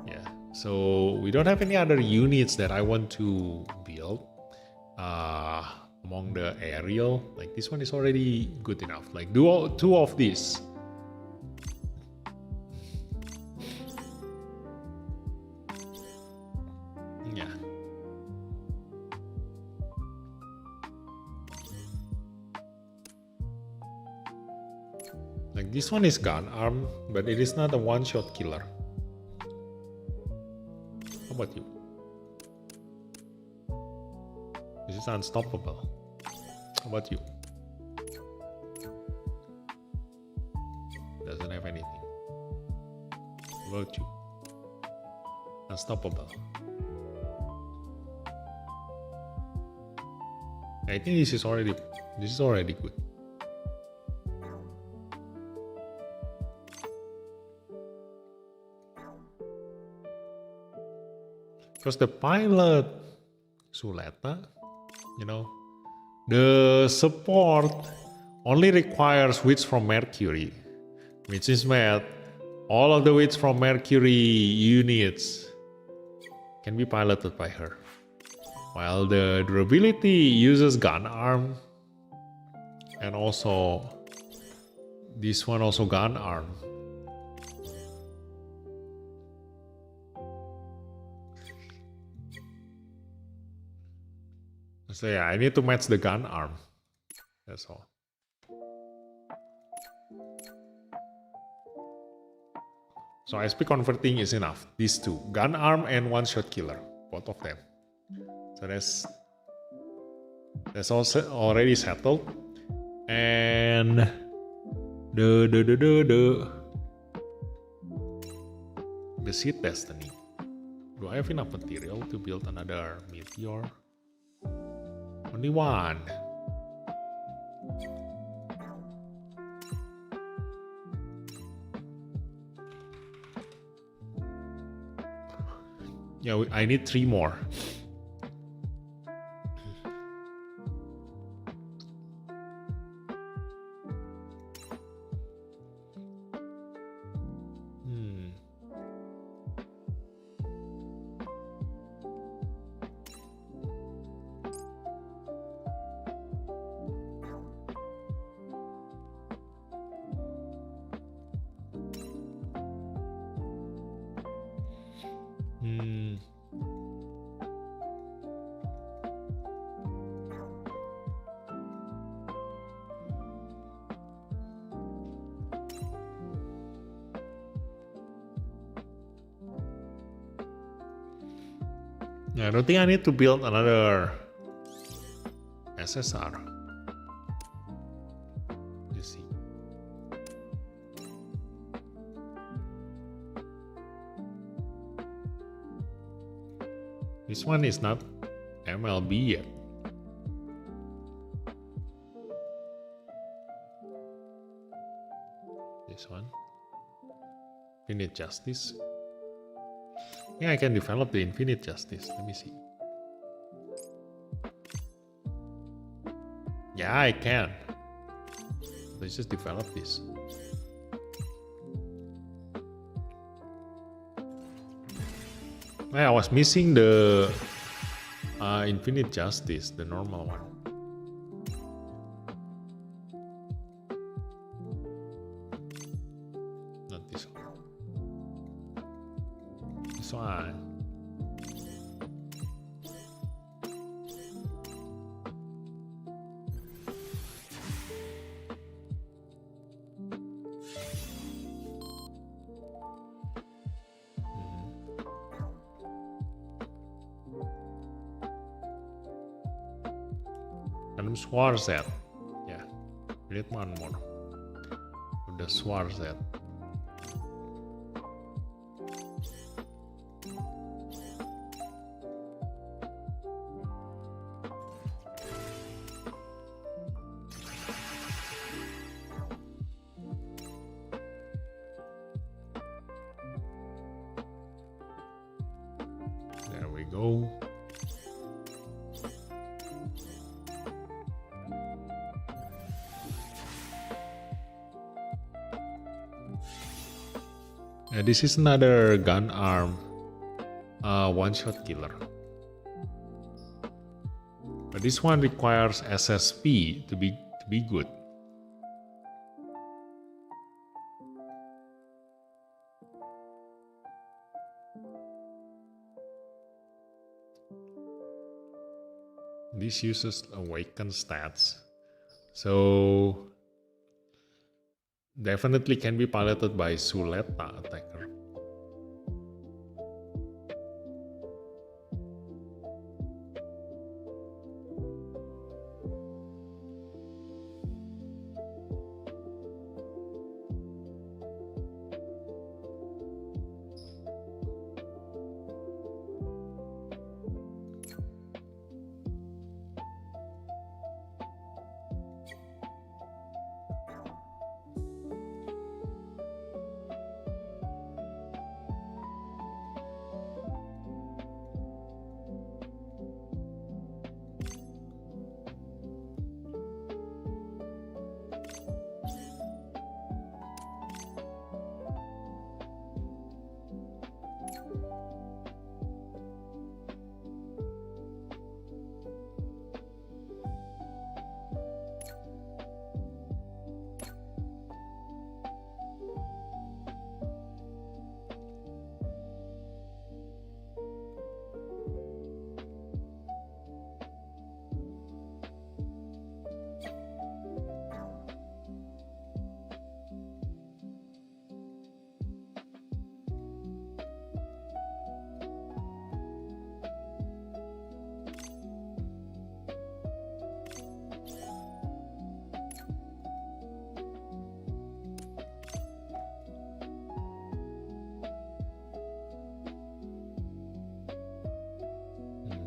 Yeah, so we don't have any other units that I want to build among the aerial. Like this one is already good enough. Like do 2 of these. Like this one is gun arm, but it is not a one-shot killer. How about you? is unstoppable. How about you? Doesn't have anything. How about you? Unstoppable. I think this is already good. Because the pilot Suleta, you know, the support only requires wits from Mercury, which is mad. All of the wits from Mercury units can be piloted by her, while the durability uses gun arm, and also this one also gun arm. So yeah, I need to match the gun arm. That's all. So SP converting is enough. These two, gun arm and one shot killer, both of them. So that's also already settled. And the Seed Destiny. Do I have enough material to build another meteor? Only one. Yeah, I need 3 more. Yeah, I don't think I need to build another SSR. You see. This one is not MLB yet. This one. Infinite Justice. Yeah, I can develop the Infinite Justice. Let me see. Yeah, I can. Let's just develop this. I was missing the Infinite Justice, the normal one. Not this one. This one. Gundam Swar Z. Yeah, we need one more. With the Swar Z. There we go. This is another gun arm one-shot killer. But this one requires SSP to be good. This uses awaken stats, so definitely can be piloted by Suleta attacker.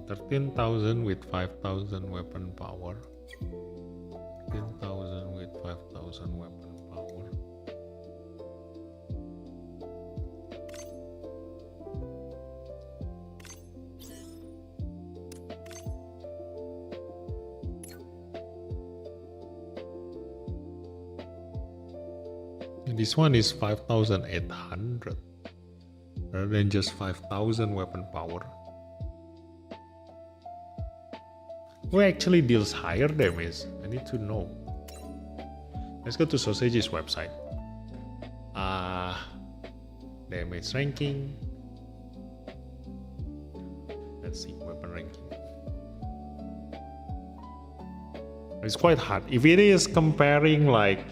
13,000 with 5,000 weapon power. 13,000 with 5,000 weapon power. And this one is 5,800 rather than just 5,000 weapon power. Who actually deals higher damage? I need to know. Let's go to Sausage's website. Damage ranking. Let's see, weapon ranking. It's quite hard. If it is comparing like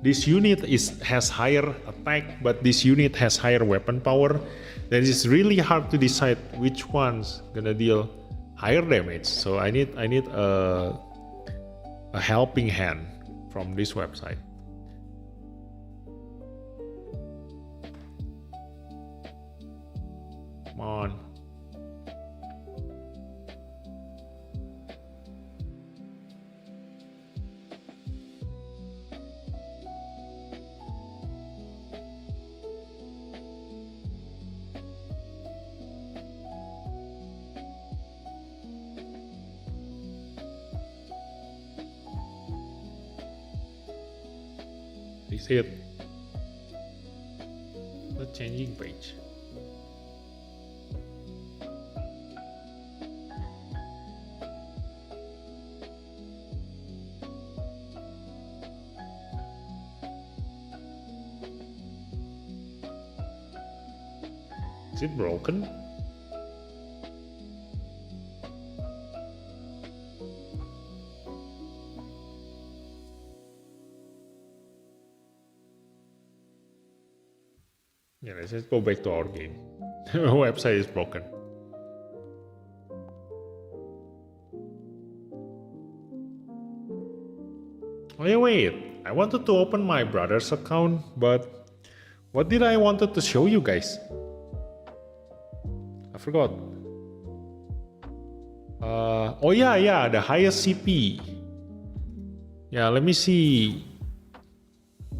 this unit has higher attack, but this unit has higher weapon power, then it's really hard to decide which one's gonna deal higher damage. So I need a helping hand from this website. Come on. Is it the changing page? Is it broken? Yeah, let's just go back to our game. Our website is broken. Oh yeah, wait. I wanted to open my brother's account, but what did I wanted to show you guys? I forgot. Oh yeah, the highest CP. Yeah, let me see.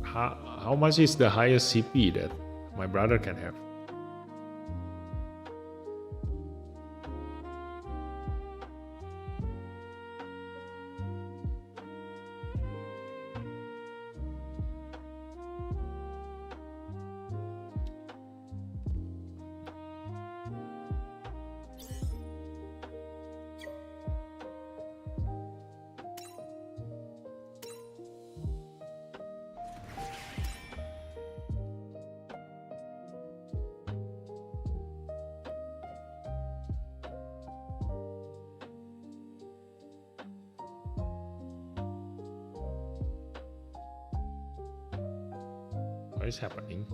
How much is the highest CP that my brother can have? What is happening?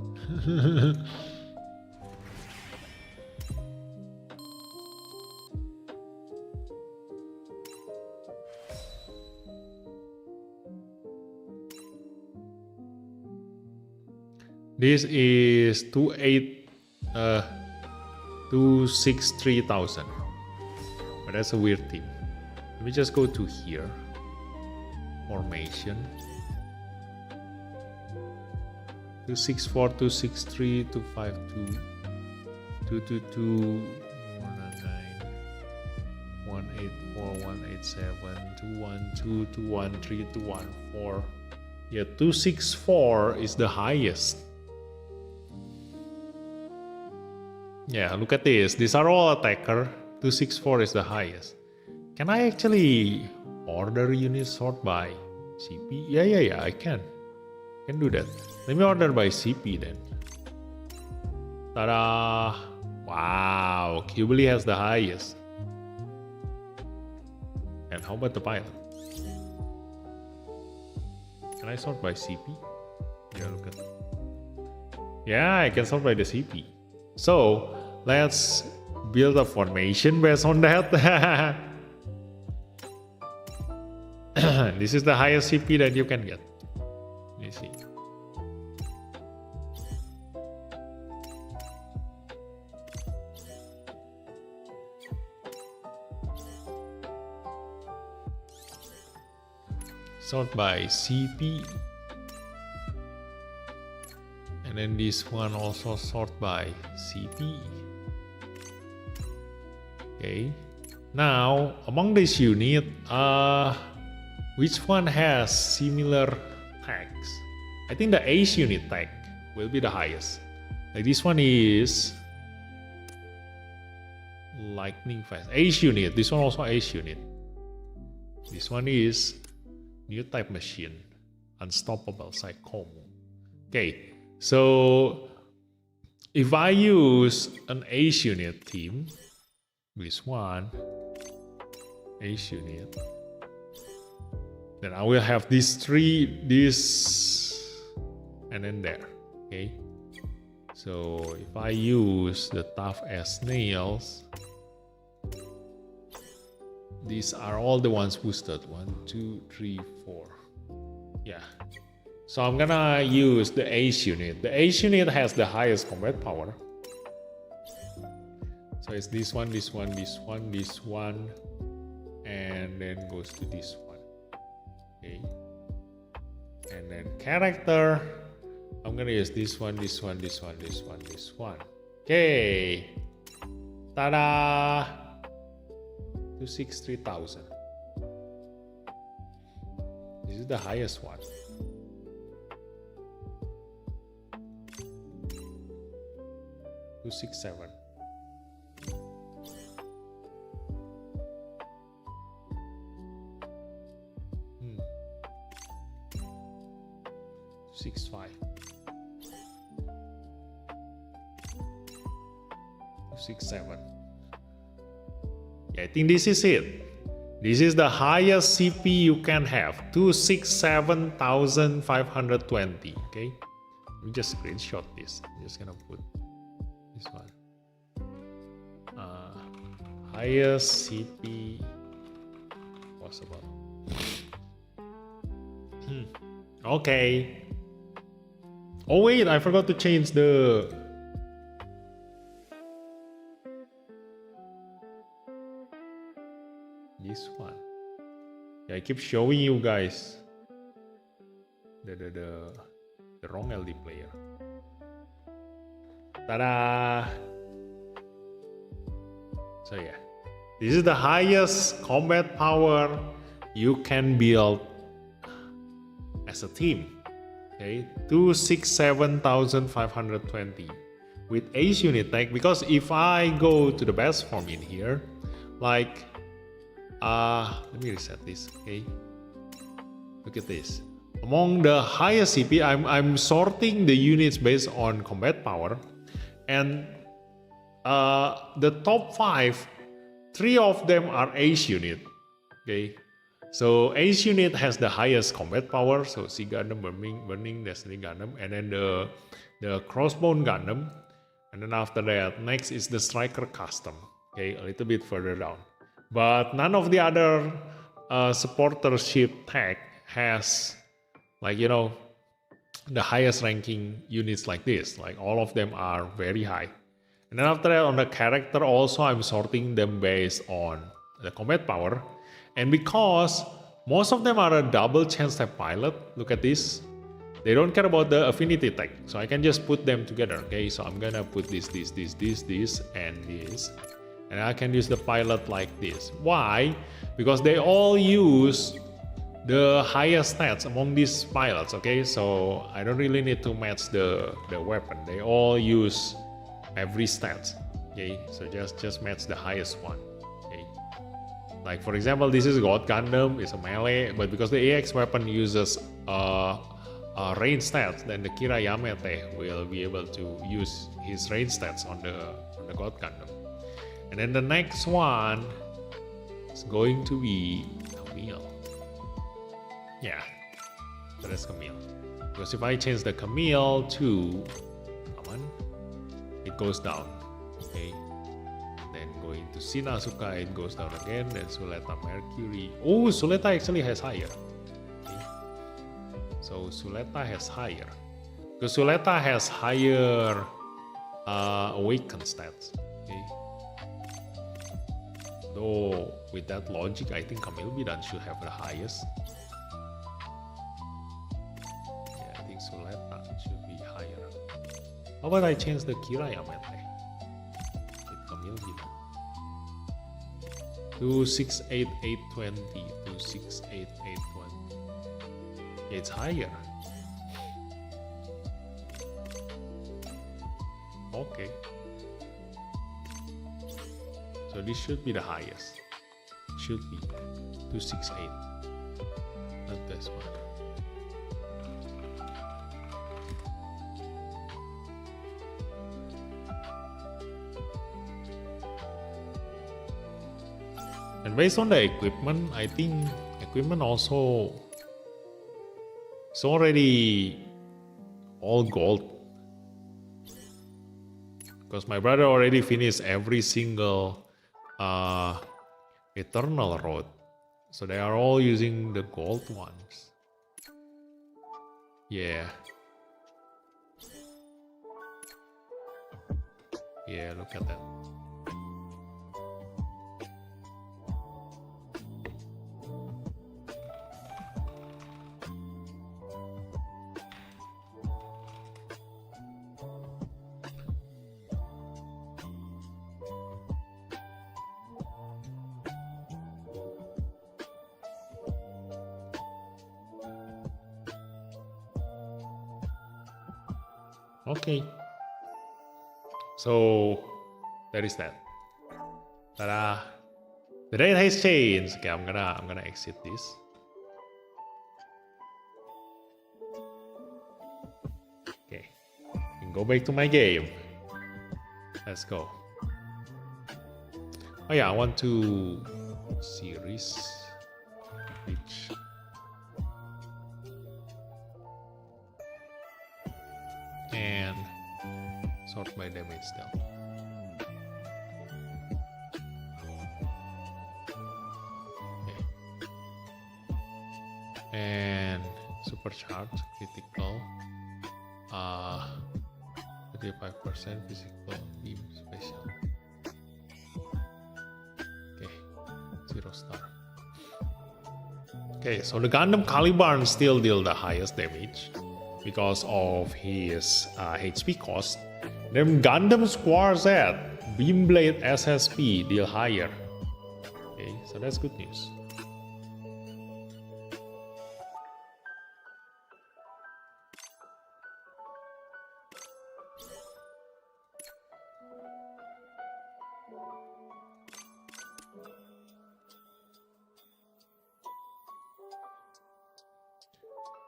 This is 263,000. But that's a weird thing. Let me just go to here. Formation. 264, 263, 252, 222, 199, 184, 187, 212, 213, 214. Yeah, 264 is the highest. Yeah, look at this. These are all attacker. 264 is the highest. Can I actually order units sort by CP? Yeah, I can. Can do that. Let me order by CP then. Ta-da! Wow, Qbli has the highest. And how about the pilot? Can I sort by CP? Yeah, look at that. Yeah, I can sort by the CP. So let's build a formation based on that. This is the highest CP that you can get. Let me see. sort by CP. And then this one also sort by CP. Okay. Now, among this unit, which one has similar tags? I think the Ace unit tag will be the highest. Like this one is lightning fast. Ace unit. This one also Ace unit. This one is new type machine. Unstoppable Psychomo. Okay. So if I use an Ace unit team, this one, Ace unit, then I will have these three, this, and then there. Okay. So if I use the tough as nails, these are all the ones boosted. 1, 2, 3, 4. Yeah. So I'm gonna use the Ace unit. The Ace unit has the highest combat power. So it's this one, this one, this one, this one, and then goes to this one. Okay. And then character, I'm gonna use this one, this one, this one, this one, this one. Okay. Ta-da! 263,000. This is the highest one. 267. Hmm. 265. 267. Yeah, I think this is it. This is the highest CP you can have. 267,520. Okay. Let me just screenshot this. I'm just gonna put this one. Highest CP possible. Okay. Oh wait, I forgot to change the this one. Yeah, I keep showing you guys the wrong LD player. Ta-da! So yeah, this is the highest combat power you can build as a team. Okay, 267,520 with Ace unit tag. Because if I go to the best form in here, like let me reset this. Okay, look at this. Among the highest CP, I'm sorting the units based on combat power, and the top 5, 3 of them are Ace unit. Okay, so Ace unit has the highest combat power. So Sea Gundam, Burning Destiny Gundam, and then the Crossbone Gundam, and then after that, next is the Striker Custom. Okay, a little bit further down. But none of the other supporter ship tag has, like, you know, the highest ranking units like this. Like all of them are very high. And then after that, on the character also, I'm sorting them based on the combat power. And because most of them are a double chance type pilot, look at this. They don't care about the affinity tag. So I can just put them together. Okay, so I'm gonna put this, and this. And I can use the pilot like this. Why? Because they all use the highest stats among these pilots. Okay, so I don't really need to match the weapon. They all use every stats. Okay, so just match the highest one. Okay, like for example, this is God Gundam. It's a melee, but because the AX weapon uses range stats, then the Kira Yamete will be able to use his range stats on the God Gundam. And then the next one is going to be Camille. Yeah, so that's Camille. Because if I change the Camille to, come on, it goes down. Okay. Then going to Sinasuka, it goes down again. Then Suleta Mercury. Oh, Suleta actually has higher. Okay. So Suleta has higher. Because Suleta has higher awakened stats. Okay. Though with that logic, I think Camille Bidan should have the highest. How about I change the Kiraya Mente? Kamil gitu. 268820 268820. Yeah, it's higher. Okay. So this should be the highest. Should be 268. Not this one. And based on the equipment, I think equipment also it's already all gold. Because my brother already finished every single Eternal Road. So they are all using the gold ones. Yeah. Yeah, look at that. Okay. So that is that. Ta-da! The date has changed. Okay, I'm gonna exit this. Okay. And go back to my game. Let's go. Oh yeah, I want to series which and sort by damage down. Okay. And supercharge critical 35% physical beam special. Okay, 0 star. Okay, so the Gundam Caliban still deal the highest damage because of his HP cost. Then Gundam Square Z Beamblade SSP deal higher. Okay, so that's good news.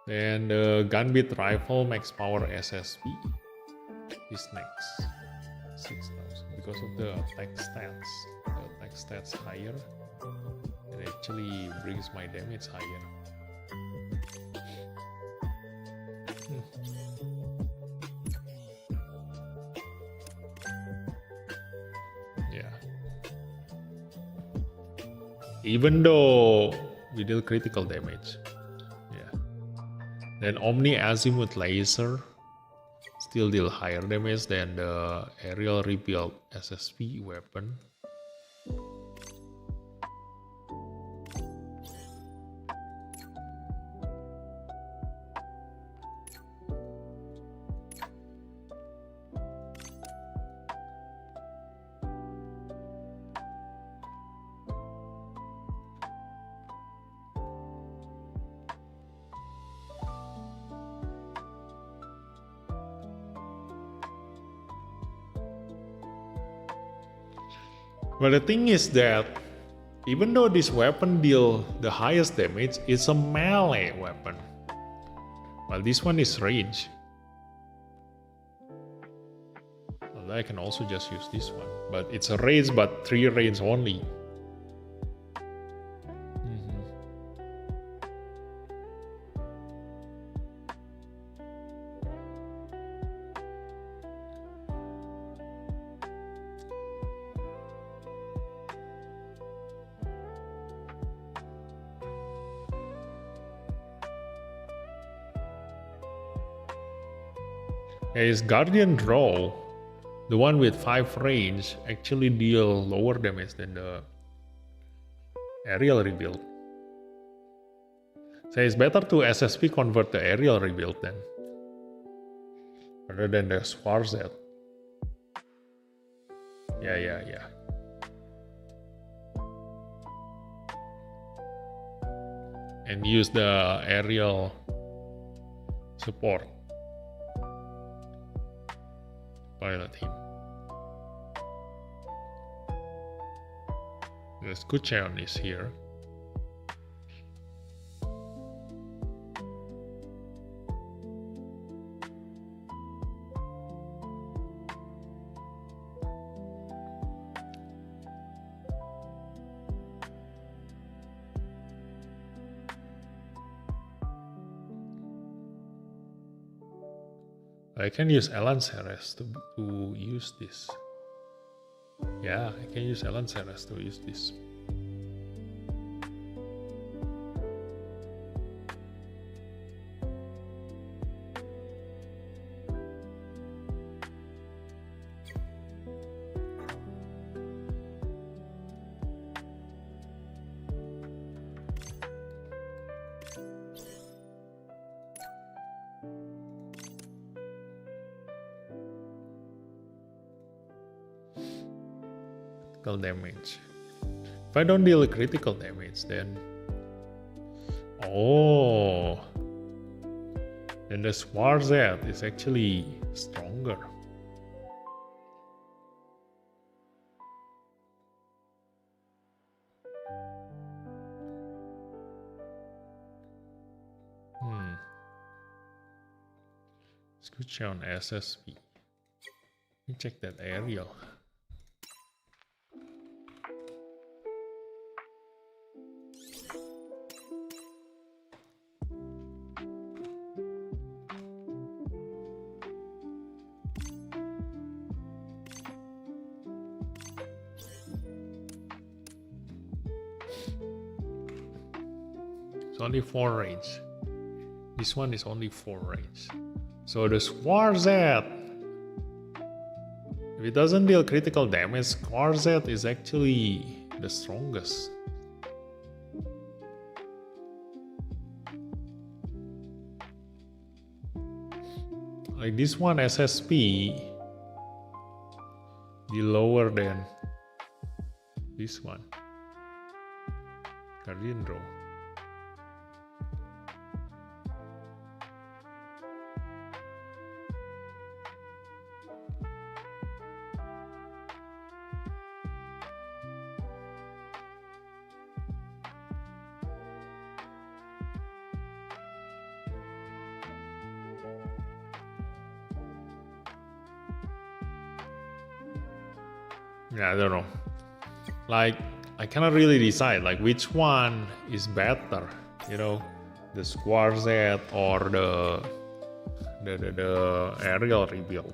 Then the Gunbit Rifle Max Power SSP is next. 6,000 because of the attack stats. The attack stats higher. It actually brings my damage higher. Yeah. Even though we deal critical damage. Then Omni Azimuth Laser still deal higher damage than the Aerial Rebuild SSP weapon. But the thing is that even though this weapon deal the highest damage, it's a melee weapon. While this one is range. Well, I can also just use this one. But it's a range, but 3 range only. His Guardian Draw, the one with 5 range, actually deal lower damage than the Aerial Rebuild. So it's better to SSP convert the Aerial Rebuild then. rather than the Schwarzed. Yeah. And use the aerial support. Pilot him. The Skucheon is here. I can use Elan Ceres to use this. Yeah, I can use Elan Ceres to use this. Damage. If I don't deal critical damage, then then the Schwarzed is actually stronger. Skucheon SSP. Let me check that aerial. Only 4 range. This one is only 4 range. So the Schwarzed, if it doesn't deal critical damage, Schwarzed is actually the strongest. Like this one SSP, the lower than this one. Guardian Draw. Yeah, I don't know. Like, I cannot really decide like which one is better, you know, the Schwarzed or the aerial rebuild.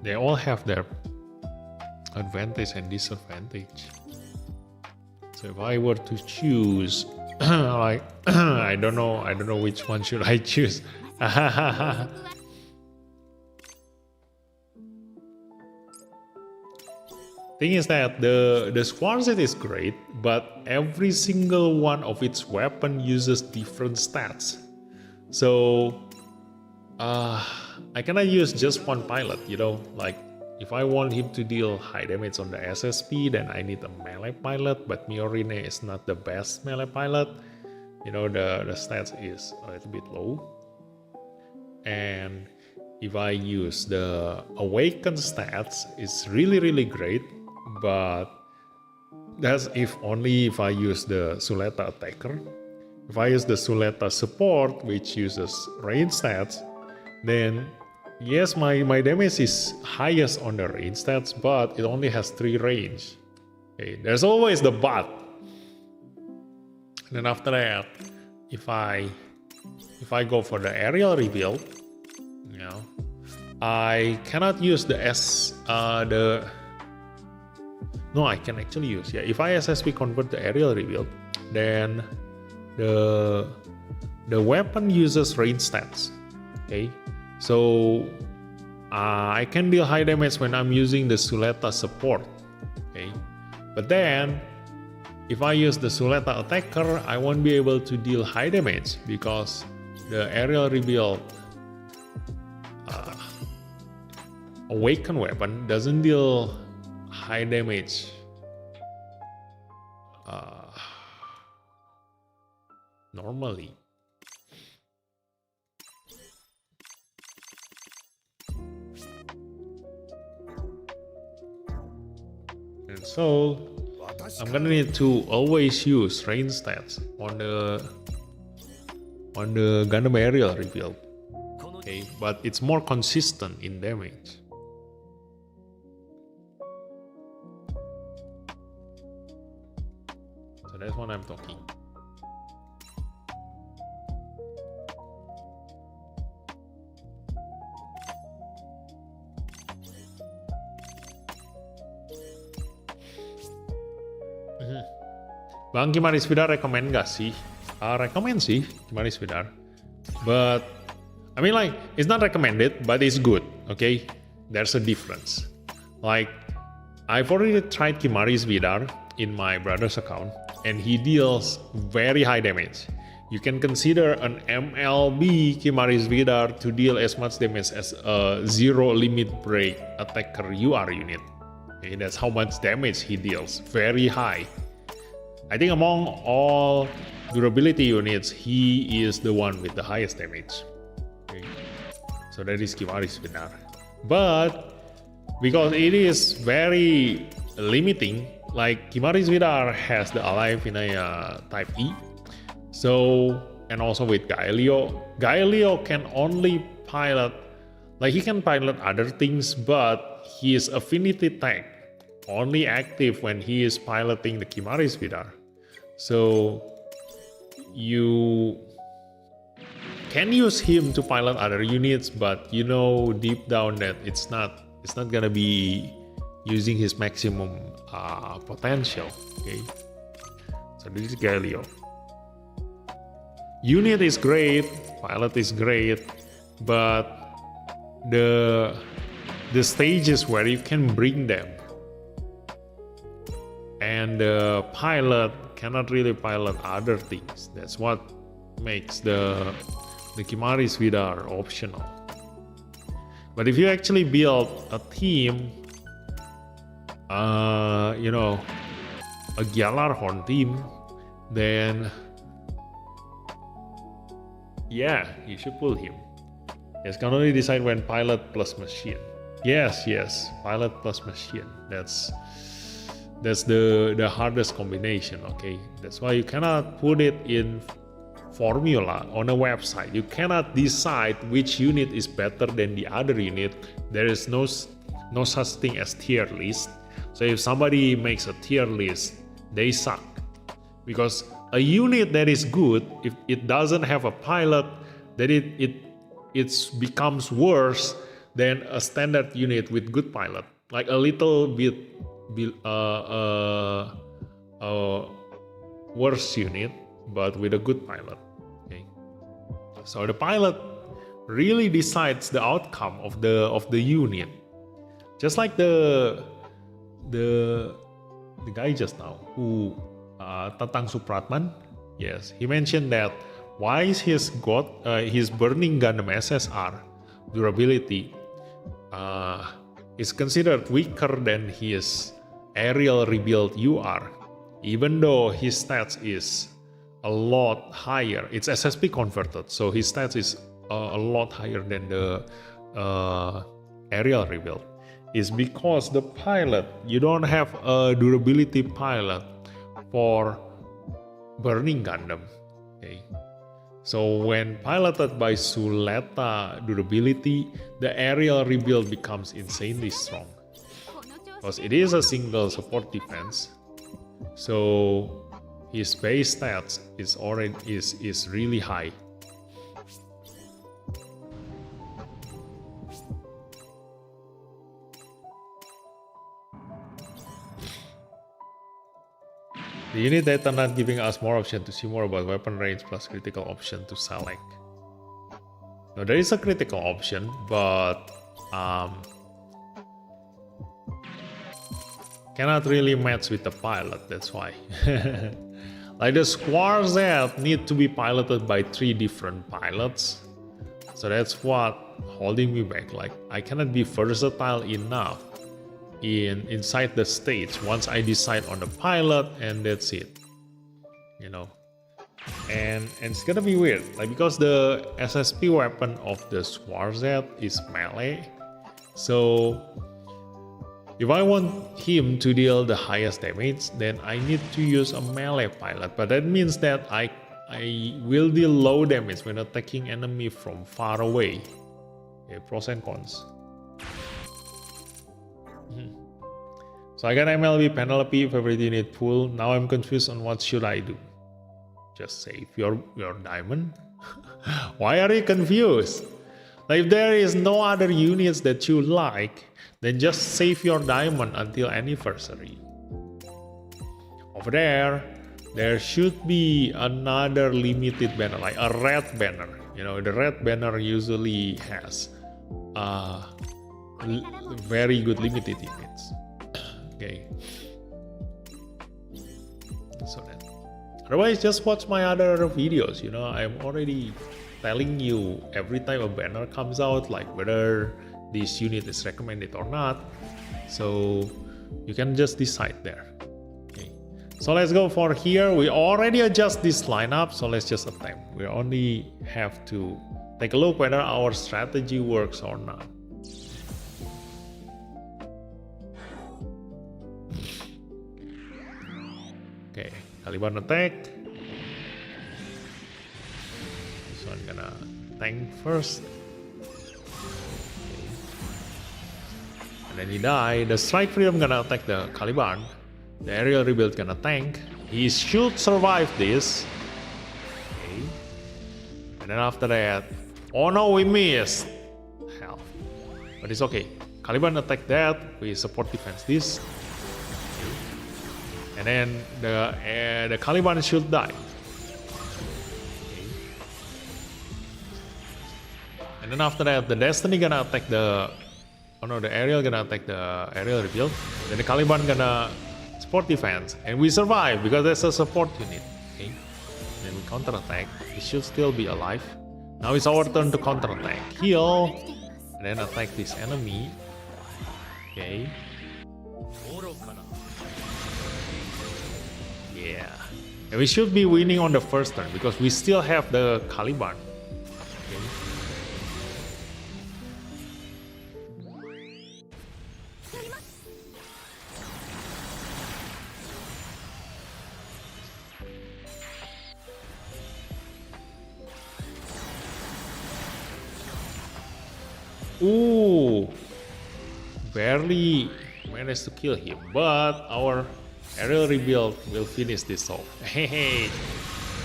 They all have their advantage and disadvantage. So if I were to choose, like I don't know which one should I choose. Thing is that the Schwarzed is great, but every single one of its weapon uses different stats. So I cannot use just one pilot, you know, like if I want him to deal high damage on the SSP, then I need a melee pilot, but Miorine is not the best melee pilot. You know, the stats is a little bit low. And if I use the Awaken stats, it's really great, but that's if I use the Suleta attacker. If I use the Suleta support, which uses range stats, then yes, my damage is highest on the range stats, but it only has 3 range. Okay, there's always the but. And then after that, if I go for the aerial rebuild, you know, I cannot use no, I can actually use, yeah. If I SSP convert the aerial rebuild, then the weapon uses range stats. Okay, so I can deal high damage when I'm using the Suleta support. Okay, but then if I use the Suleta attacker, I won't be able to deal high damage because the aerial rebuild awakened weapon doesn't deal high damage normally. And so I'm gonna need to always use range stats on the Gundam aerial rebuild. Okay, but it's more consistent in damage. So that's what I'm talking. Bang Kimaris Vidar rekomend gak sih? Rekomend sih Kimaris Vidar. But I mean, like, it's not recommended, but it's good. Okay, there's a difference. Like, I've already tried Kimaris Vidar in my brother's account, and he deals very high damage. You can consider an MLB Kimaris Vidar to deal as much damage as a zero limit break attacker UR unit. Okay, that's how much damage he deals. Very high. I think among all durability units, he is the one with the highest damage. Okay. So that is Kimaris Vidar. But because it is very limiting, like Kimaris Vidar has the Alive in a type E. So, and also with Gaelio can only pilot, like he can pilot other things, but his affinity tag only active when he is piloting the Kimaris Vidar. So you can use him to pilot other units, but you know deep down that it's not gonna be using his maximum potential. Okay, so this is Galileo. Unit is great, pilot is great, but the stages where you can bring them and the pilot cannot really pilot other things. That's what makes the Kimaris Vidar optional. But if you actually build a team, you know, a Gjallarhorn team, then yeah, you should pull him. Yes, can only decide when pilot plus machine. Yes, pilot plus machine. That's the hardest combination. Okay, that's why you cannot put it in formula on a website. You cannot decide which unit is better than the other unit. There is no such thing as tier list. So if somebody makes a tier list, they suck, because a unit that is good, if it doesn't have a pilot, then it becomes worse than a standard unit with good pilot, like a little bit worse unit but with a good pilot. Okay, so the pilot really decides the outcome of the unit, just like the guy just now who Tatang Supratman. Yes, he mentioned that why is his Burning Gundam SSR durability is considered weaker than his aerial rebuild UR, even though his stats is a lot higher. It's SSP converted, so his stats is a lot higher than the aerial rebuild. Is because the pilot, you don't have a durability pilot for Burning Gundam. Okay, so when piloted by Suleta durability, the aerial rebuild becomes insanely strong, because it is a single support defense. So his base stats is really high. The unit data not giving us more option to see more about weapon range plus critical option to select. Now there is a critical option, but cannot really match with the pilot, that's why. Like the Square Z need to be piloted by 3 different pilots. So that's what holding me back. Like I cannot be versatile enough inside the stage once I decide on the pilot, and that's it. You know. And it's gonna be weird, like because the SSP weapon of the Square Z is melee. So if I want him to deal the highest damage, then I need to use a melee pilot. But that means that I will deal low damage when attacking enemy from far away. Okay, pros and cons. So I got MLB, Penelope, favorite unit pool. Now I'm confused on what should I do. Just save your diamond. Why are you confused? Like if there is no other units that you like, then just save your diamond until anniversary. Over there should be another limited banner, like a red banner. You know, the red banner usually has very good limited units. Okay. So that. Otherwise, just watch my other videos. You know, I'm already telling you every time a banner comes out, like whether this unit is recommended or not. So you can just decide there. Okay. So let's go for here. We already adjust this lineup, so let's just attempt. We only have to take a look whether our strategy works or not. Okay, Caliban attack. This one gonna tank first. And then he died. The Strike Freedom gonna attack the Caliban. The Aerial Rebuild gonna tank. He should survive this. Okay. And then after that, oh no, we missed. Hell. But it's okay. Caliban attack that. We support defense this. And then the Caliban should die. Okay. And then after that, the Destiny gonna attack the... Oh no, the Aerial gonna attack the Aerial Rebuild. Then the Caliban gonna support defense. And we survive because there's a support unit. Okay. Then we counter attack. He should still be alive. Now it's our turn to counter attack. Heal. And then attack this enemy. Okay. Yeah. And we should be winning on the first turn because we still have the Caliban. Okay. Ooh, barely managed to kill him, but our Aerial Rebuild will finish this off. Hey,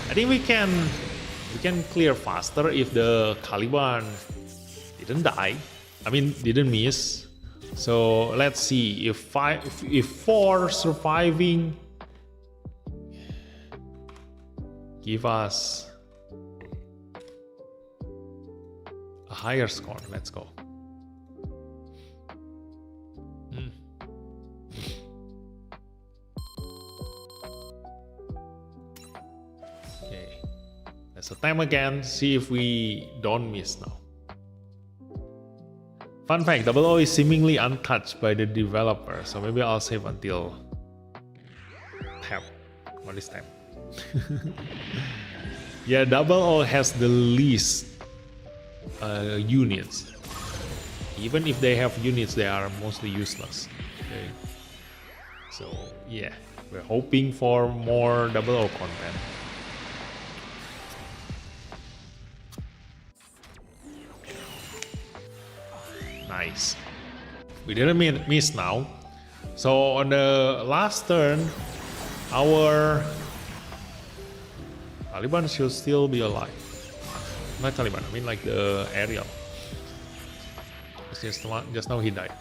I think we can clear faster if the Caliban didn't die. I mean, didn't miss. So let's see if 4 surviving give us a higher score. Let's go. Okay, let's attempt again. See if we don't miss now. Fun fact, 00 is seemingly untouched by the developer, so maybe I'll save until tab. What is tab? Yeah, 00 has the least units. Even if they have units, they are mostly useless. Okay. So yeah, we're hoping for more 00 content. Nice. We didn't miss now. So on the last turn, our Caliban should still be alive. Not Caliban, I mean like the Aerial. Just now he died.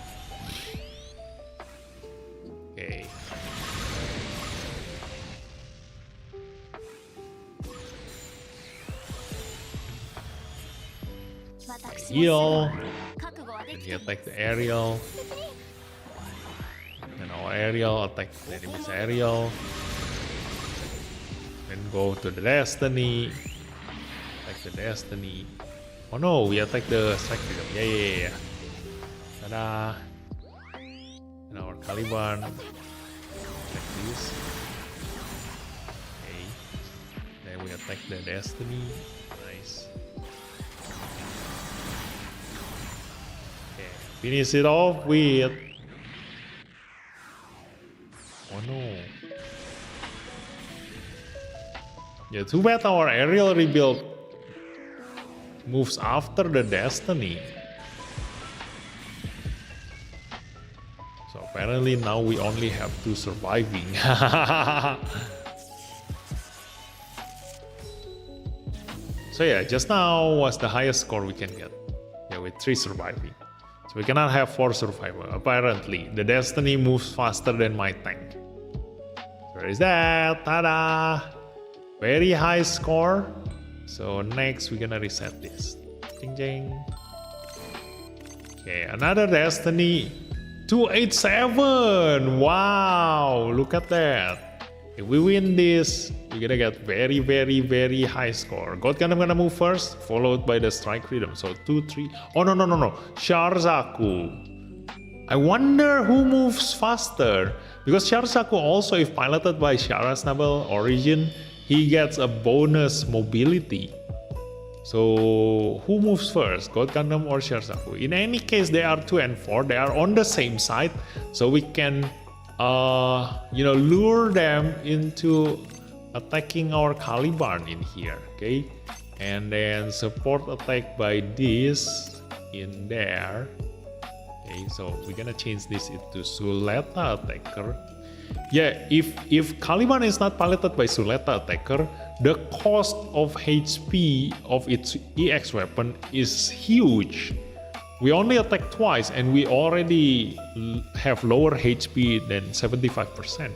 Okay. Heal. he attack the aerial. And our aerial attack the enemy's aerial. Then go to the destiny. Attack the destiny. Oh no, we attack the strike freedom. Yeah. Ta-da! And our Caliban. Like this. Okay. Then we attack the destiny. Nice. Okay. Finish it off with. Oh no. Yeah, too bad our aerial rebuild moves after the destiny. So apparently now we only have 2 surviving. So yeah, just now was the highest score we can get. Yeah, with 3 surviving. So we cannot have 4 survivor. Apparently, the destiny moves faster than my tank. So there is that. Ta-da! Very high score. So next we're gonna reset this. Ching ching. Okay, another destiny. 287. Wow, look at that. If we win this, we're gonna get very, very, very high score. God Gundam gonna move first, followed by the strike freedom. So 2, 3. Oh no. Sharzaku. I wonder who moves faster. Because Sharzaku also, if piloted by Sharaznable Origin, he gets a bonus mobility. So who moves first, God Gundam or Sharzaku? In any case, they are 2 and 4. They are on the same side, so we can, lure them into attacking our Caliban in here. Okay, and then support attack by this in there. Okay, so we're gonna change this into Suleta attacker. Yeah, if Caliban is not piloted by Suleta attacker, the cost of HP of its EX weapon is huge. We only attack twice and we already have lower HP than 75%.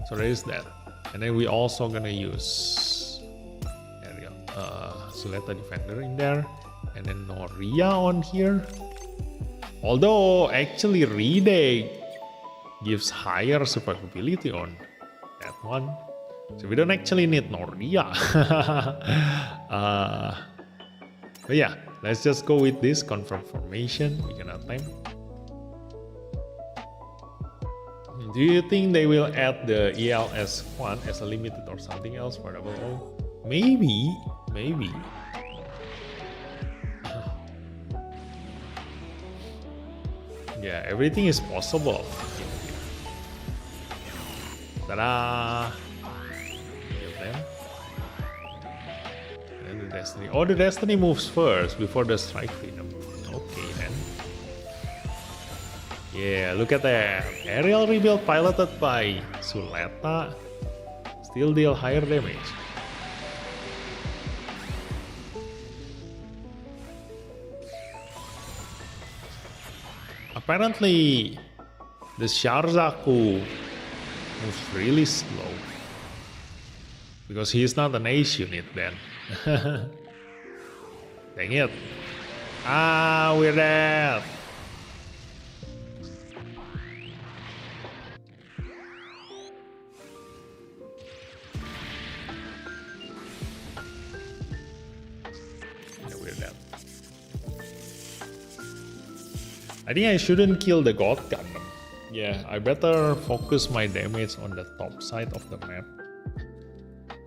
So there is that. And then we also gonna use Suleta Defender in there. And then Noria on here. Although actually Ride gives higher survivability on that one. So we don't actually need Noria. But yeah, let's just go with this confirm formation. We can attempt. Do you think they will add the ELS1 as a limited or something else for double O? Maybe. Yeah, everything is possible. Ta-da! Kill them. And then the destiny. Oh, the destiny moves first before the strike freedom. Okay then. Yeah, look at that. Aerial rebuild piloted by Suleta still deal higher damage. Apparently, the Sharzaku moves really slow because he is not an ace unit then. Dang it. We're dead. Yeah, we're dead. I think I shouldn't kill the God Gundam. Yeah, I better focus my damage on the top side of the map.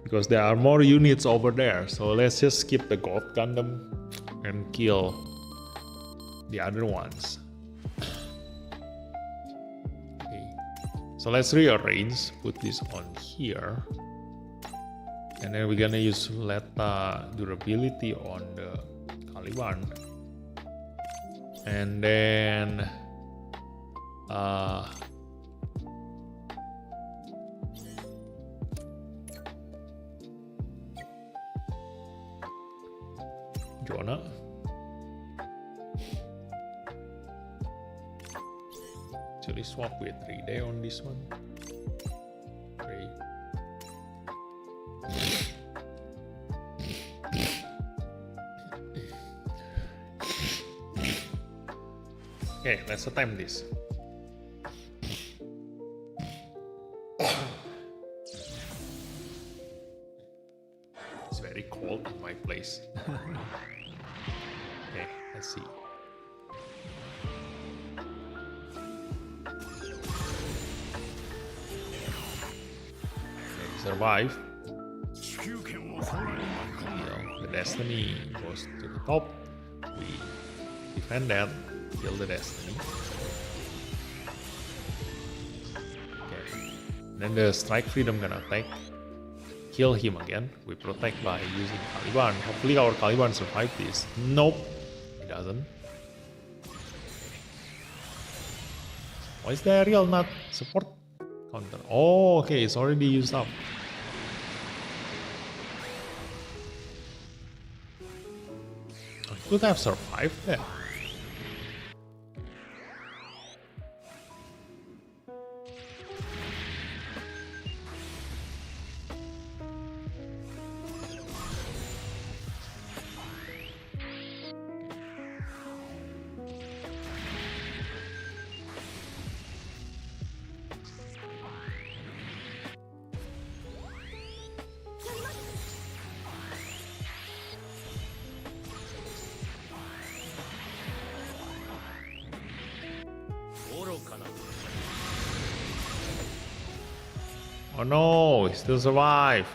Because there are more units over there. So let's just skip the God Gundam and kill the other ones. Okay. So let's rearrange, put this on here. And then we're gonna use Leta durability on the Caliban. And then Jonah. Actually swap with 3D on this one. Okay. Okay, let's attempt this. It's very cold in my place. Okay, let's see. Okay, survive. The destiny goes to the top. We defend that, kill the destiny. Okay. Then the strike freedom gonna attack. Kill him again. We protect by using Caliban. Hopefully our Caliban survive this. Nope, it doesn't. Why is the aerial not support counter? Oh, okay, it's already used up. I could have survived that. Oh no, he still survived.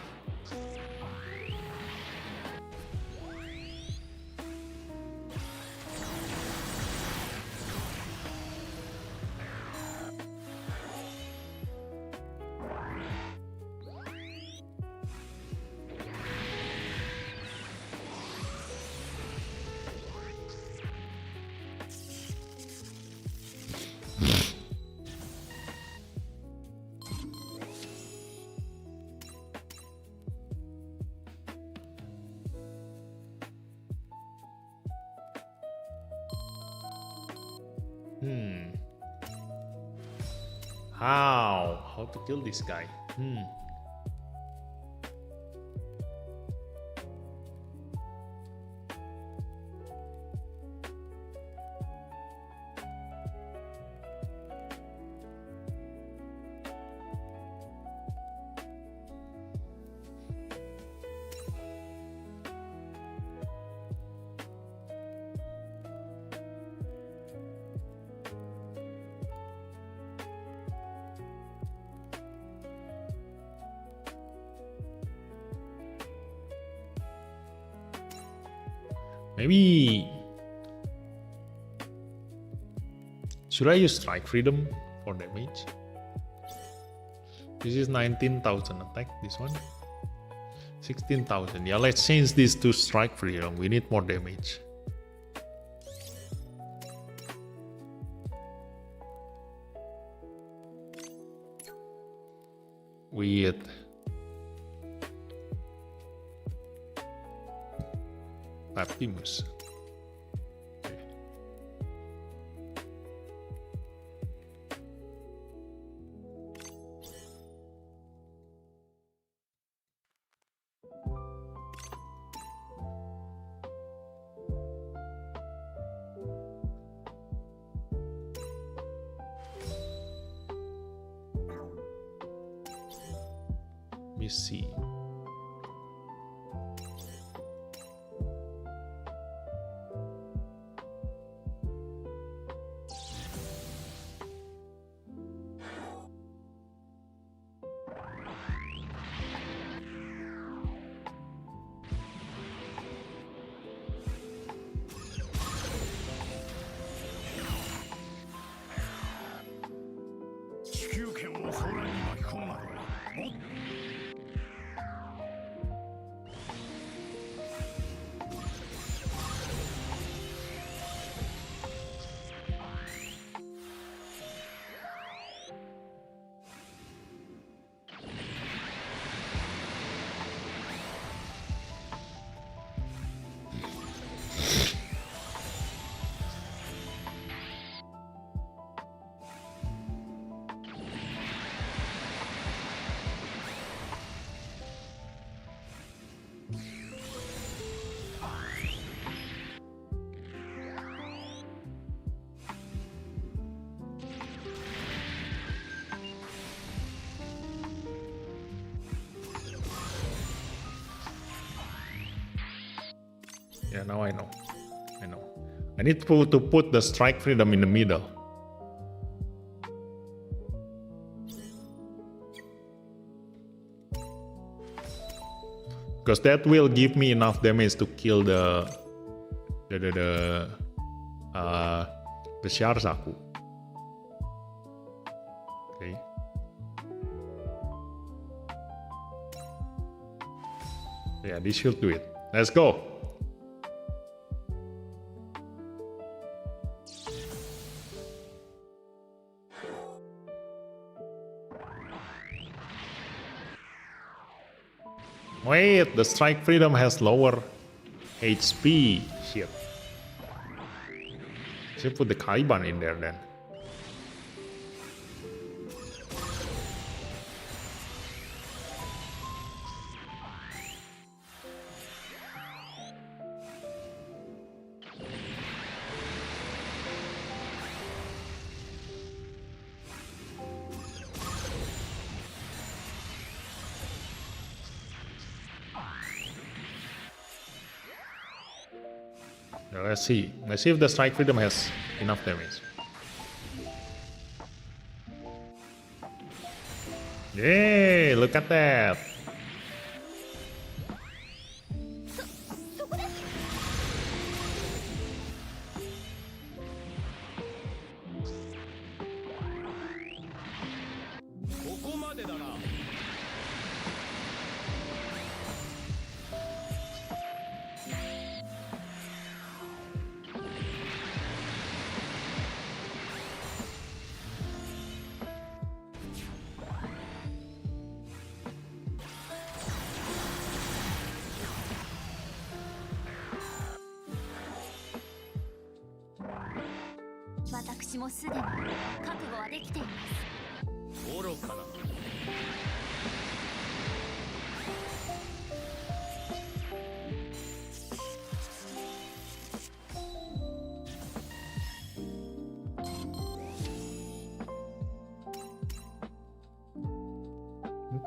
How to kill this guy? Maybe should I use strike freedom for damage? This is 19,000 attack, this one 16,000. Yeah, let's change this to strike freedom. We need more damage. Weird. Papimus. Okay. Let me see. Yeah, now I know. I need to put the strike freedom in the middle. Because that will give me enough damage to kill the Sharsaku. Okay. Yeah, this should do it. Let's go. Wait, the strike freedom has lower HP. Shit. Should put the Kaiban in there then. Now let's see if the strike freedom has enough damage. Yay, look at that.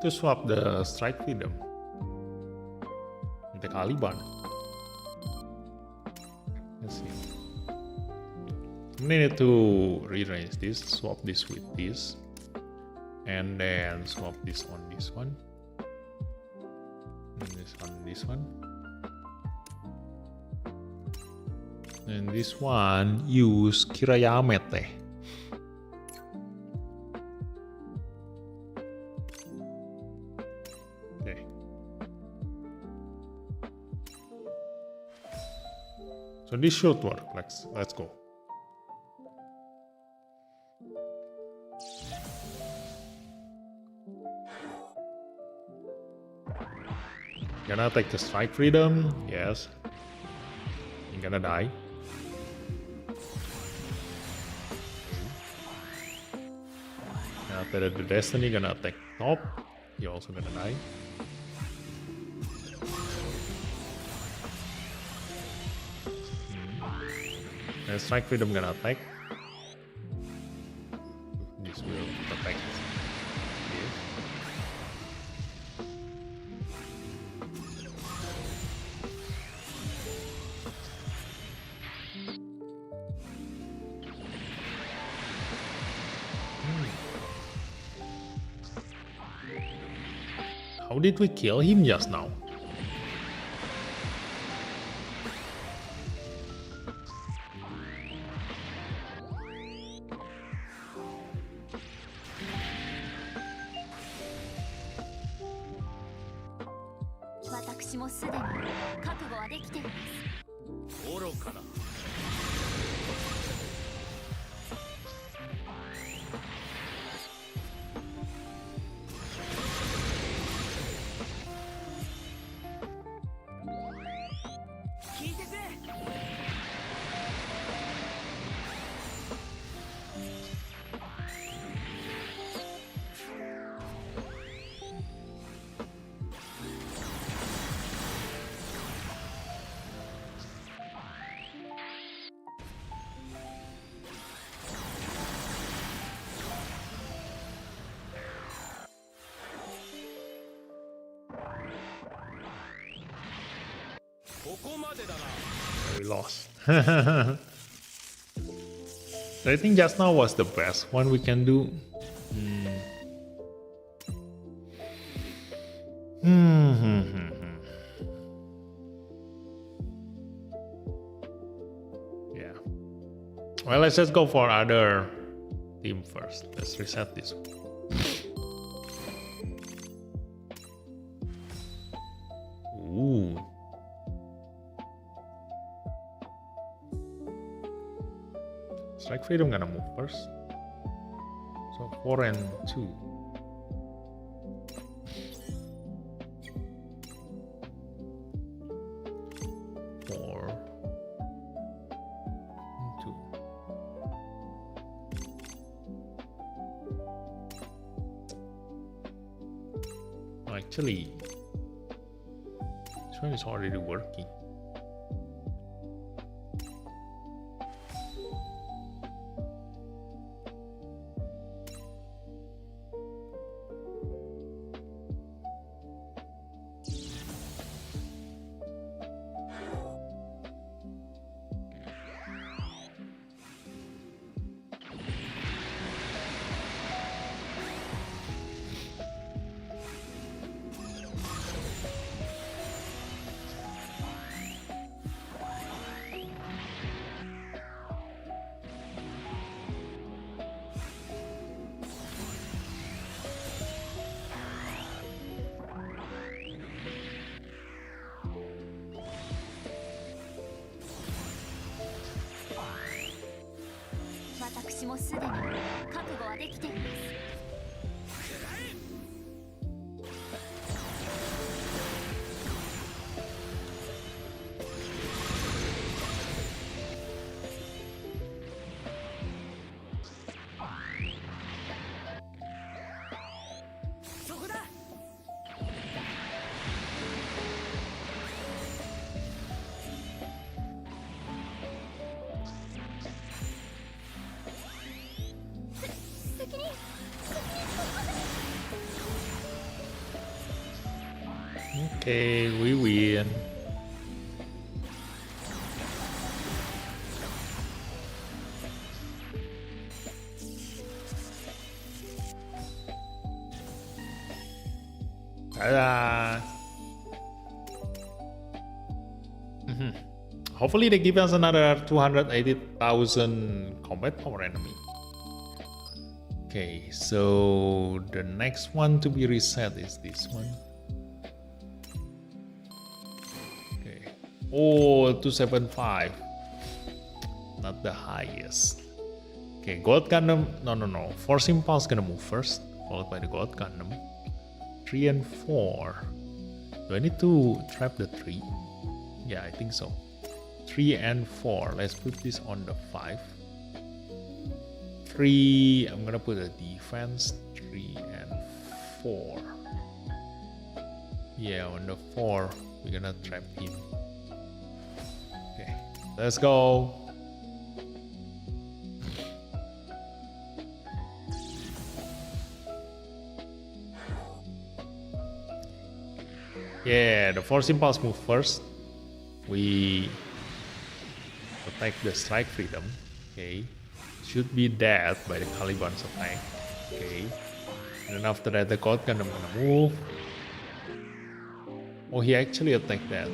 To swap the strike freedom with the Caliban. Let's see. I need to rearrange this, swap this with this, and then swap this on this one, and this on this one, and this one use Kirayamete. So this should work. Let's go. Gonna take the strike freedom. Yes. You're gonna die. After the destiny, gonna attack top. You're also gonna die. And strike freedom gonna attack. This will protect this. How did we kill him just now? We lost. I think just now was the best one we can do. Yeah. Well, let's just go for other team first. Let's reset this one. Ooh. Strike Freedom gonna move first. So 4 and 2. 4 and 2. Actually, this one is already working. Okay, we win. Ta-da! Hopefully they give us another 280,000 combat power enemy. Okay, so the next one to be reset is this one. Okay. Oh, 275. Not the highest. Okay, God Gundam. No. Force Impulse gonna move first, followed by the God Gundam. 3 and 4. Do I need to trap the 3? Yeah, I think so. 3 and 4. Let's put this on the 5. 3. I'm gonna put a defense. 3 and 4. Yeah, on the 4, we're gonna trap him. Okay, let's go. Yeah, the Force Impulse move first. We attack the Strike Freedom. Okay, should be dead by the Caliban's attack. Okay, and then after that the God Gundam gonna move. Oh, he actually attacked that.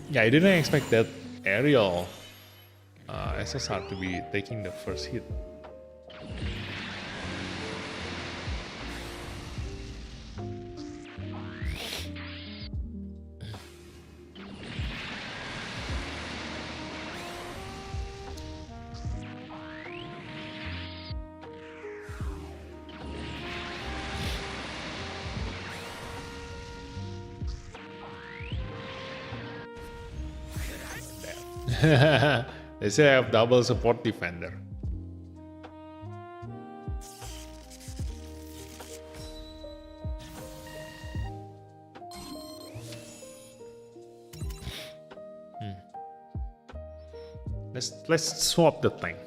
Yeah, I didn't expect that aerial SSR to be taking the first hit. They say I have double support defender. Let's swap the tank.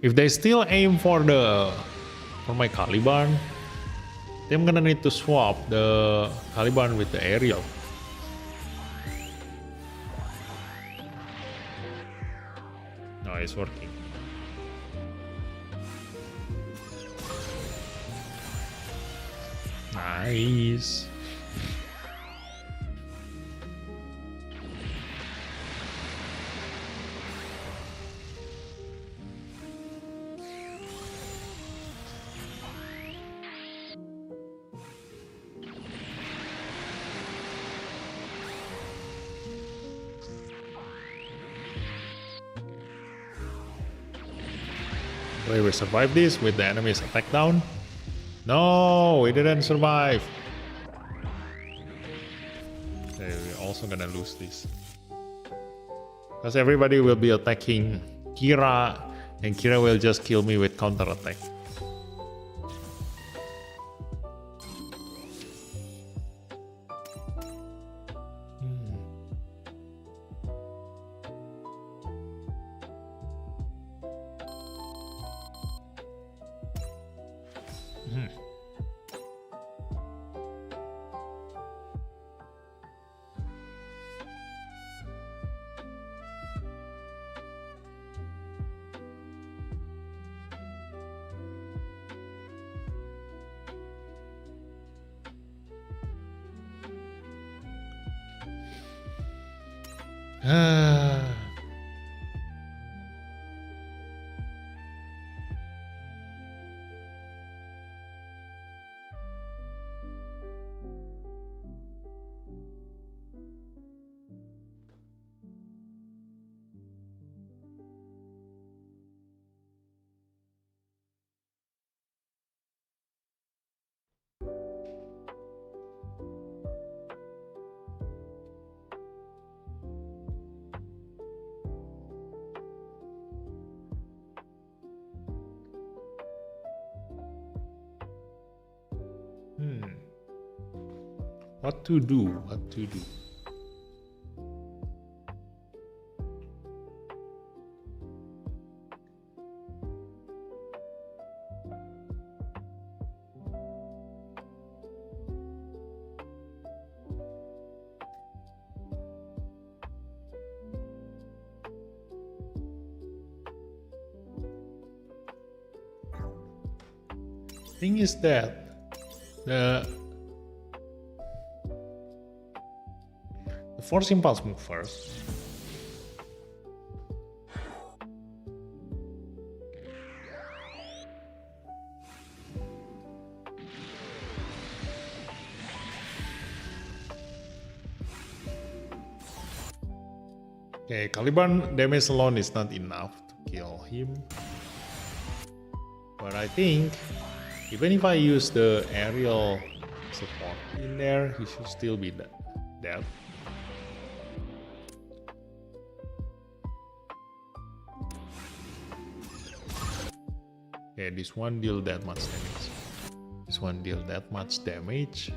If they still aim for my Caliban, then I'm gonna need to swap the Caliban with the aerial. No, it's working. Nice. Will we survive this with the enemy's attack down? No, we didn't survive. Okay, we're also gonna lose this. Because everybody will be attacking Kira, and Kira will just kill me with counter attack. What to do? What to do? Thing is that the Force Impulse move first. Okay, Caliban damage alone is not enough to kill him. But I think even if I use the aerial support in there, he should still be dead. Okay, this one deal that much damage. This one deal that much damage.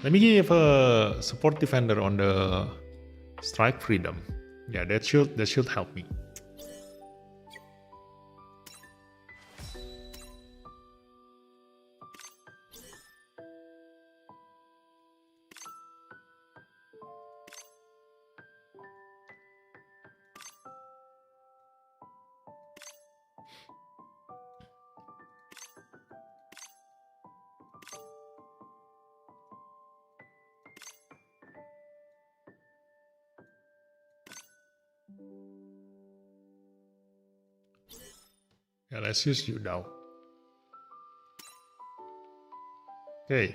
Let me give a support defender on the strike freedom. Yeah, that should help me. Yeah, let's use you now. Okay.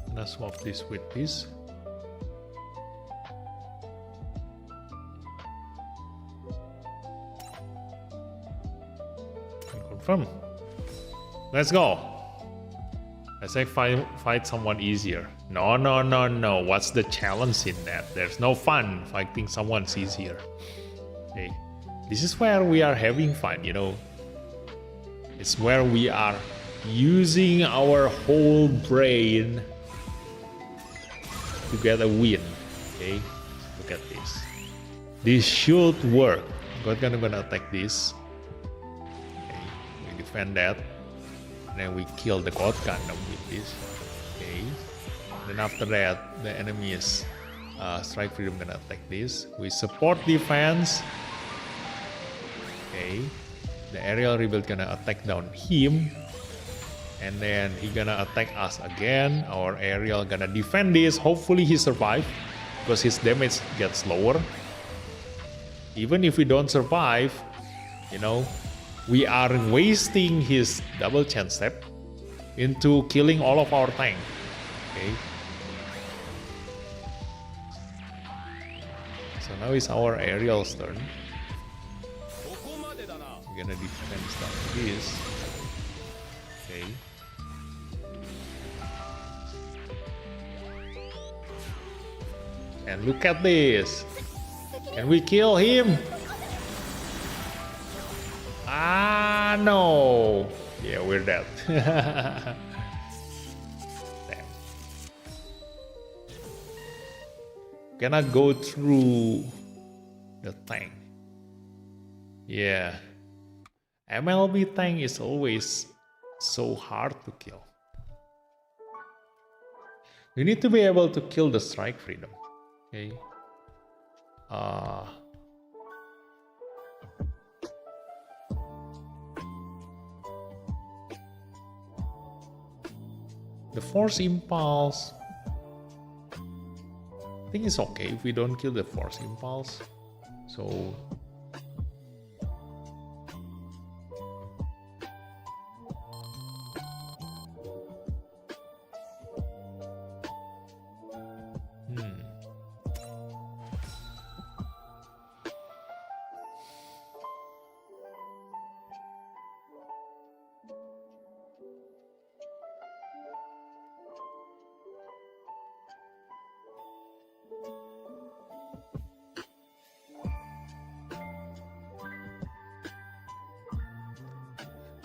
Gonna swap this with this. And confirm. Let's go. Let's say fight someone easier. No. What's the challenge in that? There's no fun fighting someone's easier. Okay. This is where we are having fun, you know. It's where we are using our whole brain to get a win. Okay, look at this. This should work. I'm gonna attack this. Okay, we defend that. And then we kill the God Gundam with this. Okay. Then after that, the enemy is Strike Freedom gonna attack this. We support defense. Okay. The aerial rebuild gonna attack down him. And then he gonna attack us again. Our aerial gonna defend this. Hopefully he survive, because his damage gets lower. Even if we don't survive, you know, we are wasting his double chance step into killing all of our tank. Okay. So now it's our aerial's turn. We're gonna defend stuff like this. Okay. And look at this. Can we kill him? Ah, no. Yeah, we're dead. Damn. Cannot go through the tank. Yeah. MLB tank is always so hard to kill. You need to be able to kill the Strike Freedom. Okay. The Force Impulse, I think it's okay if we don't kill the Force Impulse. So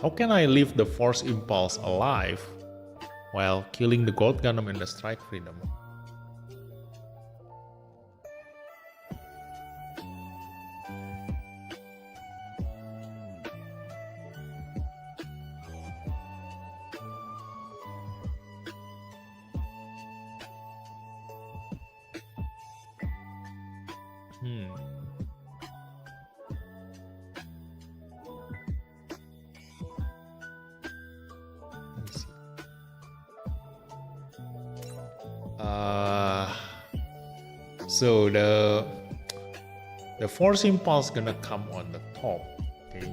how can I leave the Force Impulse alive while killing the God Gundam and the Strike Freedom? So the Force Impulse gonna come on the top. Okay.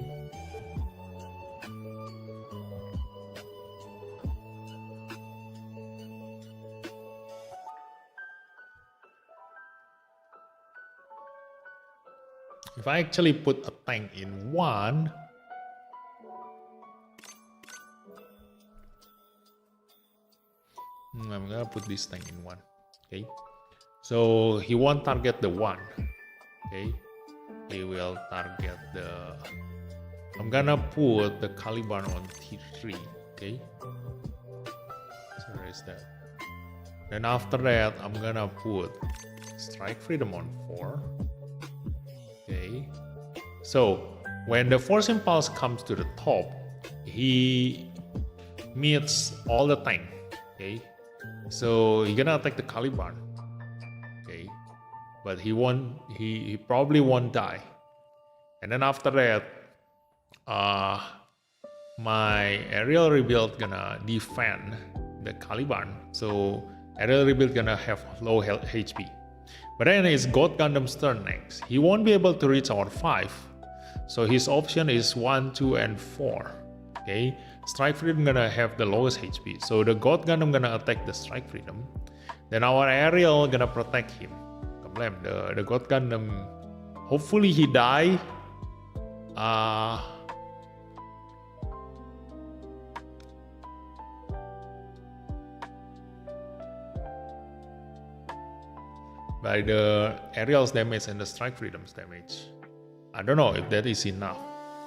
If I actually put a tank in one, I'm gonna put this tank in one. Okay. So he won't target the one. Okay. He will target the. I'm gonna put the Caliban on T3. Okay. So there is that. Then after that, I'm gonna put Strike Freedom on 4. Okay. So when the Force Impulse comes to the top, he meets all the tank. Okay. So he's gonna attack the Caliban. Okay. But he won't. He probably won't die. And then after that, my aerial rebuild gonna defend the Caliban, so aerial rebuild gonna have low HP. But then it's God Gundam's turn next. He won't be able to reach our 5, so his option is 1, 2, and 4. Okay, Strike Freedom gonna have the lowest HP, so the God Gundam gonna attack the Strike Freedom. Then our aerial gonna protect him. The God Gundam, hopefully he die. By the aerial's damage and the Strike Freedom's damage. I don't know if that is enough.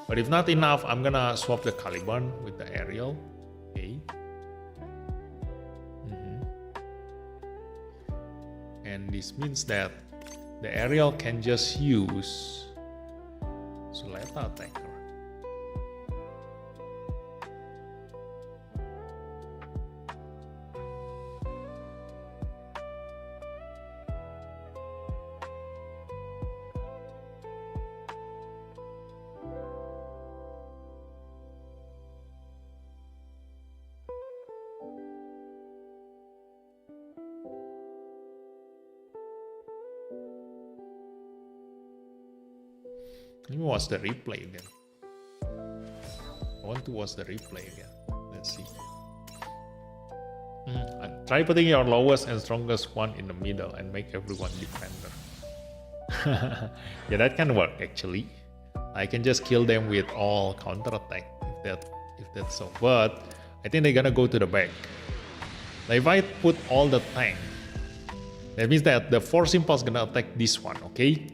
But if not enough, I'm gonna swap the Caliban with the aerial. Okay. And this means that the aerial can just use Suleta attacker. Let me watch the replay again. I want to watch the replay again. Let's see. Try putting your lowest and strongest one in the middle and make everyone defender. Yeah, that can work actually. I can just kill them with all counterattack if that's so. But I think they're gonna go to the back. Like if I put all the tank, that means that the Force Impulse gonna attack this one, okay?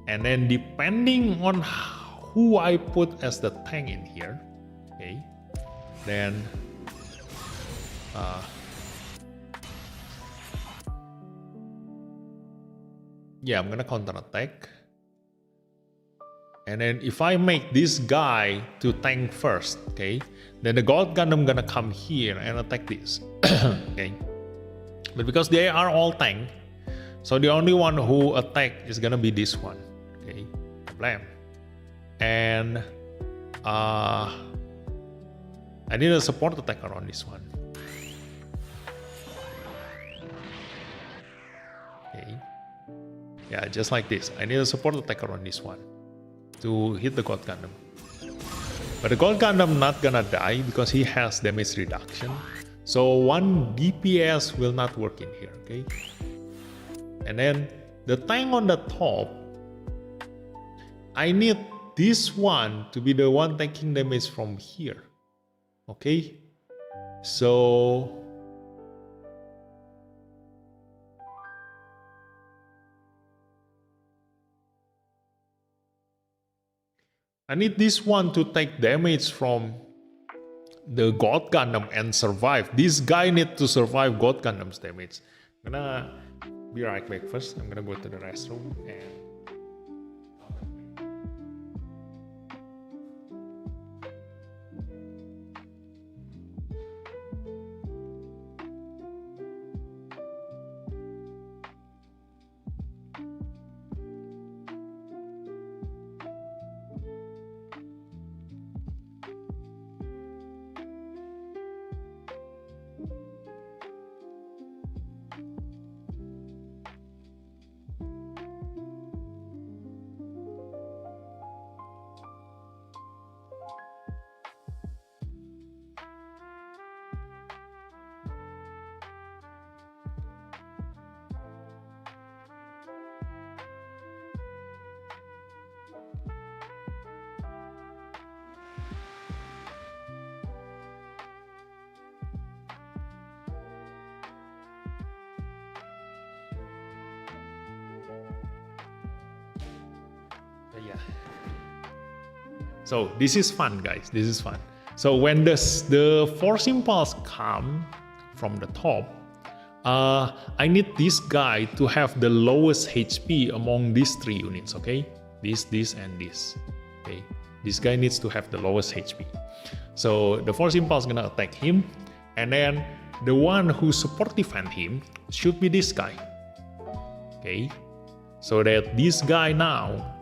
And then depending on who I put as the tank in here, okay, then yeah, I'm gonna counter attack. And then if I make this guy to tank first, okay, then the God Gundam gonna come here and attack this. Okay, but because they are all tank, so the only one who attack is gonna be this one. Okay, blam. And I need a support attacker on this one. Okay, yeah, just like this. I need a support attacker on this one to hit the God Gundam. But the God Gundam not gonna die because he has damage reduction. So 1 DPS will not work in here, okay? And then the tank on the top, I need this one to be the one taking damage from here. Okay? So I need this one to take damage from the God Gundam and survive. This guy needs to survive God Gundam's damage. I'm gonna be right back first. I'm gonna go to the restroom and yeah. So this is fun, guys. This is fun. So when the Force Impulse come from the top, I need this guy to have the lowest HP among these 3 units, okay? This, and this, okay? This guy needs to have the lowest HP. So the Force Impulse gonna attack him, and then the one who support defend him should be this guy, okay? So that this guy now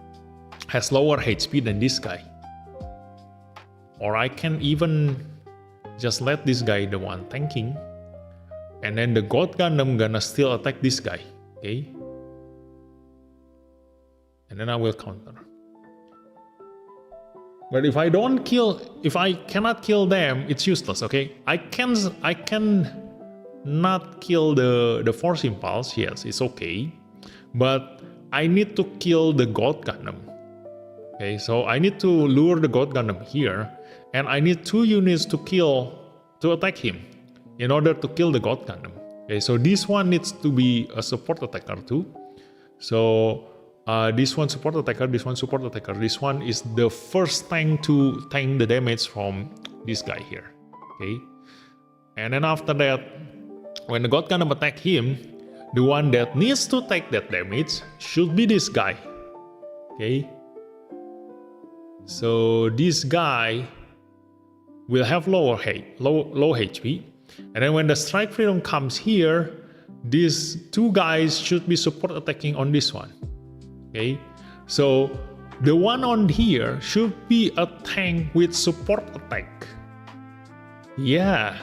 has lower HP than this guy. Or I can even just let this guy the one tanking, and then the God Gundam gonna still attack this guy, okay? And then I will counter. But if I cannot kill them, it's useless, okay? I can not kill the Force Impulse, yes, it's okay. But I need to kill the God Gundam. Okay, so I need to lure the God Gundam here, and I need 2 units to attack him in order to kill the God Gundam. Okay, so this one needs to be a support attacker too. So this one support attacker, this one support attacker. This one is the first tank to tank the damage from this guy here. Okay, and then after that, when the God Gundam attack him, the one that needs to take that damage should be this guy. Okay, so this guy will have low HP, and then when the Strike Freedom comes here, these 2 guys should be support attacking on this one. Okay, so the one on here should be a tank with support attack. Yeah,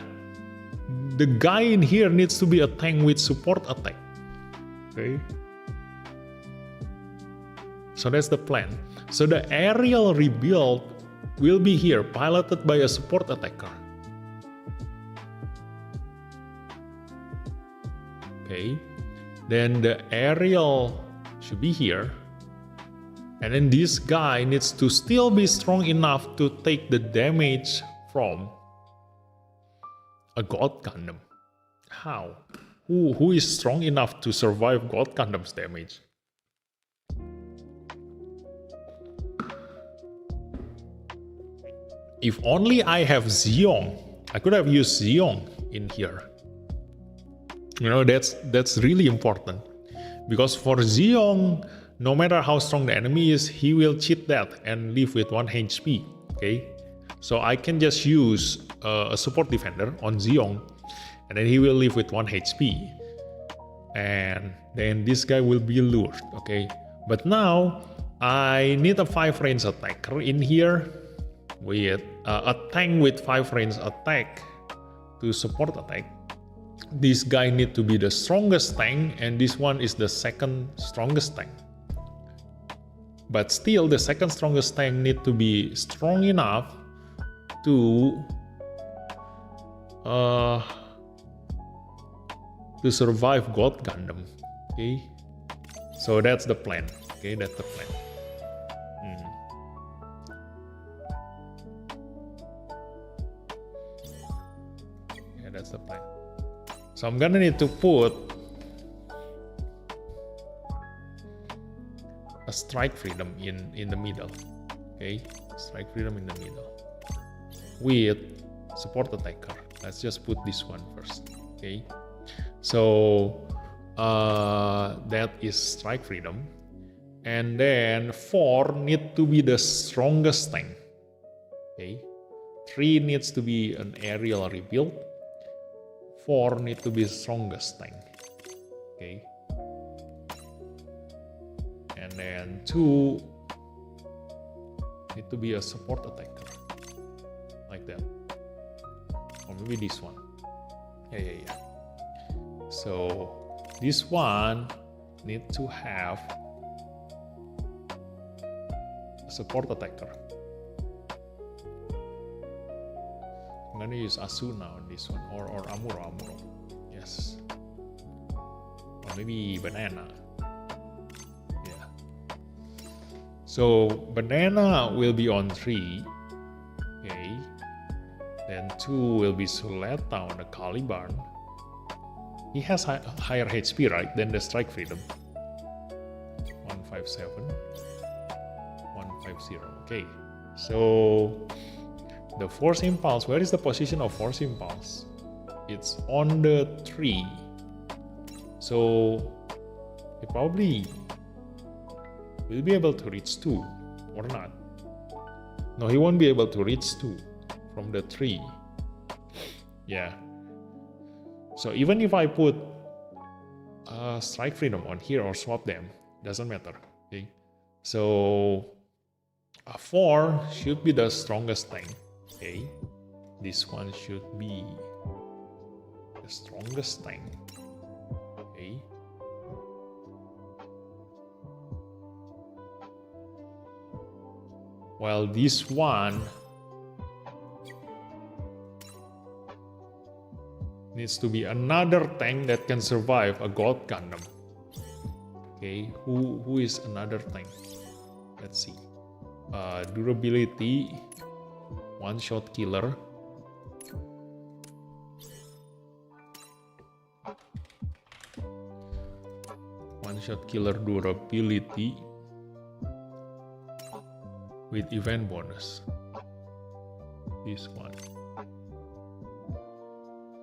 the guy in here needs to be a tank with support attack. Okay, so that's the plan. So the aerial rebuild will be here, piloted by a support attacker. Okay, then the aerial should be here, and then this guy needs to still be strong enough to take the damage from a God Gundam. How? Who is strong enough to survive God Gundam's damage? If only I have Zeong, I could have used Zeong in here. You know, that's really important. Because for Zeong, no matter how strong the enemy is, he will cheat that and live with 1 HP. Okay? So I can just use a support defender on Zeong, and then he will live with 1 HP. And then this guy will be lured. Okay? But now, I need a 5 range attacker in here with a tank with 5 range attack to support attack. This guy need to be the strongest tank, and this one is the second strongest tank. But still, the second strongest tank need to be strong enough to survive God Gundam. Okay, so that's the plan. Okay, that's the plan. Yeah, that's the plan. So I'm gonna need to put a Strike Freedom in the middle. Okay, Strike Freedom in the middle with support attacker. Let's just put this one first. Okay, so that is Strike Freedom, and then 4 need to be the strongest tank. Okay, 3 needs to be an aerial rebuild. 4 need to be strongest tank. Okay, and then 2 need to be a support attacker, like that, or maybe this one. Yeah. So this one need to have a support attacker. I'm gonna use Asuna on this one, or Amuro. Yes, or maybe Banana. Yeah. So Banana will be on 3. Okay. Then 2 will be Suleta on the Caliban. He has higher HP, right, than the Strike Freedom. 157, 150. Okay. So the Force Impulse, where is the position of Force Impulse? It's on the 3. So he probably will be able to reach 2 or not. No, he won't be able to reach 2 from the 3. Yeah. So even if I put Strike Freedom on here or swap them, doesn't matter. Okay. So 4 should be the strongest tank. Okay, this one should be the strongest tank. Okay. While this one needs to be another tank that can survive a Gold Gundam. Okay, who is another tank? Let's see. Durability, one-shot killer. One-shot killer durability with event bonus. This one.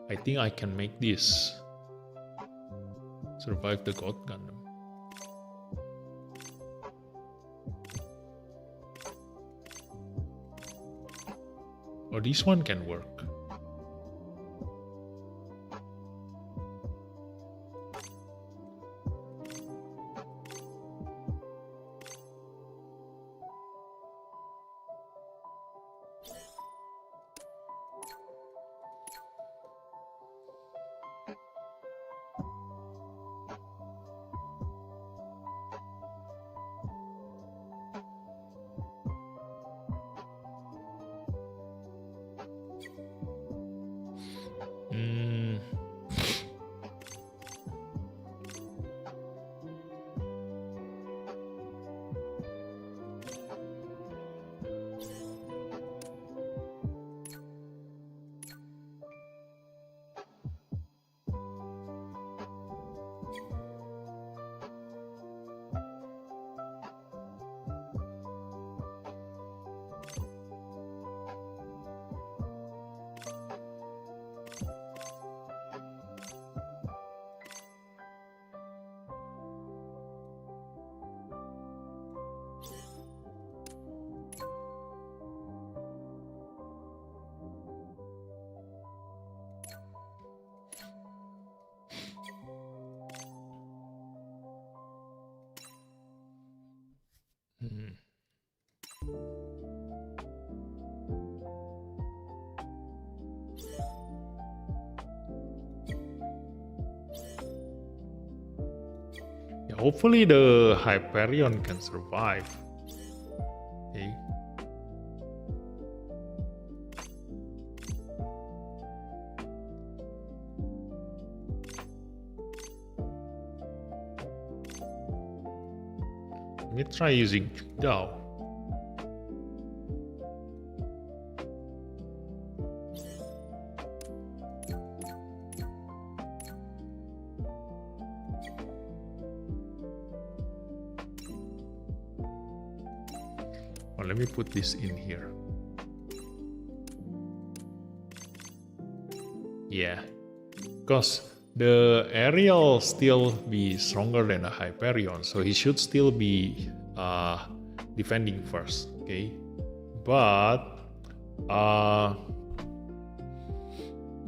I think I can make this. Survive the God Gundam. Or this one can work. Yeah, hopefully the Hyperion can survive. Okay. Let me try using Dao. Or let me put this in here. Yeah, because the Ariel still be stronger than a Hyperion, so he should still be defending first, okay? But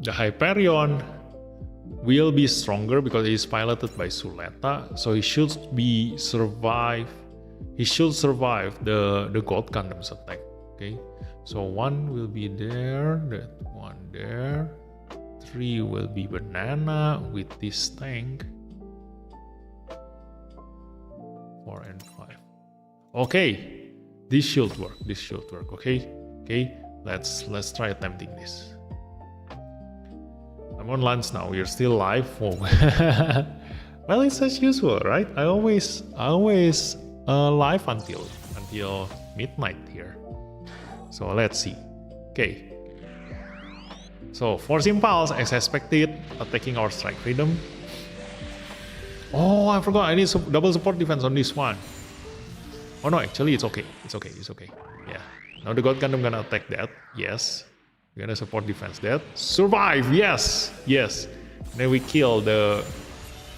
the Hyperion will be stronger because he is piloted by Suleta, so he should survive. He should survive the Gold Gundam's attack, okay? So one will be there, that one there. 3 will be banana with this tank. 4 and 5. Okay, this should work. This should work. Okay, okay. Let's try attempting this. I'm on lunch now. We're still live. Oh. Well, it's as usual, right? I always live until midnight here. So let's see. Okay. So, Force Impulse, as expected, attacking our Strike Freedom. Oh, I forgot, I need double support defense on this one. Oh no, actually it's okay. It's okay. Yeah. Now the God Gundam gonna attack that. Yes. We're gonna support defense that. Survive! Yes! Yes. And then we kill the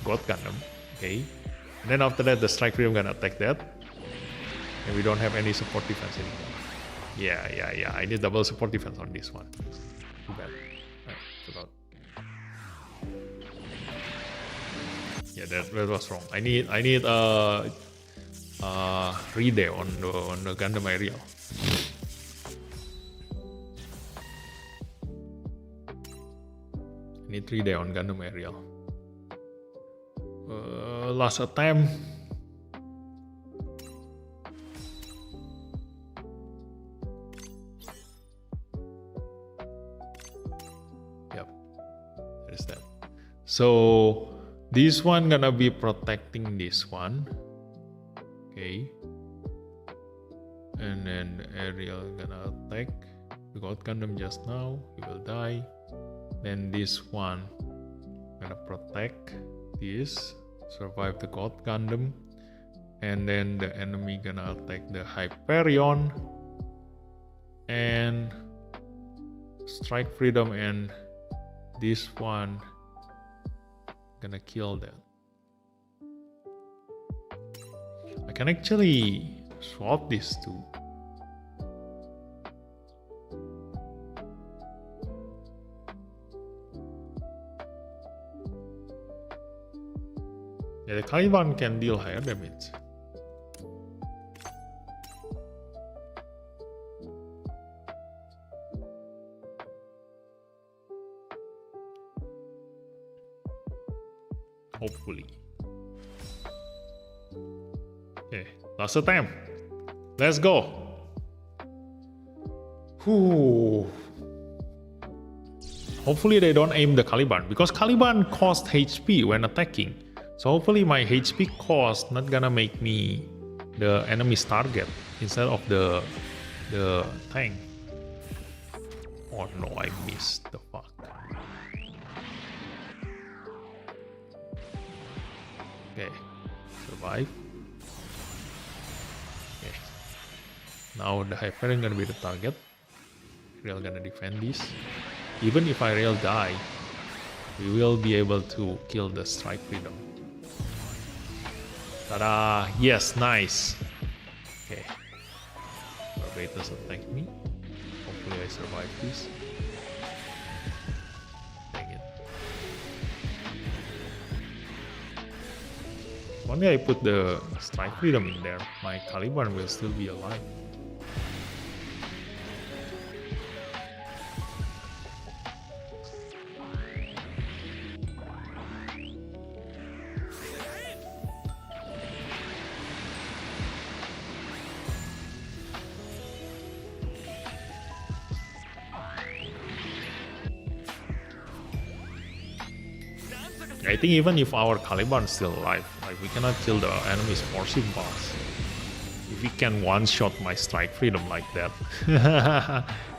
God Gundam. Okay. And then after that, the Strike Freedom gonna attack that. And we don't have any support defense anymore. Yeah. I need double support defense on this one. Too bad. Forgot. Yeah, that was wrong. I need Ride on the Gundam Ariel. Need 3 day on Gundam Aerial. Last attempt. Yep, there is that. So this one gonna be protecting this one. Okay. And then the Aerial gonna attack the God Gundam just now. He will die. Then this one gonna protect this, survive the God Gundam, and then the enemy gonna attack the Hyperion and strike freedom, and this one gonna kill that. I can actually swap these two. Yeah, the Caliban can deal higher damage. Hopefully. Okay, last attempt. Let's go. Whew. Hopefully they don't aim the Caliban, because Caliban cost HP when attacking. So hopefully my HP cost not gonna make me the enemy's target instead of the tank. Oh no, I missed the fuck. Okay, survive. Okay. Now the Hyperion gonna be the target. Real gonna defend this. Even if I real die, we will be able to kill the strike freedom. Ta-da! Yes, nice. Okay. Barbatos attack me. Hopefully I survive this. Dang it. Only I put the strike freedom in there, my Caliban will still be alive. I think even if our Caliban is still alive, like we cannot kill the enemy's forcing boss. If we can one-shot my strike freedom like that,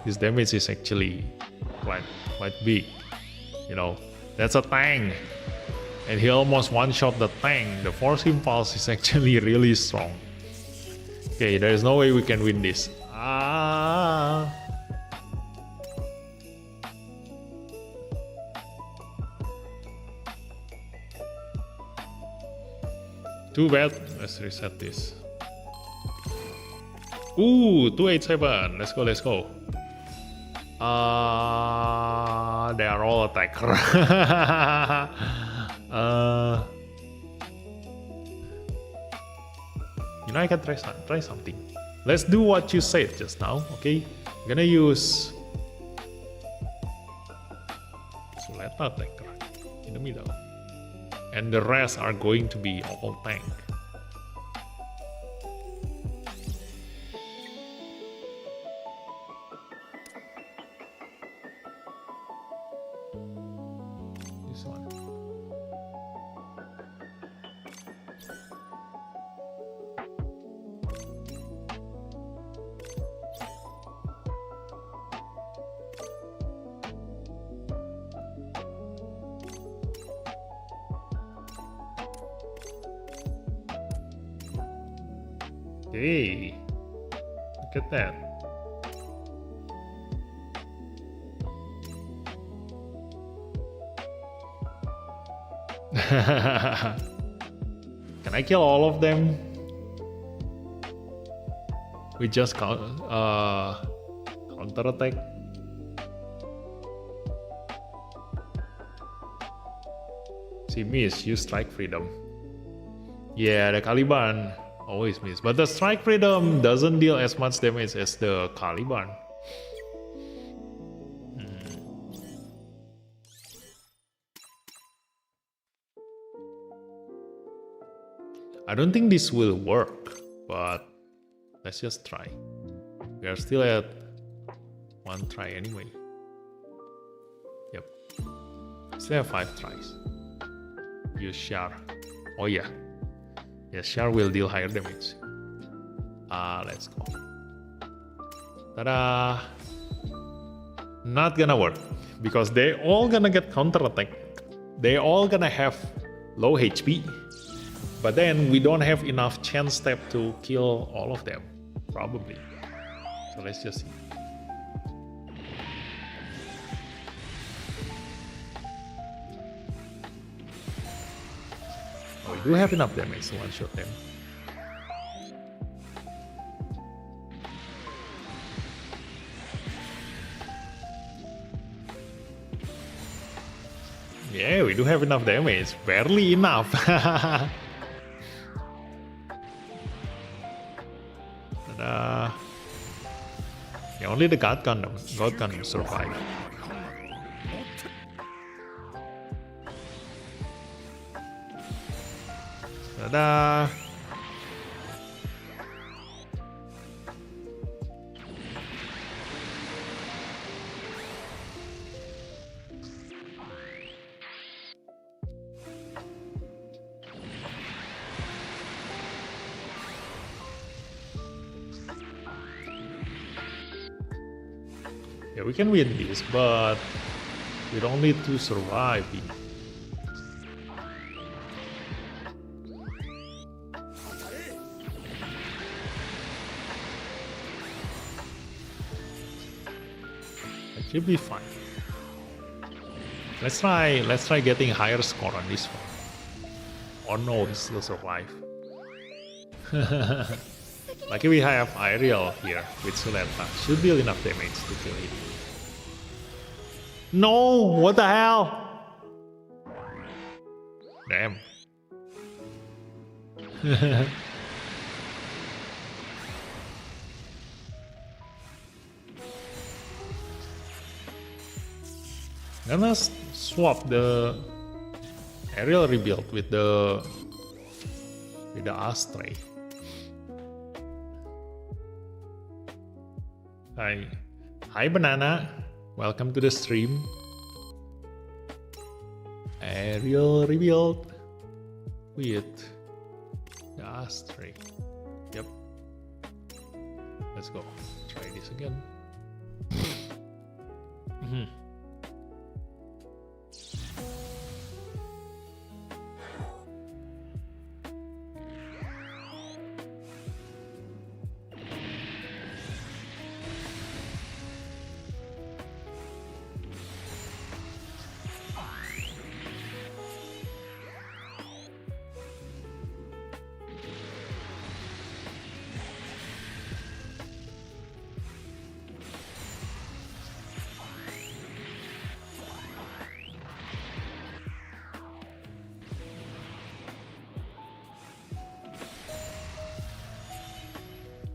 his damage is actually quite big. You know, that's a tank, and he almost one-shot the tank. The force impulse is actually really strong. Okay, there is no way we can win this. Too bad. Let's reset this. Ooh, 287. Let's go. They are all attacker. You know, I can try something. Let's do what you said just now, okay? I'm gonna use Suleta attacker in the middle. And the rest are going to be all tank. This one. Hey, look at that. Can I kill all of them? We just counter attack. She missed. Use strike freedom. Yeah, the Caliban always miss, but the strike freedom doesn't deal as much damage as the Caliban. I don't think this will work, but let's just try. We are still at 1 try anyway. Yep. Still have 5 tries. Use Char. Oh yeah. Yes, Char will deal higher damage. Let's go. Ta-da! Not gonna work. Because they all gonna get counter attack. They all gonna have low HP. But then we don't have enough chance step to kill all of them. Probably. So let's just see. Oh, we do have enough damage to one-shot them. Yeah, we do have enough damage. Barely enough. Yeah, only the God Gundam survived. Ta-da! Yeah, we can win this, but we don't need to survive. It should be fine. Let's try getting higher score on this one. Oh no, he still survive. Lucky we have Ariel here with Suleta. Should deal enough damage to kill him. No! What the hell? Damn. Gonna swap the Ariel rebuild with the Astray. Hi Banana, welcome to the stream. Ariel rebuild with the Astray. Yep. Let's go. Try this again.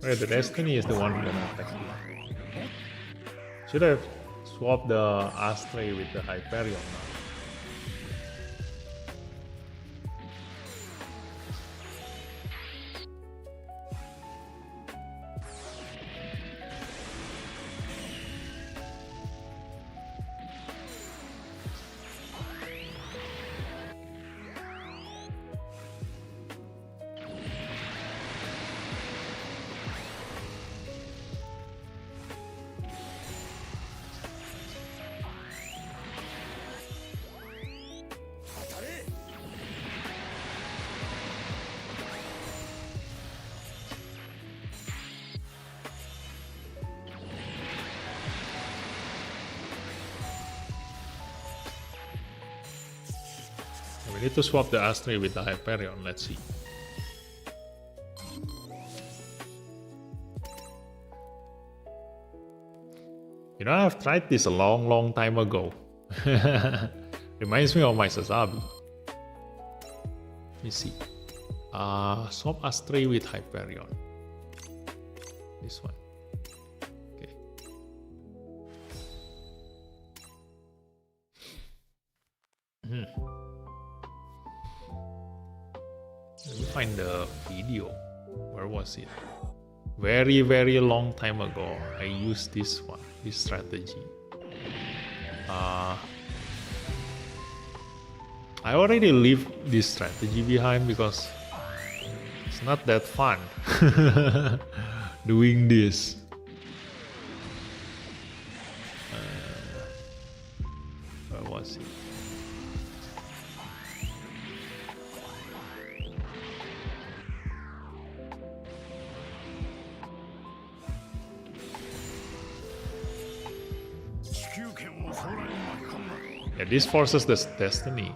Wait, the Destiny is the one who gonna attack me. Should have swapped the Astray with the Hyperion now. We need to swap the Astray with the Hyperion, let's see. You know, I've tried this a long time ago. Reminds me of my Sazabi. Let me see. Swap Astray with Hyperion. This one. Okay. Let me find the video. Where was it? Very, very long time ago, I used this one, this strategy. I already leave this strategy behind because it's not that fun doing this. Where was it? Yeah, this forces the destiny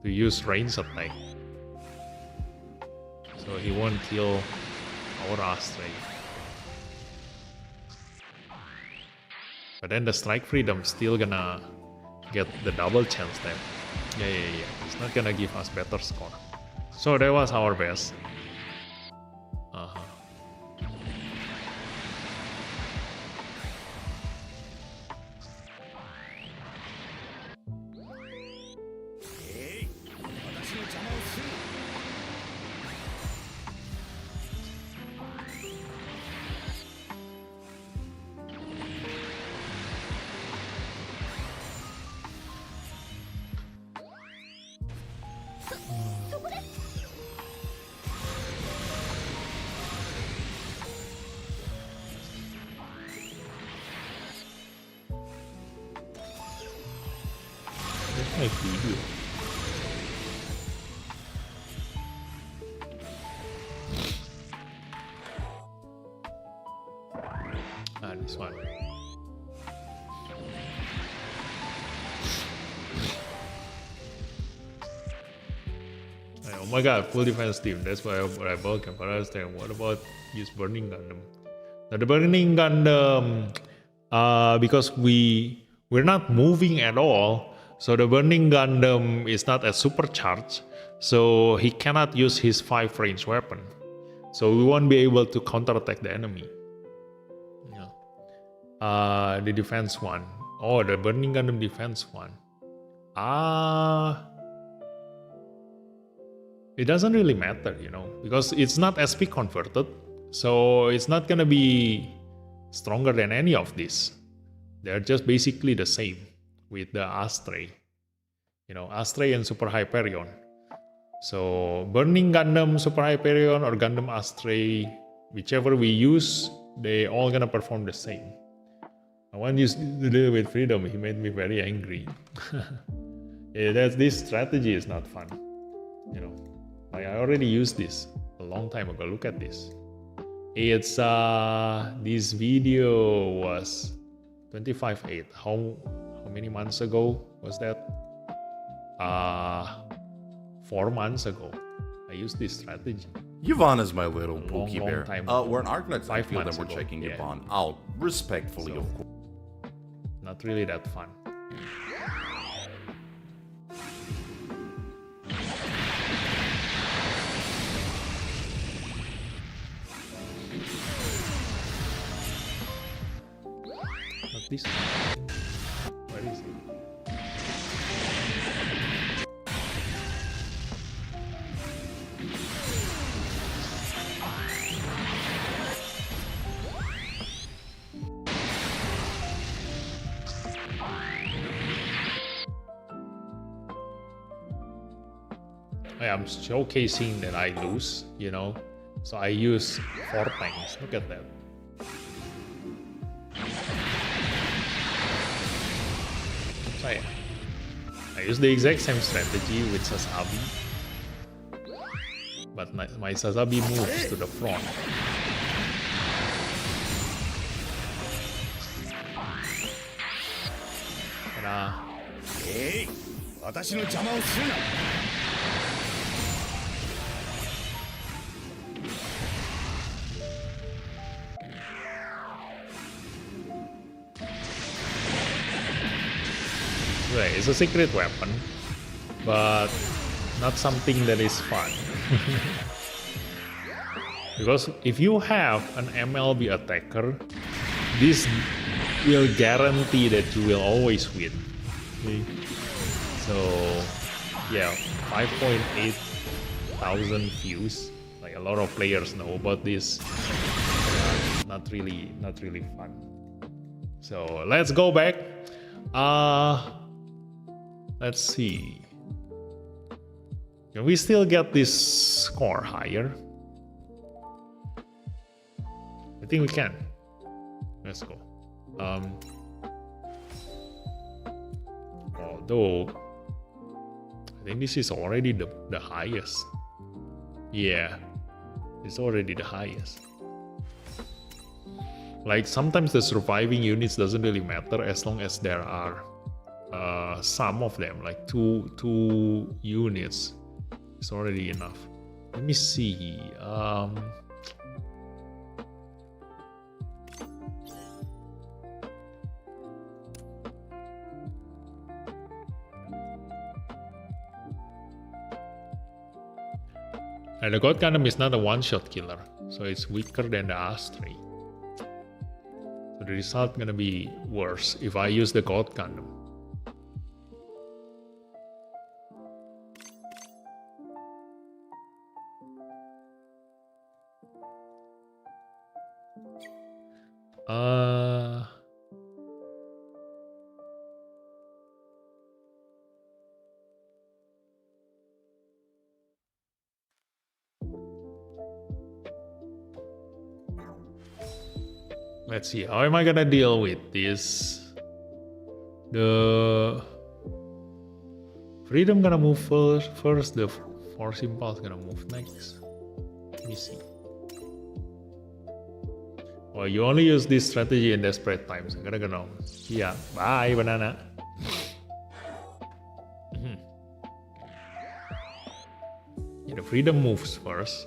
to use range attack, so he won't kill our Astray. But then the strike freedom still gonna get the double chance there. Yeah. It's not gonna give us better score. So that was our best. My video. This one. Oh my god, full defense team. That's why I bought Emperor's Time. What about use Burning Gundam? Now the Burning Gundam, because we're not moving at all. So the Burning Gundam is not as supercharged, so he cannot use his 5 range weapon. So we won't be able to counterattack the enemy. Yeah. The defense one. Oh, the Burning Gundam defense one. It doesn't really matter, because it's not SP converted, so it's not gonna be stronger than any of these. They're just basically the same. With the Astray, Astray and Super Hyperion. So Burning Gundam, Super Hyperion, or Gundam Astray, whichever we use, they all gonna perform the same. I want you to deal with freedom. He made me very angry. Yeah, this strategy is not fun. Like I already used this a long time ago. Look at this. It's this video was 25/8. How many months ago was that? 4 months ago. I used this strategy. Yvonne is my little pookie long bear. time We're an Arcanine Five field and months we're ago, checking yeah. Yvonne out respectfully, So, of course. Not really that fun. Not this one. Where is it? I'm showcasing that I lose, so I use 4 tanks. Look at that. So I use the exact same strategy with Sasabi, but my Sasabi moves to the front. Hey, 私の邪魔をするな。It's a secret weapon, but not something that is fun. Because if you have an MLB attacker, this will guarantee that you will always win. Okay? So yeah, 5.8 thousand views. Like a lot of players know about this. Not really fun. So let's go back. Let's see. Can we still get this score higher? I think we can. Let's go. Although I think this is already the highest. Yeah, it's already the highest. Like sometimes the surviving units doesn't really matter as long as there are some of them, like two units. It's already enough. Let me see. And the God Gundam is not a one-shot killer, so it's weaker than the Astray. So the result gonna be worse if I use the God Gundam. Let's see, how am I gonna deal with this? The Freedom gonna move first, the Force Impulse gonna move next. Let me see. Well, you only use this strategy in desperate times. I gotta go now. Yeah, bye, banana. Yeah, the Freedom moves first.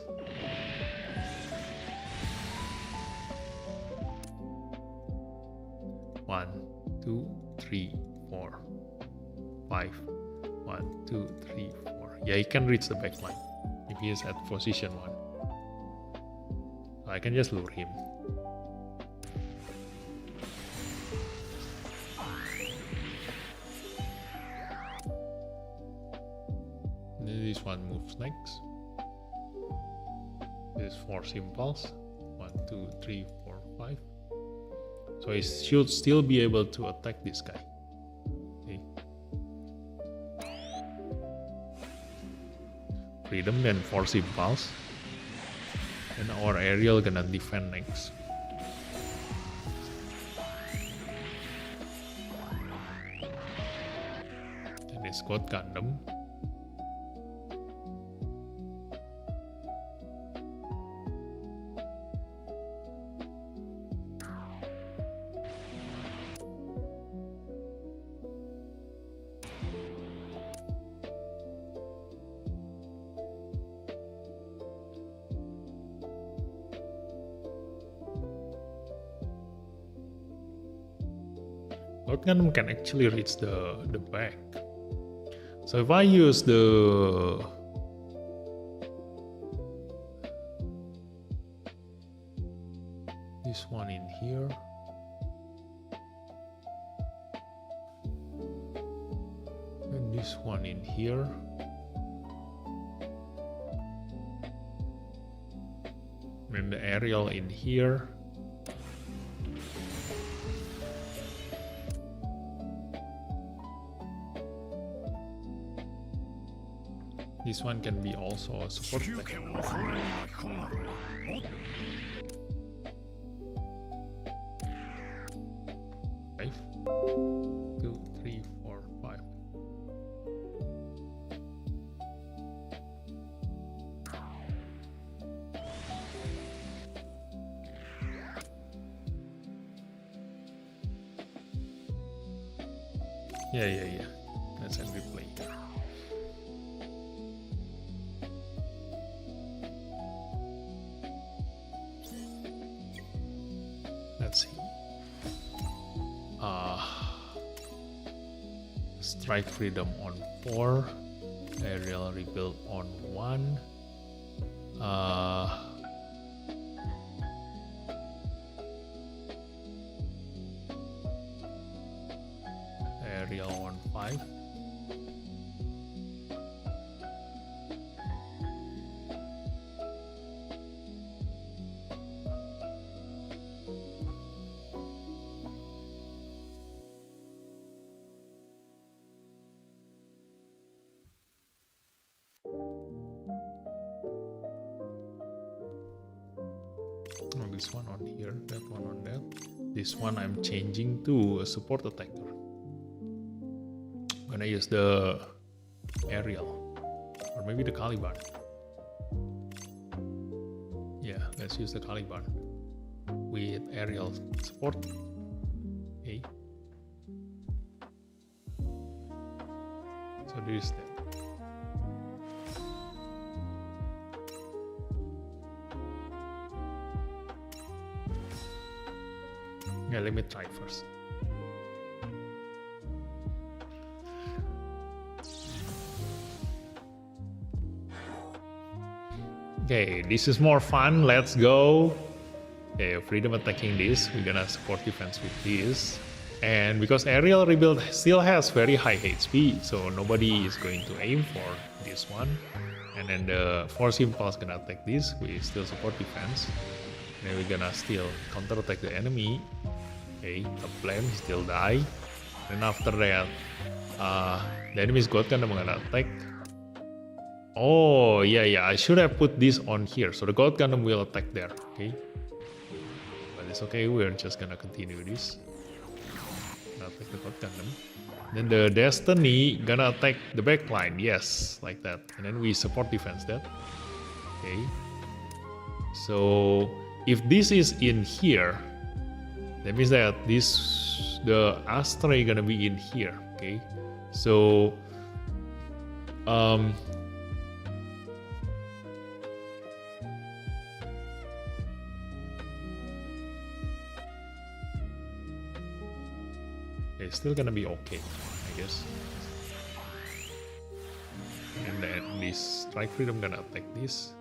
One, two, three, 4, 5. 1, 2, 3, 4. Yeah, he can reach the back line if he is at position 1. So I can just lure him. This one moves next. This is Force Impulse. 1, 2, 3, 4, 5. So he should still be able to attack this guy. Okay. Freedom, then Force Impulse. And our Aerial gonna defend next. Then it's got Gundam. God Gundam can actually reach the back. So if I use this one in here, and this one in here, and the Aerial in here. This one can be also a support tech. 5, 2, 3, 4, 5. Yeah. Let's end replay. Let's see. Strike Freedom on 4. Aerial Rebuild on 1. Aerial on 5. this one on here, that one on that. This one I'm changing to a support attacker. I'm gonna use the aerial, or maybe the Caliban. Yeah, let's use the Caliban with aerial support. Okay. So this is that. Yeah, let me try first. Okay, this is more fun. Let's go. Okay, freedom attacking this. We're gonna support defense with this. And because aerial rebuild still has very high HP, so nobody is going to aim for this one. And then the force impulse gonna attack this. We still support defense. Then we're gonna still counter attack the enemy. Okay, a flame still die. Then after that, the enemy's God Gundam gonna attack. Oh yeah, I should have put this on here, so the God Gundam will attack there. Okay, but it's okay. We're just gonna continue this. Gonna attack the God Gundam. Then the Destiny gonna attack the backline. Yes, like that. And then we support defense that. Okay. So if this is in here, that means that the Astray gonna be in here. Okay. So it's still gonna be okay, I guess. And then this strike freedom gonna attack this.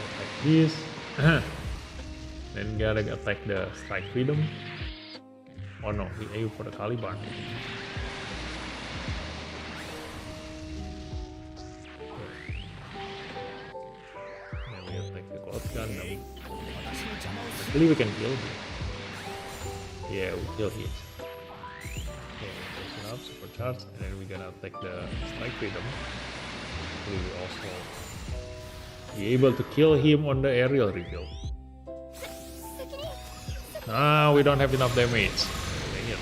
Attack this. Then gotta attack the strike freedom. Oh no, he aimed for the Caliban. Gundam. I believe we can kill him. Yeah, we kill him. Okay, open up, supercharge, and then we're gonna attack the strike freedom. We will also be able to kill him on the aerial rebuild. Ah, we don't have enough damage. Dang it.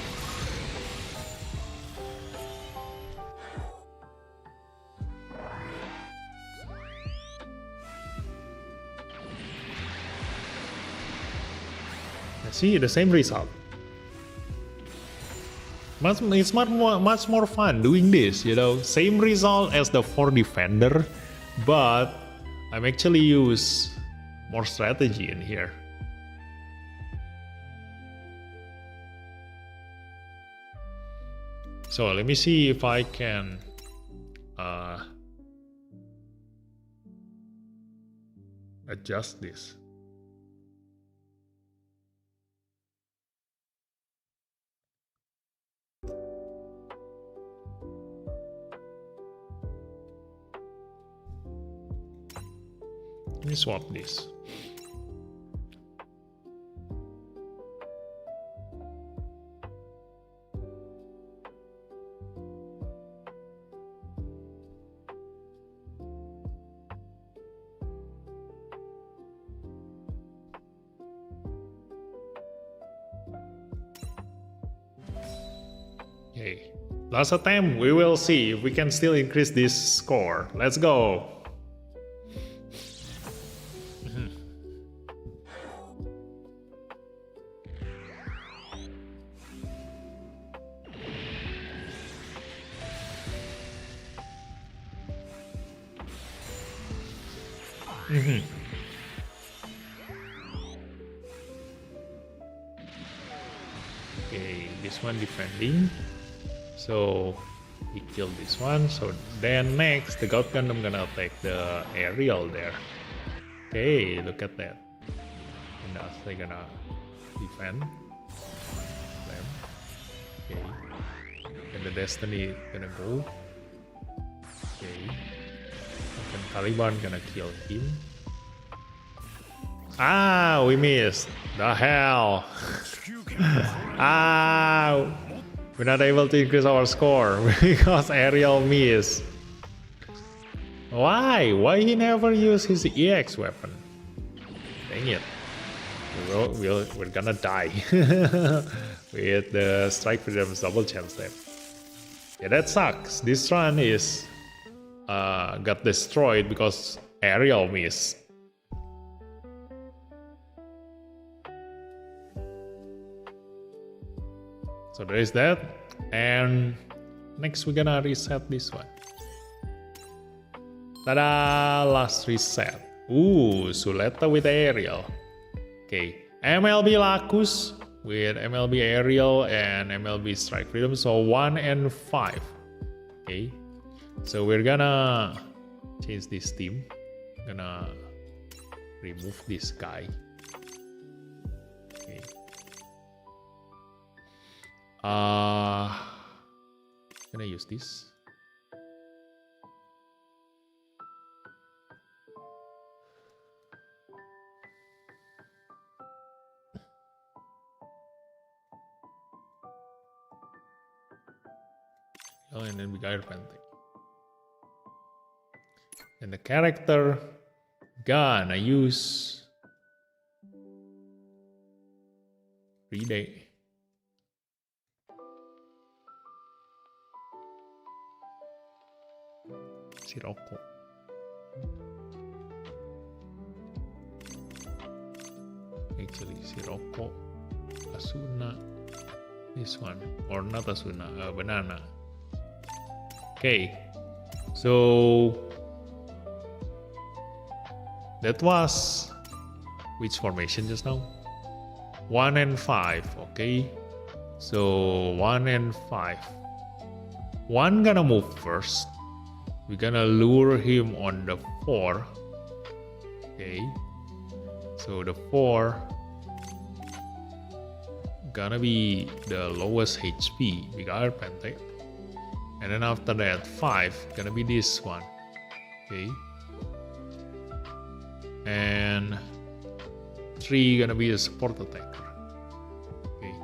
See, the same result. It's much more fun doing this, you know. Same result as the 4 defender, but I'm actually use more strategy in here. So let me see if I can adjust this. Let me swap this. Okay, last attempt. We will see if we can still increase this score. Let's go. Okay, this one defending. So he killed this one. So then next, the God Gundam gonna attack the aerial there. Okay, look at that. And now they're gonna defend them. Okay. And the Destiny gonna go. Okay. And Caliban gonna kill him. Ah, we missed. The hell. Ah, We're not able to increase our score because Ariel missed. Why? Why he never use his EX weapon? Dang it. We're gonna die with the Strike Freedom's double chance there. Yeah, that sucks. This run is got destroyed because Ariel missed. So there is that, and next we're gonna reset this one. Ta-da! Last reset. Ooh, Suleta with Ariel. Okay, MLB Lacus with MLB Ariel and MLB Strike Freedom. So 1 and 5. Okay, so we're gonna change this team. Gonna remove this guy. Okay. Can I use this? Oh, and then we got Pente. And the character gonna use Reday. Sirocco. Actually, Sirocco, Asuna, this one, or not Asuna, Banana. Okay, so that was which formation just now? 1 and 5. Okay, so 1 and 5. One gonna move first. We're gonna lure him on the 4. Okay, so the 4 gonna be the lowest HP. We got Pente. And then after that 5 gonna be this one. Okay, and 3 gonna be a support attacker. Okay,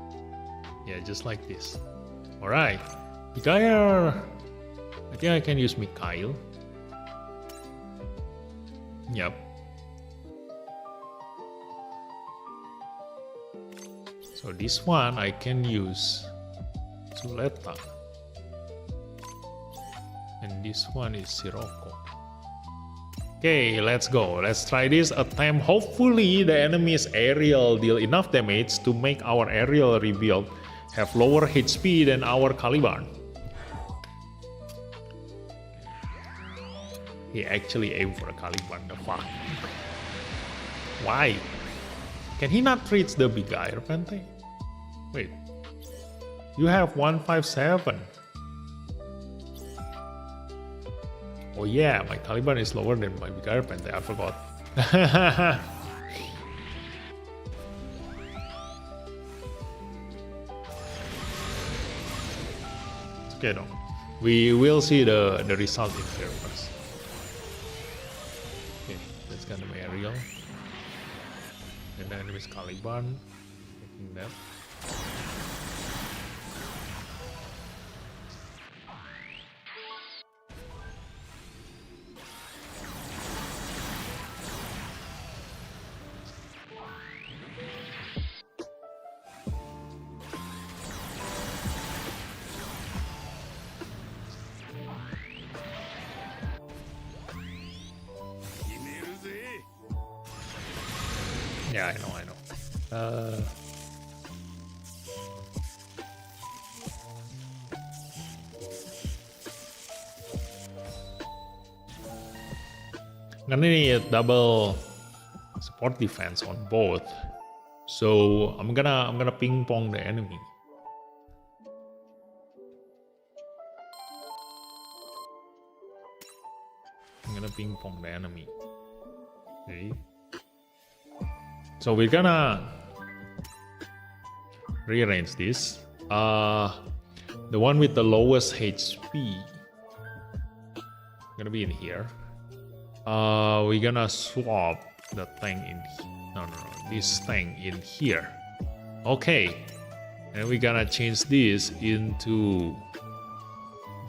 yeah, just like this. All right, Mikael. I think I can use Mikhail. Yep. So this one I can use Suleta. And this one is Sirocco. Okay, let's go. Let's try this attempt. Hopefully the enemy's Ariel deal enough damage to make our Ariel rebuild have lower HP than our Caliban. He actually aimed for a Caliban, the fuck? Why? Can he not reach the big guy, Pente? Wait. You have 157. Oh yeah, my Caliban is lower than my big Pente, I forgot. It's okay though. We will see the result in here first. Okay, that's gonna be Ariel. And then there is Caliban. Taking that. Yeah, I know. I'm gonna need double support defense on both, so I'm gonna ping pong the enemy. I'm gonna ping pong the enemy. Okay. So we're gonna rearrange this. The one with the lowest HP gonna be in here. We're gonna swap the tank in. No, this tank in here. Okay. And we're gonna change this into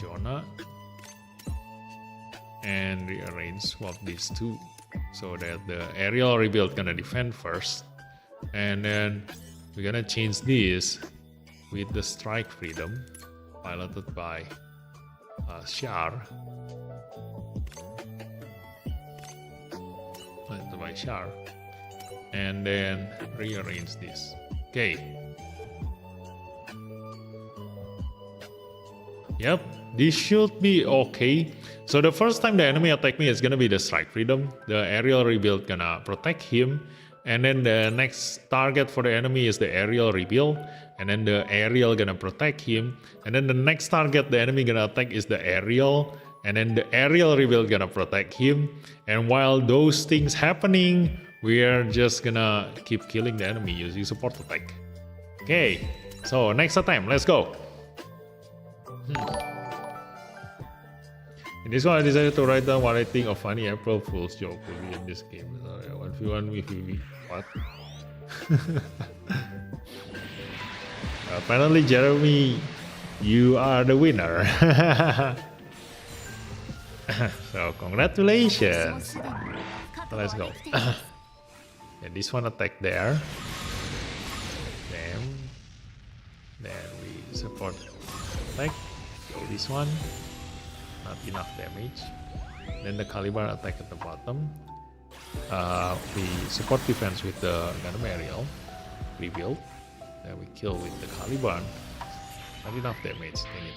Jonah and rearrange, swap these two so that the aerial rebuild gonna defend first, and then we're gonna change this with the strike freedom piloted by Shar. Piloted by Shar, and then rearrange this. Okay. Yep, this should be okay. So the first time the enemy attack me is gonna be the strike freedom. The aerial rebuild gonna protect him. And then the next target for the enemy is the aerial rebuild. And then the aerial gonna protect him. And then the next target the enemy gonna attack is the aerial. And then the aerial rebuild gonna protect him. And while those things happening, we are just gonna keep killing the enemy using support attack. Okay, so next attempt, let's go. In this one, I decided to write down what I think of funny April Fool's joke will be in this game. 1v1 with VV. What? Apparently, Jeremy, you are the winner. So, congratulations. So let's go. And this one attack there. Then we support attack. So this one, not enough damage. Then the Caliban attack at the bottom. We support defense with the Gundam aerial rebuild. Then we kill with the Caliban. Not enough damage. Dang it.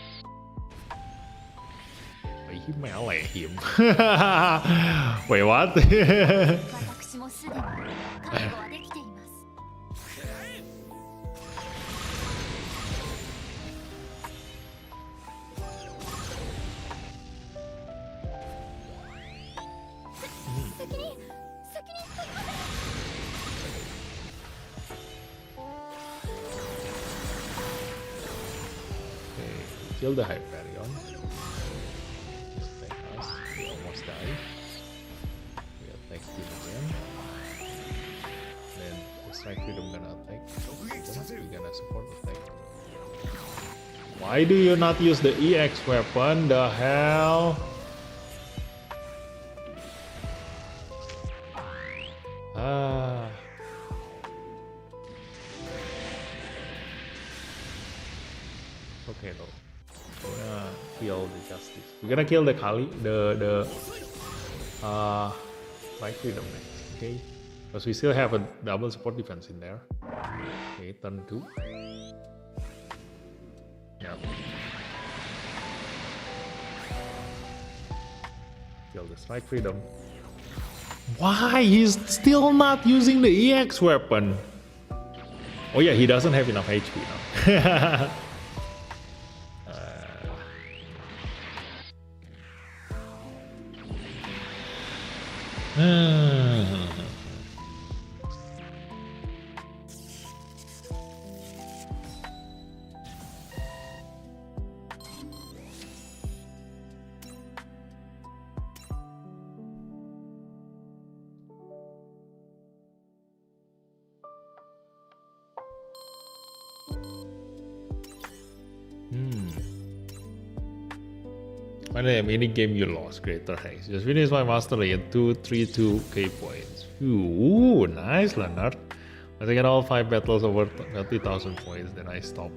He melee him. Wait, what? Kill the Hyperion. Just attack us. We almost die. We attack him again. Then the strike freedom gonna attack. We're gonna support attack. Why do you not use the EX weapon? The hell? Okay though. We're gonna kill the justice. We're gonna kill the strike freedom next, okay? Because we still have a double support defense in there. Okay, turn 2. Yep. Kill the strike freedom. Why? He's still not using the EX weapon. Oh yeah, he doesn't have enough HP now. Finally, a mini game you lost. Greater Hex. Just finished my mastery at 232k points. Ooh, nice, Leonard. Once I get all 5 battles over 30,000 points, then I stop.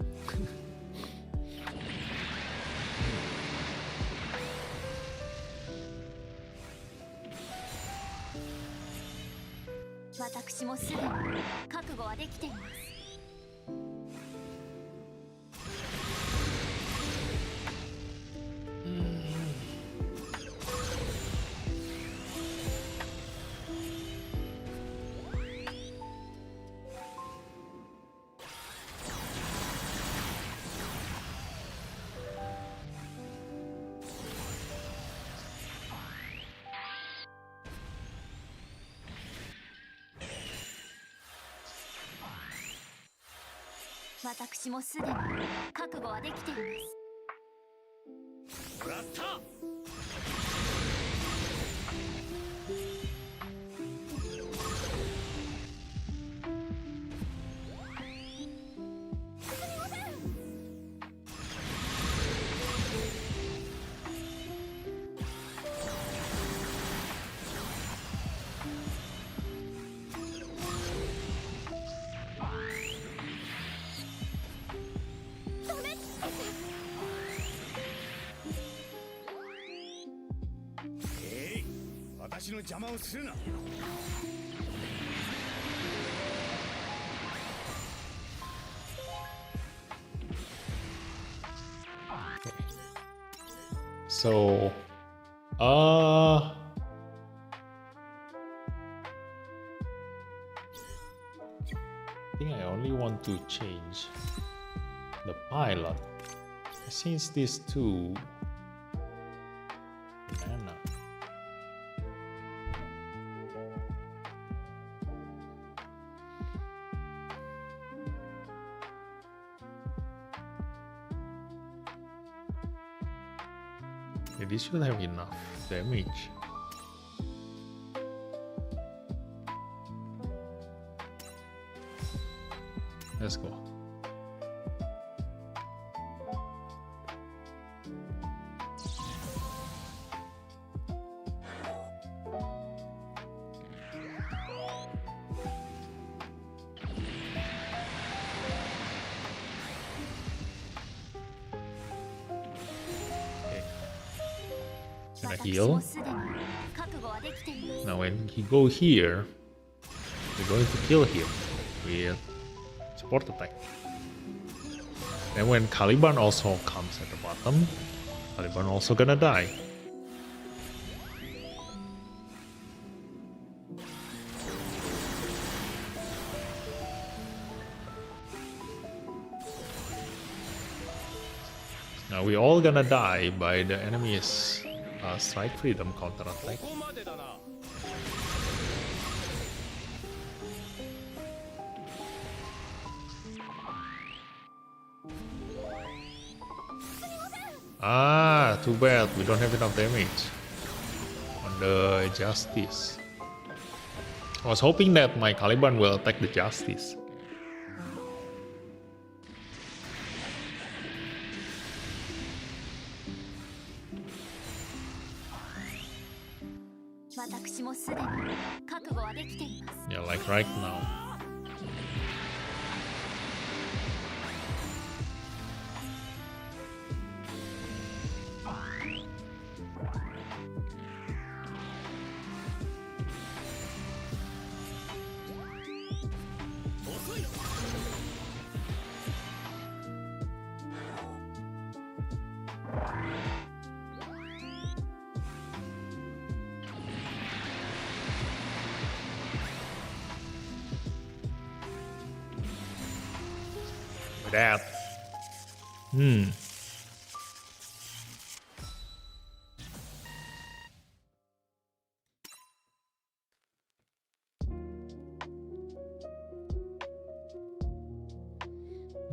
私の邪魔をするな So, I think I only want to change the pilot. Since these two, mana. Okay, this should have enough damage. Let's go. Gonna heal. Now when he go here, we're going to kill him with support attack. And when Caliban also comes at the bottom, Caliban also gonna die. Now we all gonna die by the enemy's strike freedom counter attack. Ah, too bad we don't have enough damage on the Justice. I was hoping that my Caliban will attack the Justice. Yeah, like right now. That.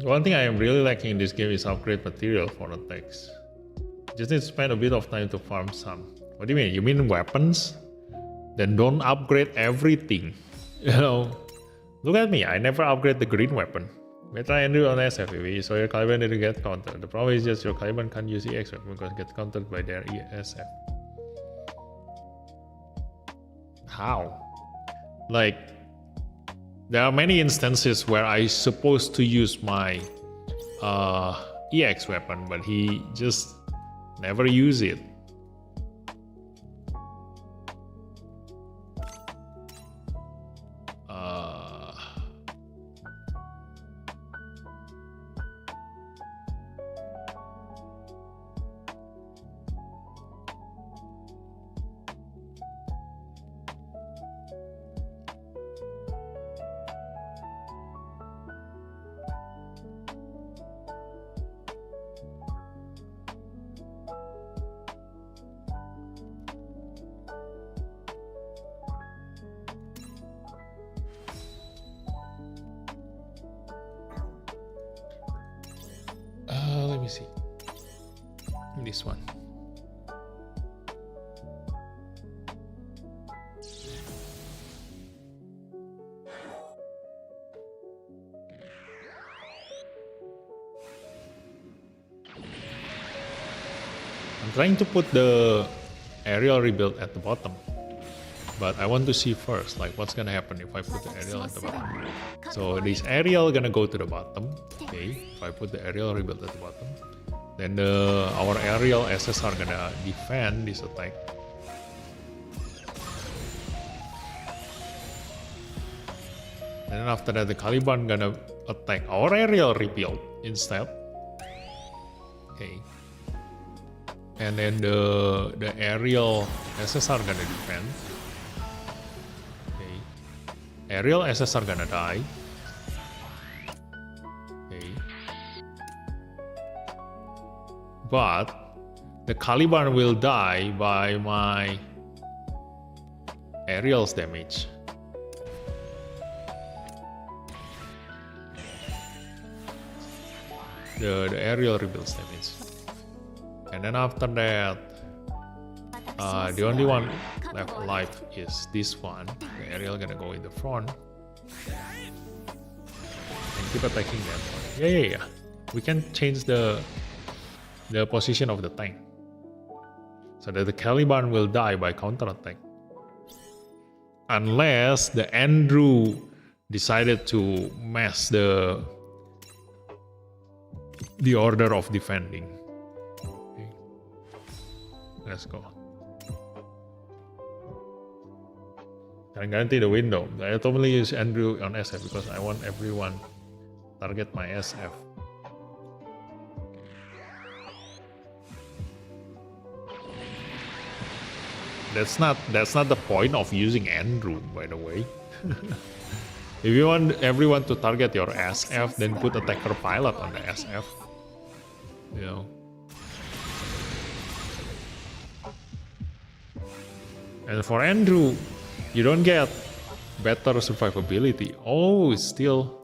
One thing I am really lacking in this game is upgrade material for attacks. Just need to spend a bit of time to farm some. What do you mean? You mean weapons? Then don't upgrade everything. You know, look at me. I never upgrade the green weapon. We try and do on SFV, so your Caliban didn't get countered. The problem is just your Caliban can't use EX weapon because it gets countered by their ESF. How? Like, there are many instances where I supposed to use my EX weapon, but he just never use it. Let me see. This one. I'm trying to put the aerial rebuild at the bottom, but I want to see first, like, what's gonna happen if I put the aerial at the bottom. So this aerial gonna go to the bottom. Okay, if I put the aerial rebuild at the bottom, then our aerial SS are gonna defend this attack. And then after that, the Caliban gonna attack our aerial rebuild instead. Okay. And then the aerial SSR gonna defend. Okay. Aerial SSR gonna die. Okay. But the Caliban will die by my aerial's damage. The aerial rebuilds damage. And then after that, the only one left alive is this one. The aerial gonna go in the front and keep attacking that one. Yeah. We can change the position of the tank so that the Caliban will die by counterattack. Unless the Andrew decided to mess the order of defending. Okay. Let's go. Can guarantee the window. I totally use Andrew on SF because I want everyone target my SF. That's not the point of using Andrew, by the way. If you want everyone to target your SF, then put attacker pilot on the SF. You know. And for Andrew, you don't get better survivability. Oh, it's still...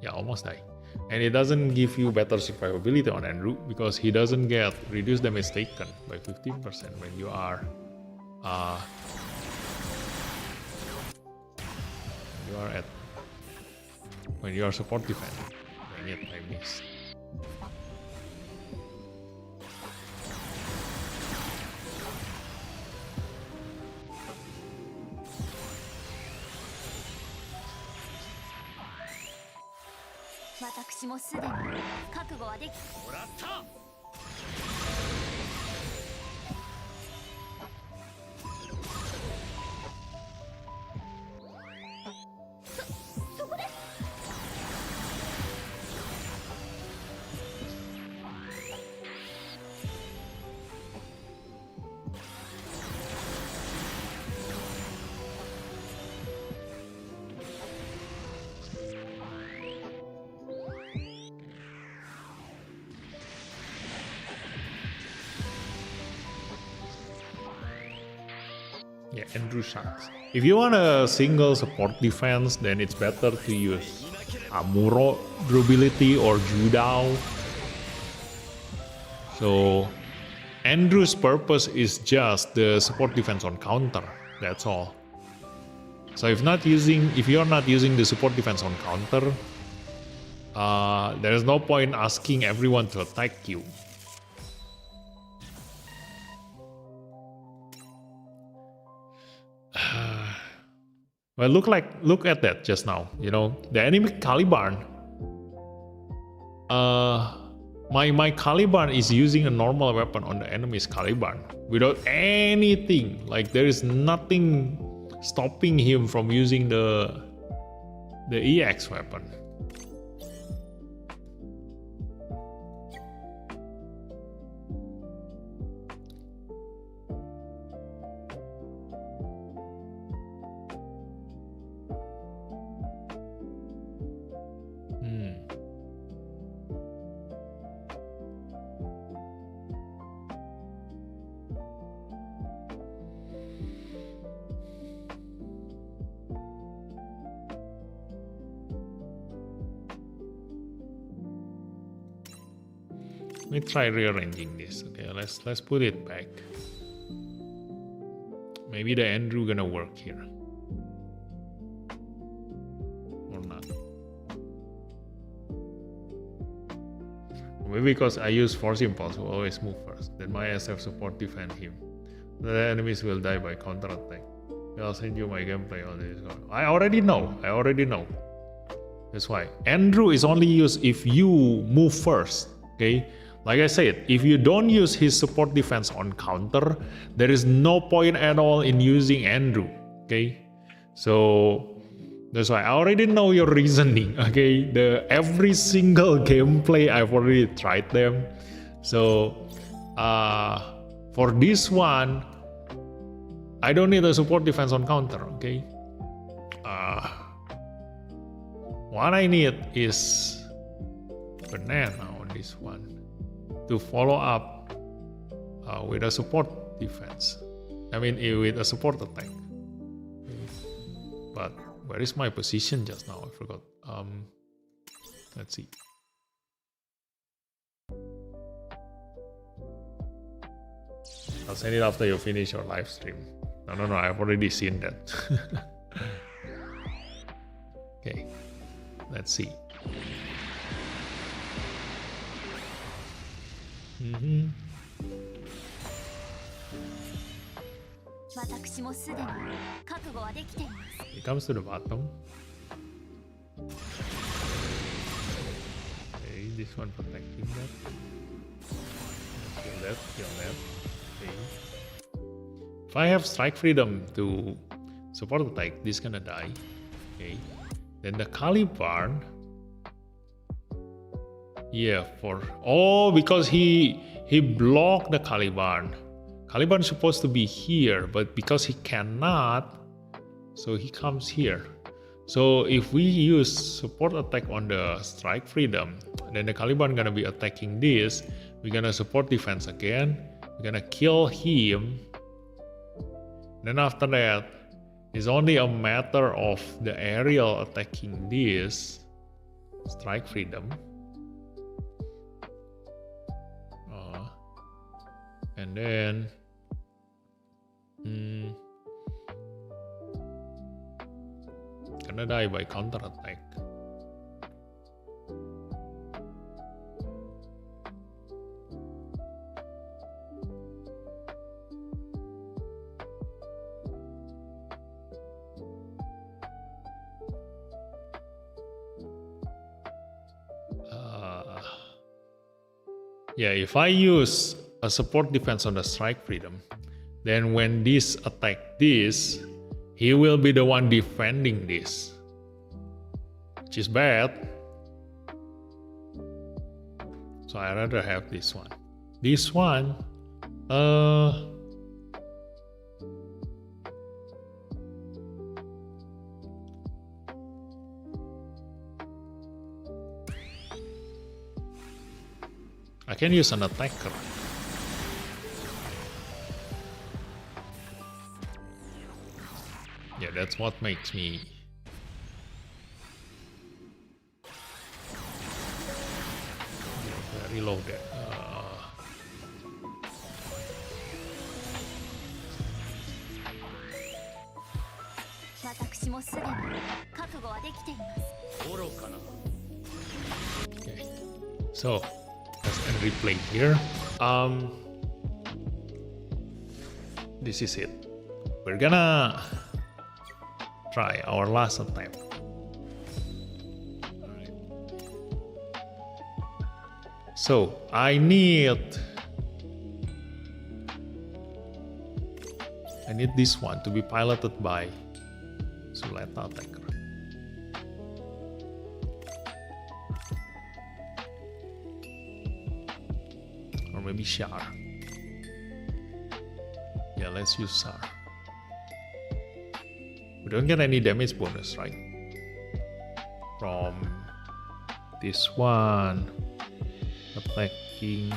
Yeah, almost died. And it doesn't give you better survivability on Andrew because he doesn't get reduced damage taken by 15% when you are when you are support defending. Dang it, I missed. Yeah, Andrew sucks. If you want a single support defense, then it's better to use Amuro durability or Judao. So Andrew's purpose is just the support defense on counter. That's all. So if you're not using the support defense on counter, there is no point asking everyone to attack you. Well, look at that just now. You know, the enemy Caliban. My Caliban is using a normal weapon on the enemy's Caliban without anything. Like there is nothing stopping him from using the EX weapon. Let me try rearranging this. Okay, let's put it back. Maybe the Andrew gonna work here. Or not. Or maybe because I use Force Impulse, who always move first. Then my SF support defend him. The enemies will die by counterattack. I'll send you my gameplay on this. I already know. That's why. Andrew is only used if you move first. Okay? Like I said, if you don't use his support defense on counter, there is no point at all in using Andrew. Okay? So That's why I already know your reasoning. Okay, every single gameplay I've already tried them. So for this one, I don't need a support defense on counter. Okay, what I need is banana on this one to follow up with a support defense. I mean, with a support attack. But where is my position just now? I forgot. Let's see. I'll send it after you finish your live stream. No, I've already seen that. Okay, let's see. It comes to the bottom. Okay, this one protecting that. Kill that. Okay. If I have strike freedom to support attack, this gonna die. Okay. Then the Caliban. Yeah, because he blocked the Caliban. Caliban supposed to be here, but because he cannot, so he comes here. So if we use support attack on the strike freedom, then the Caliban gonna be attacking this. We're gonna support defense again. We're gonna kill him. Then after that, it's only a matter of the aerial attacking this strike freedom. And then gonna die by counter attack. Yeah, if I use a support defense on the strike freedom, then when this attack this, he will be the one defending this, which is bad. So I rather have this one. This one, I can use an attacker. Yeah, that's what makes me very loaded. Okay, so let's end replay here. This is it. We're gonna try our last attempt. Alright. So I need this one to be piloted by Suleta attacker. Or maybe Shar. Yeah, let's use Shar. We don't get any damage bonus, right? From this one attacking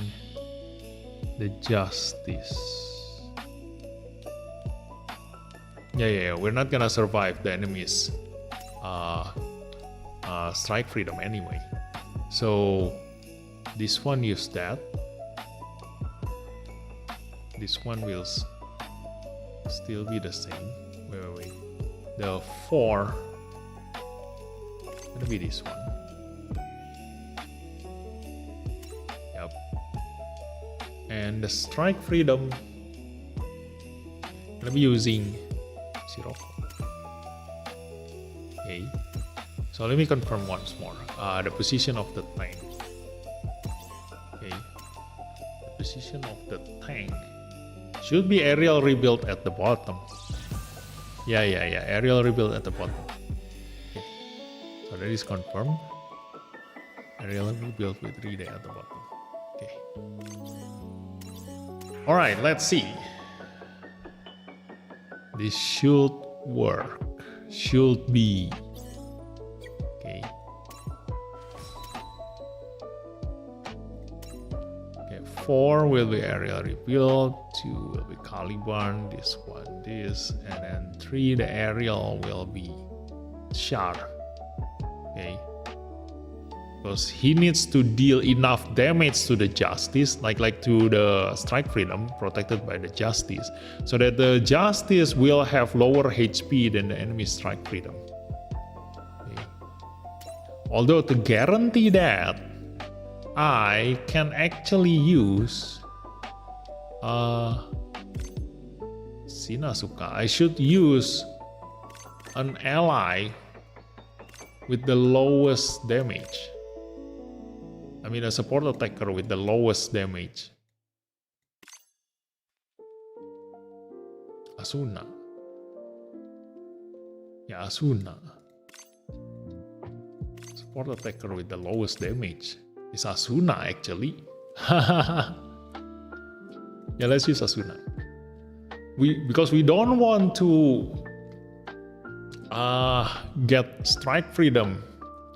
the Justice. Yeah, we're not gonna survive the enemy's strike freedom anyway. So this one use that. This one will still be the same. Wait. The 4 gonna be this one. Yep. And the strike freedom gonna be using Sirocco. Okay. So let me confirm once more. The position of the tank. Okay. The position of the tank should be aerial rebuild at the bottom. Yeah, aerial rebuild at the bottom. So that is confirmed. Aerial rebuilt with relay at the bottom. Okay. Alright, let's see. This should work. Should be. Okay. Okay, 4 will be aerial rebuild, 2 will be Caliban, this one, this, and then 3 the aerial will be Char. Okay. Because he needs to deal enough damage to the Justice, like to the Strike Freedom, protected by the Justice, so that the Justice will have lower HP than the enemy Strike Freedom. Okay. Although to guarantee that, I can actually use Sinasuka. I should use an ally with the lowest damage. I mean a support attacker with the lowest damage. Asuna. Yeah, Asuna. Support attacker with the lowest damage is Asuna actually. Yeah, let's use Asuna. Because we don't want to get Strike Freedom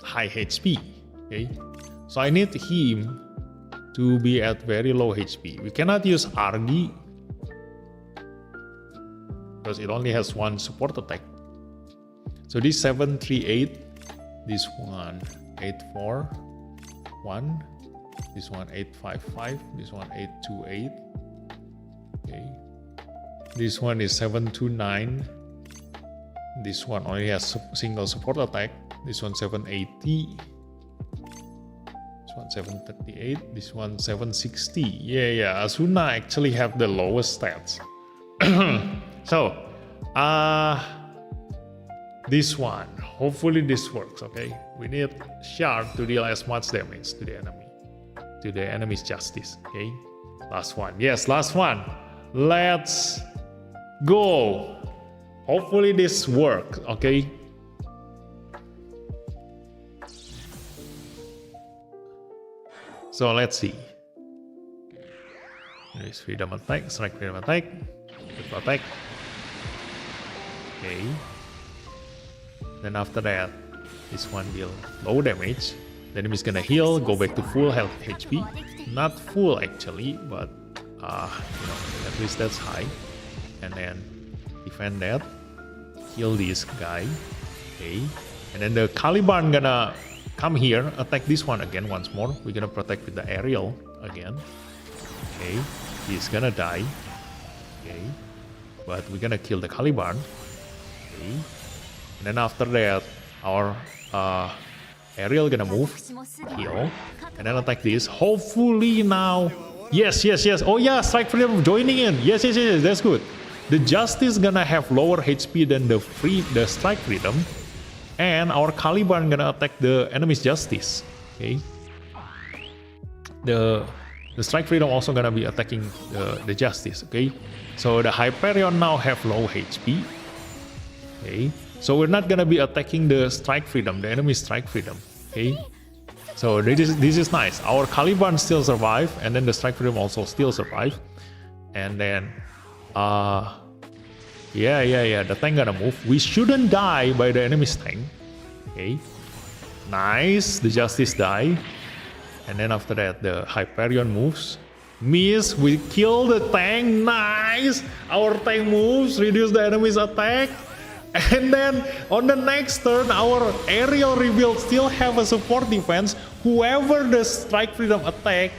high HP. Okay. So I need him to be at very low HP. We cannot use Argi because it only has one support attack. So this 738, this one 841, this one 855, this one 828. Okay. This one is 729. This one only has single support attack. This one 780. 738, this one 760. Yeah, Asuna actually have the lowest stats. So, this one, hopefully this works, okay? We need Shard to deal as much damage to the enemy, to the enemy's Justice, okay? Last one, yes, last one. Let's go. Hopefully this works, okay? So let's see. There's freedom attack, strike freedom attack, triple attack. Okay. Then after that, this one deal low damage. The enemy is gonna heal, go back to full health HP. Not full actually, but at least that's high. And then defend that. Kill this guy. Okay. And then the Caliban gonna come here, attack this one again once more. We're gonna protect with the aerial again. Okay, he's gonna die. Okay, but we're gonna kill the Caliban. Okay, and then after that, our aerial gonna move, heal, and then attack this. Hopefully now, yes. Oh yeah, Strike Freedom joining in. Yes, that's good. The Justice gonna have lower HP than the Strike Freedom. And our Caliban gonna attack the enemy's Justice. Okay. The Strike Freedom also gonna be attacking the Justice. Okay. So the Hyperion now have low HP. Okay. So we're not gonna be attacking the Strike Freedom, the enemy's Strike Freedom. Okay. So this is nice. Our Caliban still survive, and then the Strike Freedom also still survive. And then yeah, the tank gonna move. We shouldn't die by the enemy's tank. Okay. Nice, the Justice die. And then after that, the Hyperion moves. Miss, we kill the tank. Nice! Our tank moves, reduce the enemy's attack. And then on the next turn, our aerial rebuild still have a support defense. Whoever the Strike Freedom attack.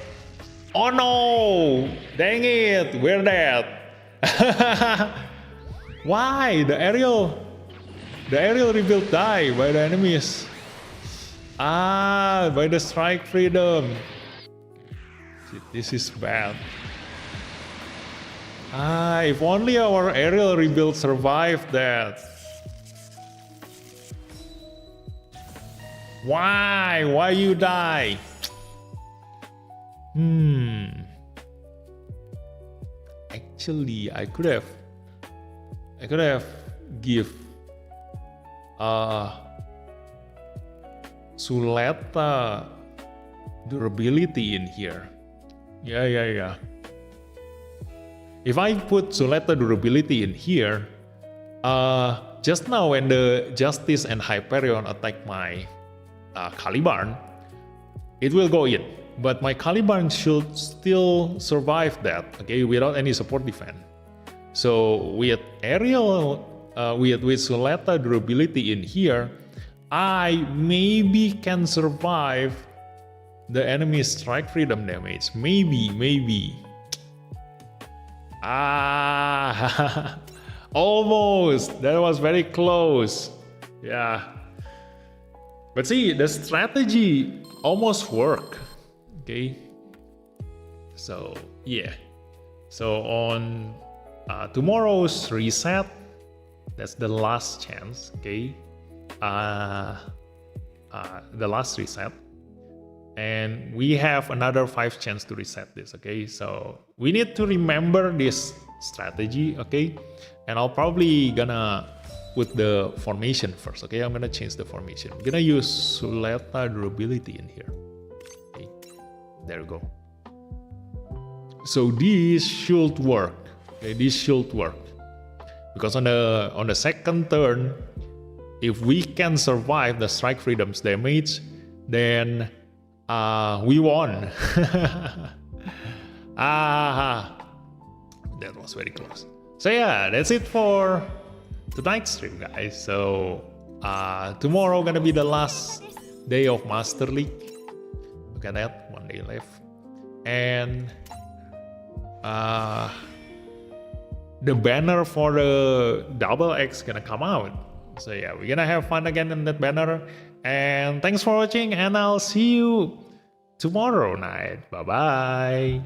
Oh no! Dang it, we're dead. Why? The aerial rebuild die by the enemies. By the Strike Freedom. This is bad. If only our aerial rebuild survived that. Why? Why you die? Actually, I could have give Suleta durability in here. Yeah. If I put Suleta durability in here, just now when the Justice and Hyperion attack my Caliban, it will go in. But my Caliban should still survive that, okay, without any support defense. So with Ariel, with Suleta durability in here, I maybe can survive the enemy's strike freedom damage. Maybe. Almost. That was very close. Yeah. But see, the strategy almost worked. Okay. So, yeah. So on tomorrow's reset, that's the last chance. Okay. The last reset. And we have another 5 chance to reset this, okay? So we need to remember this strategy, okay? And I'll probably gonna put the formation first, okay? I'm gonna change the formation. I'm gonna use Suleta durability in here. Okay, there we go. So this should work. Okay, this should work. Because on the second turn, if we can survive the strike freedom's damage, then we won. That was very close. So yeah, that's it for tonight's stream, guys. So tomorrow gonna be the last day of Master League. Look at that, 1 day left. And the banner for the double X gonna come out. So yeah, we're gonna have fun again in that banner. And thanks for watching, and I'll see you tomorrow night. Bye bye.